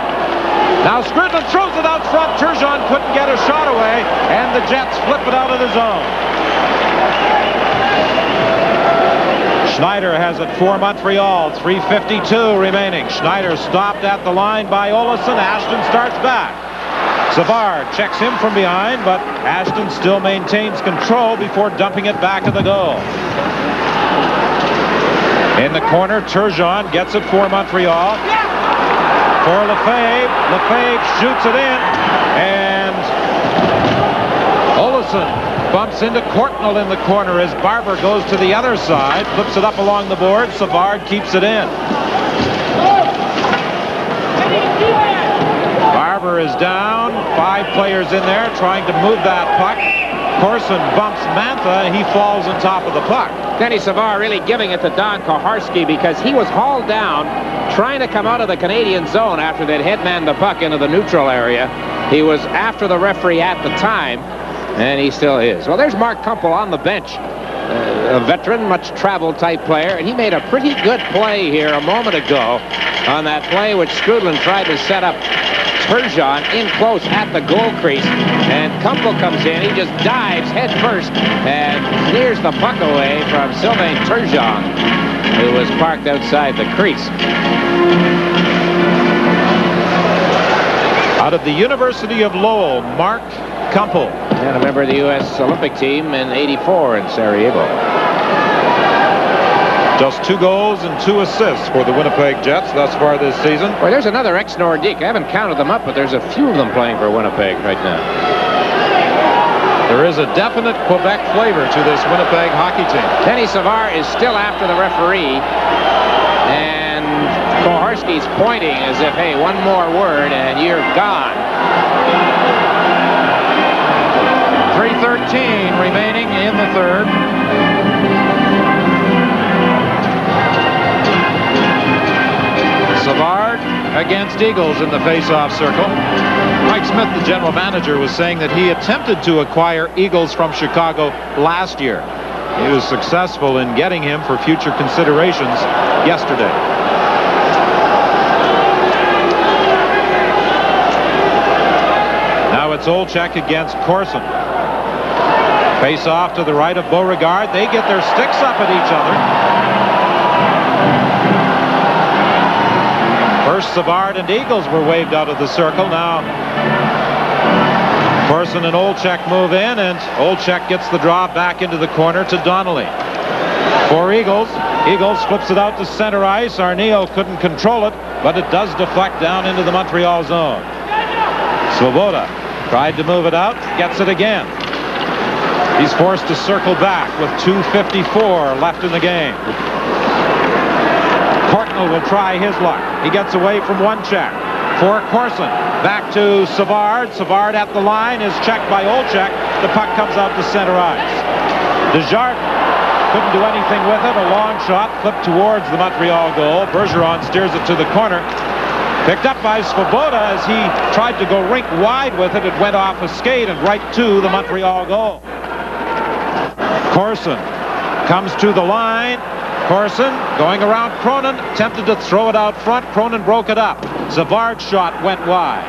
Now Skrudland throws it out front. Turgeon couldn't get a shot away, and the Jets flip it out of the zone. Schneider has it for Montreal. 3:52 remaining. Schneider stopped at the line by Olesen. Ashton starts back. Savard checks him from behind, but Ashton still maintains control before dumping it back at the goal. In the corner, Turgeon gets it for Montreal. For Lefebvre. Lefebvre shoots it in. And Olesen bumps into Courtnall in the corner as Barber goes to the other side. Flips it up along the board. Savard keeps it in. Barber is down. 5 players in there trying to move that puck. Corson bumps Mantha, and he falls on top of the puck. Denny Savard really giving it to Don Koharski because he was hauled down trying to come out of the Canadian zone after they'd headman the puck into the neutral area. He was after the referee at the time, and he still is. Well, there's Mark Kumpel on the bench. A veteran, much traveled type player, and he made a pretty good play here a moment ago on that play which Skrudland tried to set up Turgeon in close at the goal crease, and Kumpel comes in. He just dives head first and clears the puck away from Sylvain Turgeon, who was parked outside the crease. Out of the University of Lowell, Mark Kumpel. And a member of the U.S. Olympic team in '84 in Sarajevo. Just 2 goals and 2 assists for the Winnipeg Jets thus far this season. Well, there's another ex-Nordique. I haven't counted them up, but there's a few of them playing for Winnipeg right now. There is a definite Quebec flavor to this Winnipeg hockey team. Kenny Savard is still after the referee, and Koharski's pointing as if, hey, one more word and you're gone. 3:13 remaining in the third. Savard against Eagles in the face-off circle. Mike Smith, the general manager, was saying that he attempted to acquire Eagles from Chicago last year. He was successful in getting him for future considerations yesterday. Now it's Olczyk against Corson. Face off to the right of Beauregard. They get their sticks up at each other. First, Savard and Eagles were waved out of the circle. Now, Corson and Olczyk move in, and Olczyk gets the draw back into the corner to Donnelly. For Eagles, Eagles flips it out to center ice. Arneal couldn't control it, but it does deflect down into the Montreal zone. Svoboda tried to move it out, gets it again. He's forced to circle back with 2:54 left in the game. Courtnall will try his luck. He gets away from one check. For Corson, back to Savard. Savard at the line is checked by Olczyk. The puck comes out to center ice. Desjardins couldn't do anything with it. A long shot flipped towards the Montreal goal. Bergeron steers it to the corner. Picked up by Svoboda as he tried to go rink wide with it. It went off a skate and right to the Montreal goal. Corson comes to the line. Corson going around Cronin, attempted to throw it out front. Cronin broke it up. Savard's shot went wide.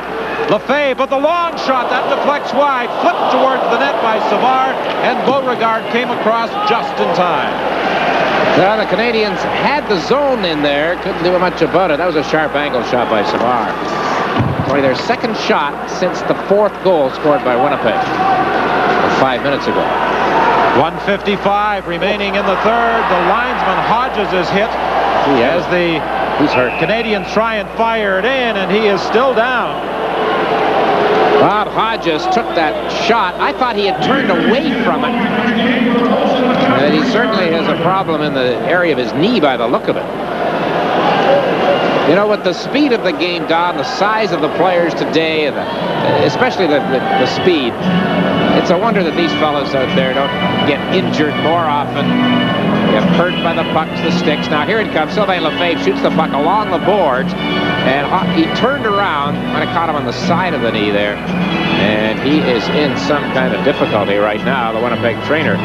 Lefebvre, but the long shot, that deflects wide, flipped towards the net by Savard, and Beauregard came across just in time. Well, the Canadians had the zone in there, couldn't do much about it. That was a sharp angle shot by Savard. Only their second shot since the 4th goal scored by Winnipeg 5 minutes ago. 1:55 remaining in the third. The linesman Hodges is hit as the Canadians try and fire it in, and he is still down. Bob Hodges took that shot. I thought he had turned away from it. And he certainly has a problem in the area of his knee by the look of it. You know, with the speed of the game, Don, the size of the players today, especially the speed, it's a wonder that these fellas out there don't get injured more often, get hurt by the pucks, the sticks. Now here it comes. Sylvain Lefebvre shoots the puck along the boards, and he turned around. Might have caught him on the side of the knee there, and he is in some kind of difficulty right now. The Winnipeg trainer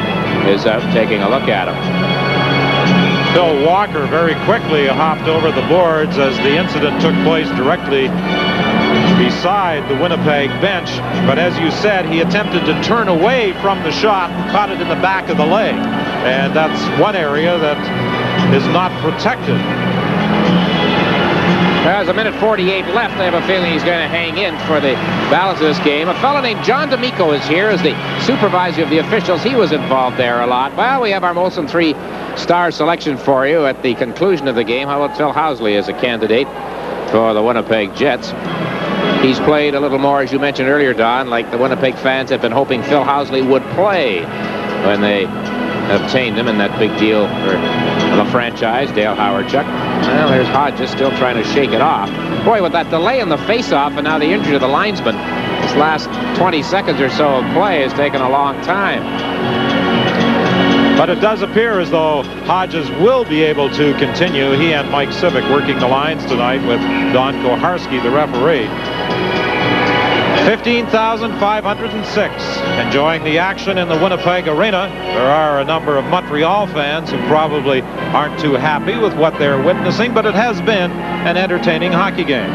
is out taking a look at him. Phil Walker very quickly hopped over the boards as the incident took place directly beside the Winnipeg bench. But as you said, he attempted to turn away from the shot and caught it in the back of the leg. And that's one area that is not protected. There's a minute 48 left. I have a feeling he's going to hang in for the balance of this game. A fellow named John D'Amico is here as the supervisor of the officials. He was involved there a lot. Well, we have our Molson 3-star selection for you at the conclusion of the game. How about Phil Housley as a candidate for the Winnipeg Jets? He's played a little more, as you mentioned earlier, Don, like the Winnipeg fans have been hoping Phil Housley would play when they obtained him in that big deal for the franchise, Dale Howardchuk. Well, there's Hodges still trying to shake it off. Boy, with that delay in the face-off and now the injury of the linesman, this last 20 seconds or so of play has taken a long time. But it does appear as though Hodges will be able to continue. He and Mike Civic working the lines tonight with Don Koharski, the referee. 15,506 enjoying the action in the Winnipeg Arena. There are a number of Montreal fans who probably aren't too happy with what they're witnessing, but it has been an entertaining hockey game.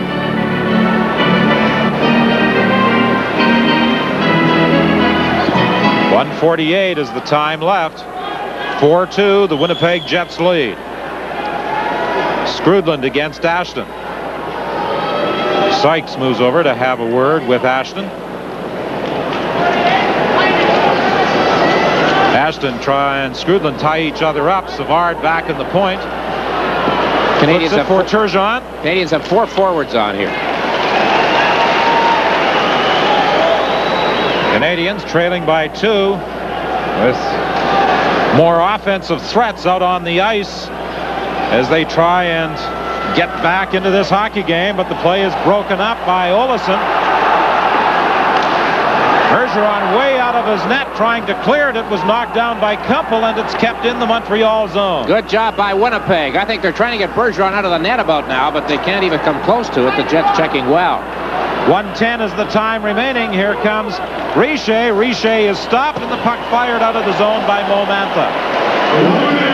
.148 is the time left. 4-2, the Winnipeg Jets lead. Skrudland against Ashton. Sykes moves over to have a word with Ashton. Ashton and Skrudland tie each other up. Savard back in the point. Canadians have for Turgeon. Canadians have 4 forwards on here. Canadians trailing by 2 with more offensive threats out on the ice as they try and get back into this hockey game, but the play is broken up by Olesen. Bergeron way out of his net trying to clear it. It was knocked down by Kumpel, and it's kept in the Montreal zone. Good job by Winnipeg. I think they're trying to get Bergeron out of the net about now, but they can't even come close to it. The Jets checking well. 1:10 is the time remaining. Here comes Richer. Richer is stopped, and the puck fired out of the zone by Momantha.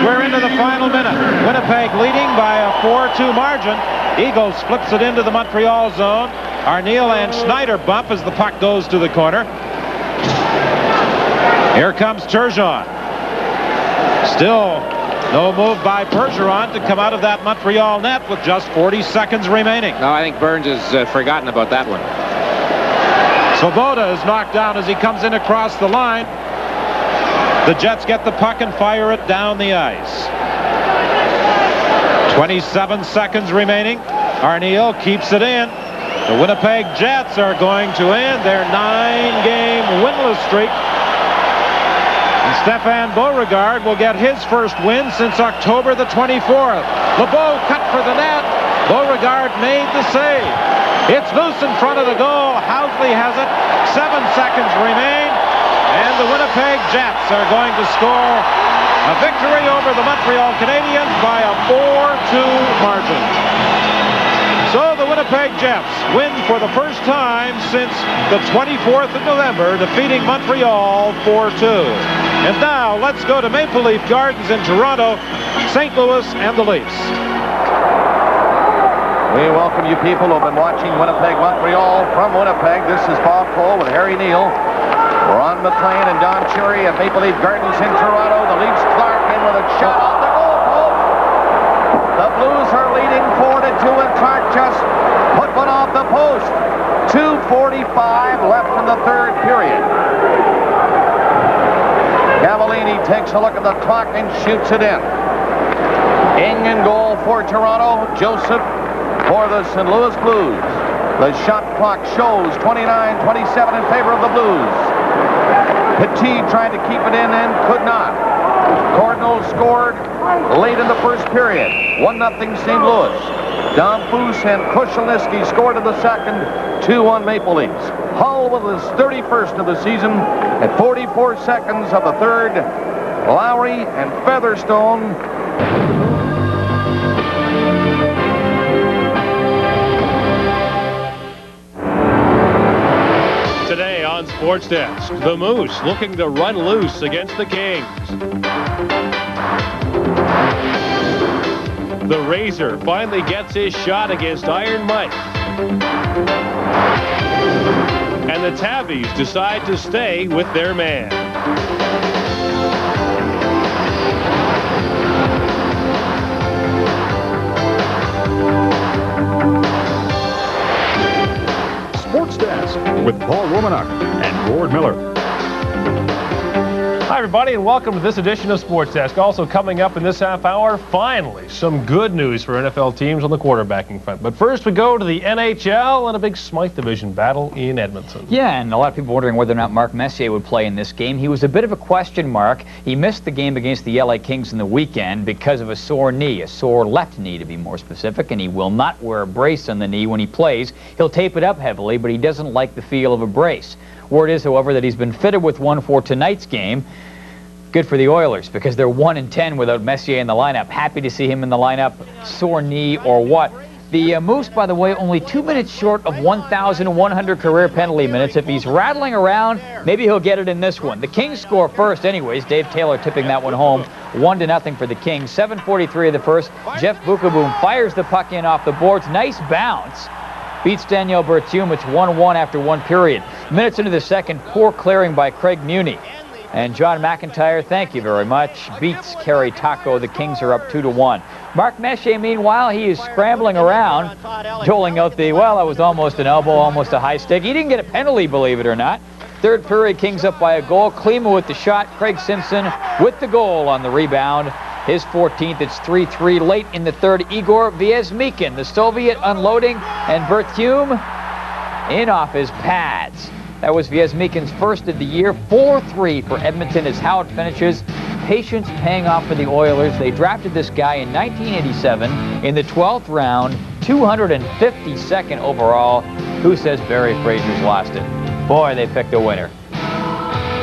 We're into the final minute. Winnipeg leading by a 4-2 margin. Eagles flips it into the Montreal zone. Arneal and Schneider bump as the puck goes to the corner. Here comes Turgeon. Still no move by Bergeron to come out of that Montreal net with just 40 seconds remaining. No, I think Burns has forgotten about that one. Svoboda is knocked down as he comes in across the line. The Jets get the puck and fire it down the ice. 27 seconds remaining. Arneal keeps it in. The Winnipeg Jets are going to end their 9-game winless streak. And Stefan Beauregard will get his first win since October the 24th. LeBeau cut for the net. Beauregard made the save. It's loose in front of the goal. Housley has it. 7 seconds remain. And the Winnipeg Jets are going to score a victory over the Montreal Canadiens by a 4-2 margin. So the Winnipeg Jets win for the first time since the 24th of November, defeating Montreal 4-2. And now let's go to Maple Leaf Gardens in Toronto, St. Louis, and the Leafs. We welcome you people who have been watching Winnipeg-Montreal from Winnipeg. This is Bob Cole with Harry Neal. Ron McLean and Don Cherry at Maple Leaf Gardens in Toronto. The Leafs Clark in with a shot off the goal post. The Blues are leading 4-2, and Clark just put one off the post. 2:45 left in the third period. Cavallini takes a look at the clock and shoots it in. In goal for Toronto. Joseph for the St. Louis Blues. The shot clock shows 29-27 in favor of the Blues. Petit tried to keep it in and could not. Cardinals scored late in the first period. 1-0 St. Louis. Domfus and Krushelnyski scored in the second. 2-1 Maple Leafs. Hull with his 31st of the season at 44 seconds of the third. Lowry and Featherstone. Today on Sports Desk, the Moose looking to run loose against the Kings. The Razor finally gets his shot against Iron Mike. And the Tabbies decide to stay with their man. Sports Desk with Paul Romanuk and Gord Miller. Hi, everybody, and welcome to this edition of Sports Desk. Also coming up in this half hour, finally, some good news for NFL teams on the quarterbacking front. But first, we go to the NHL and a big Smythe Division battle in Edmonton. Yeah, and a lot of people wondering whether or not Mark Messier would play in this game. He was a bit of a question mark. He missed the game against the LA Kings in the weekend because of a sore knee, a sore left knee to be more specific, and he will not wear a brace on the knee when he plays. He'll tape it up heavily, but he doesn't like the feel of a brace. Word is, however, that he's been fitted with one for tonight's game. Good for the Oilers because they're 1-10 without Messier in the lineup. Happy to see him in the lineup, sore knee or what. The Moose, by the way, only 2 minutes short of 1,100 career penalty minutes. If he's rattling around, maybe he'll get it in this one. The Kings score first anyways. Dave Taylor tipping that one home. 1-0 for the Kings. 7:43 of the first. Jeff Bukaboom fires the puck in off the boards. Nice bounce. Beats Daniel Berthiaume. It's 1-1 after 1 period. Minutes into the second, poor clearing by Craig Muni. And John McIntyre, thank you very much, beats Kerry Taco. The Kings are up 2-1. Mark Messier, meanwhile, he is scrambling around, doling out the, well, that was almost an elbow, almost a high stick. He didn't get a penalty, believe it or not. Third period, Kings up by a goal. Klima with the shot. Craig Simpson with the goal on the rebound. His 14th, it's 3-3 late in the third. Igor Viesmikin, the Soviet unloading, and Berthiaume in off his pads. That was Viesmikin's first of the year. 4-3 for Edmonton as Howard finishes. Patience paying off for the Oilers. They drafted this guy in 1987 in the 12th round, 252nd overall. Who says Barry Frazier's lost it? Boy, they picked a winner.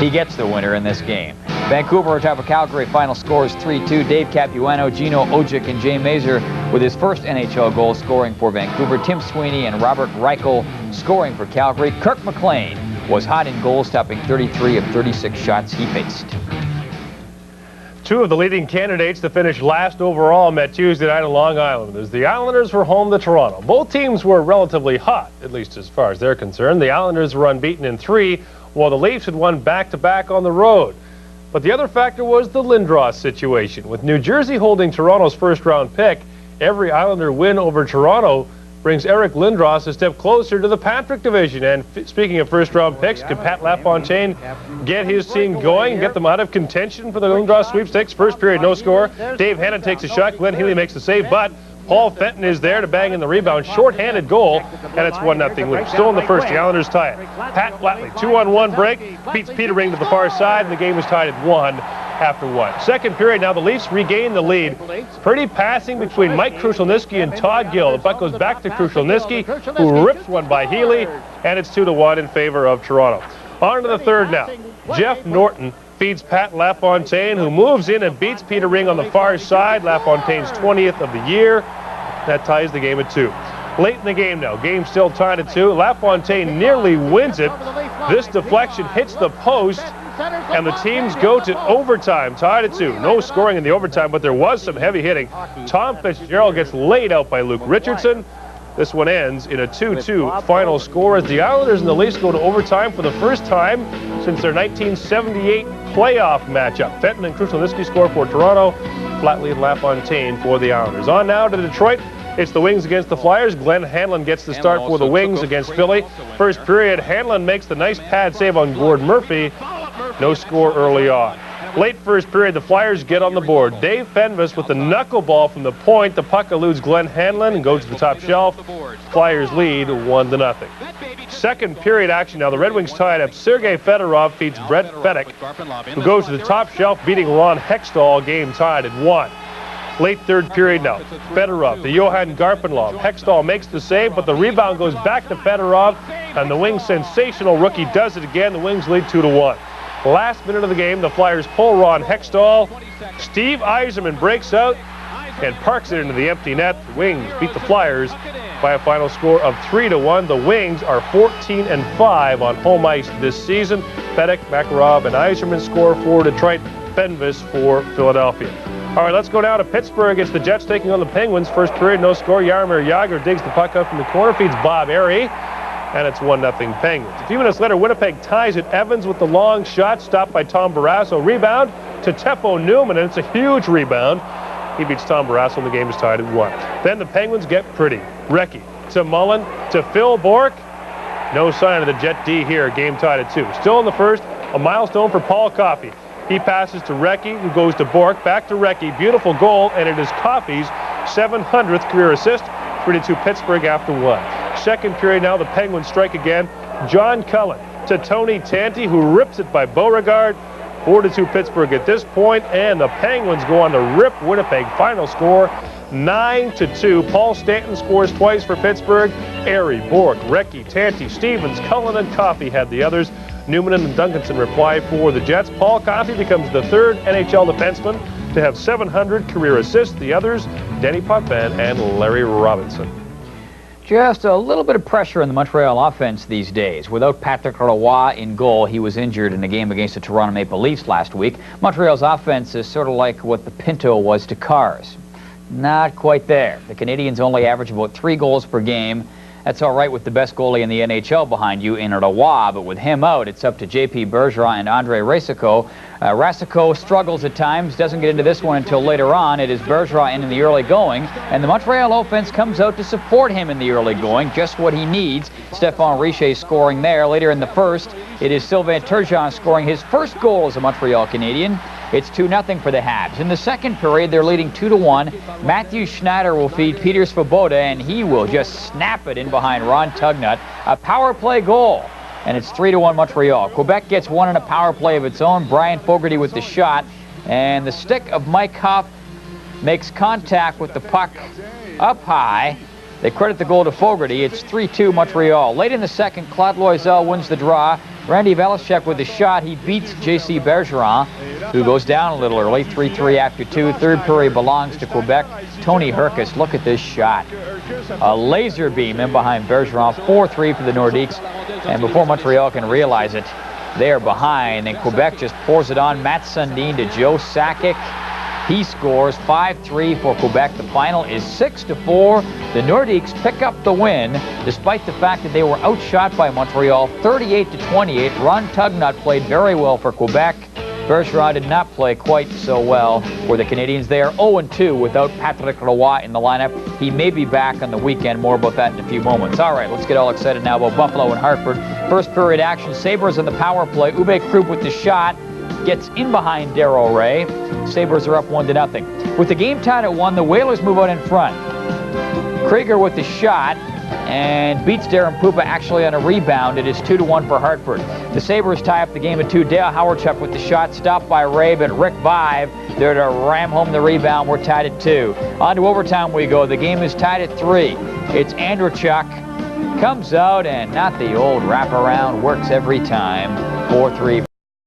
He gets the winner in this game. Vancouver on top of Calgary. Final score is 3-2. Dave Capuano, Gino Ojic, and Jay Mazur with his first NHL goal scoring for Vancouver. Tim Sweeney and Robert Reichel scoring for Calgary. Kirk McLean was hot in goal, stopping 33 of 36 shots he faced. Two of the leading candidates to finish last overall met Tuesday night on Long Island as the Islanders were home to Toronto. Both teams were relatively hot, at least as far as they're concerned. The Islanders were unbeaten in 3, while the Leafs had won back-to-back on the road. But the other factor was the Lindros situation. With New Jersey holding Toronto's first-round pick, every Islander win over Toronto brings Eric Lindros a step closer to the Patrick division. And speaking of first-round picks, could Pat LaFontaine get his team going, get them out of contention for the Lindros sweepstakes? First period, no score. Dave Hannon takes a shot. Glenn Healy makes the save, but Paul Fenton is there to bang in the rebound. Short-handed goal, and it's 1-0 Leafs. Still in the first, the Islanders tie it. Pat Flatley, 2-on-1 break, beats Petering to the far side, and the game is tied at 1 after 1. Second period, now the Leafs regain the lead. Pretty passing between Mike Krushelnyski and Todd Gill. The puck goes back to Krushelnyski, who rips one by Healy, and it's 2-1 in favor of Toronto. On to the third now. Jeff Norton feeds Pat LaFontaine, who moves in and beats Petering on the far side. LaFontaine's 20th of the year. That ties the game at 2. Late in the game now, game still tied at 2. LaFontaine nearly wins it. This deflection hits the post, and the teams go to overtime, tied at 2. No scoring in the overtime, but there was some heavy hitting. Tom Fitzgerald gets laid out by Luke Richardson. This one ends in a 2-2 final score as the Islanders and the Leafs go to overtime for the first time since their 1978 playoff matchup. Fenton and Krushelnyski score for Toronto. Flatley and LaFontaine for the Islanders. On now to Detroit. It's the Wings against the Flyers. Glenn Hanlon gets the start for the Wings against Philly. First period, Hanlon makes the nice pad save on Gord Murphy. No score early on. Late first period, the Flyers get on the board. Dave Fenves with the knuckleball from the point. The puck eludes Glenn Hanlon and goes to the top shelf. Flyers lead 1-0. Second period action now. The Red Wings tie it up. Sergei Fedorov feeds Brett Fedek, who goes to the top shelf, beating Ron Hextall. Game tied at 1. Late third period now. Fedorov to Johan Garpenlov. Hextall makes the save, but the rebound goes back to Fedorov, and the Wings' sensational rookie does it again. The Wings lead 2-1. Last minute of the game, the Flyers pull Ron Hextall. Steve Yzerman breaks out and parks it into the empty net. The Wings beat the Flyers by a final score of 3-1. The Wings are 14-5 on home ice this season. Fedek, Makarov, and Yzerman score for Detroit. Fenves for Philadelphia. All right, let's go down to Pittsburgh. It's the Jets taking on the Penguins. First period, no score. Jaromir Jagr digs the puck up from the corner, feeds Bob Airy, and it's 1-0 Penguins. A few minutes later, Winnipeg ties it. Evans with the long shot, stopped by Tom Barrasso. Rebound to Teppo Newman, and it's a huge rebound. He beats Tom Barrasso, and the game is tied at 1. Then the Penguins get pretty. Recchi to Mullen to Phil Bourque. No sign of the Jet D here. Game tied at 2. Still in the first, a milestone for Paul Coffey. He passes to Recchi, who goes to Bourque, back to Recchi. Beautiful goal, and it is Coffey's 700th career assist. 3-2 Pittsburgh after 1. Second period now, the Penguins strike again. John Cullen to Tony Tanti, who rips it by Beauregard. 4-2 Pittsburgh at this point, and the Penguins go on to rip Winnipeg. Final score 9-2. Paul Stanton scores twice for Pittsburgh. Airy, Bourque, Recchi, Tanti, Stevens, Cullen, and Coffey had the others. Newman and Duncanson reply for the Jets. Paul Coffey becomes the third NHL defenseman to have 700 career assists. The others, Denny Potvin and Larry Robinson. Just a little bit of pressure in the Montreal offense these days. Without Patrick Roy in goal, he was injured in a game against the Toronto Maple Leafs last week. Montreal's offense is sort of like what the Pinto was to cars. Not quite there. The Canadiens only average about 3 goals per game. That's all right with the best goalie in the NHL behind you in Roy, but with him out, it's up to J.P. Bergeron and Andre Racicot. Racicot struggles at times, doesn't get into this one until later on. It is Bergeron in the early going, and the Montreal offense comes out to support him in the early going, just what he needs. Stéphane Richer scoring there. Later in the first, it is Sylvain Turgeon scoring his first goal as a Montreal Canadian. It's 2-0 for the Habs. In the second period, they're leading 2-1. Matthew Schneider will feed Peter Svoboda, and he will just snap it in behind Ron Tugnut. A power play goal, and it's 3-1 Montreal. Quebec gets one in a power play of its own. Brian Fogarty with the shot, and the stick of Mike Huff makes contact with the puck up high. They credit the goal to Fogarty. It's 3-2 Montreal. Late in the second, Claude Loisel wins the draw. Randy Velishek with the shot. He beats J.C. Bergeron, who goes down a little early. 3-3 after 2. Third period belongs to Quebec. Tony Herkus, look at this shot. A laser beam in behind Bergeron. 4-3 for the Nordiques. And before Montreal can realize it, they are behind. And Quebec just pours it on. Matt Sundin to Joe Sakic. He scores 5-3 for Quebec. The final is 6-4. The Nordiques pick up the win, despite the fact that they were outshot by Montreal 38-28. Ron Tugnut played very well for Quebec. Bergeron did not play quite so well for the Canadiens. They are 0-2 without Patrick Roy in the lineup. He may be back on the weekend. More about that in a few moments. All right, let's get all excited now about Buffalo and Hartford. First period action. Sabres in the power play. Uwe Krupp with the shot. Gets in behind Darryl Ray. Sabres are up 1-0. With the game tied at 1, the Whalers move out in front. Krieger with the shot and beats Darren Pupa actually on a rebound. It is 2-1 for Hartford. The Sabres tie up the game at 2. Dale Hawerchuk with the shot, stopped by Ray, but Rick Vive there to ram home the rebound. We're tied at 2. On to overtime we go. The game is tied at 3. It's Andreychuk. Comes out and not the old wraparound. Works every time. 4-3.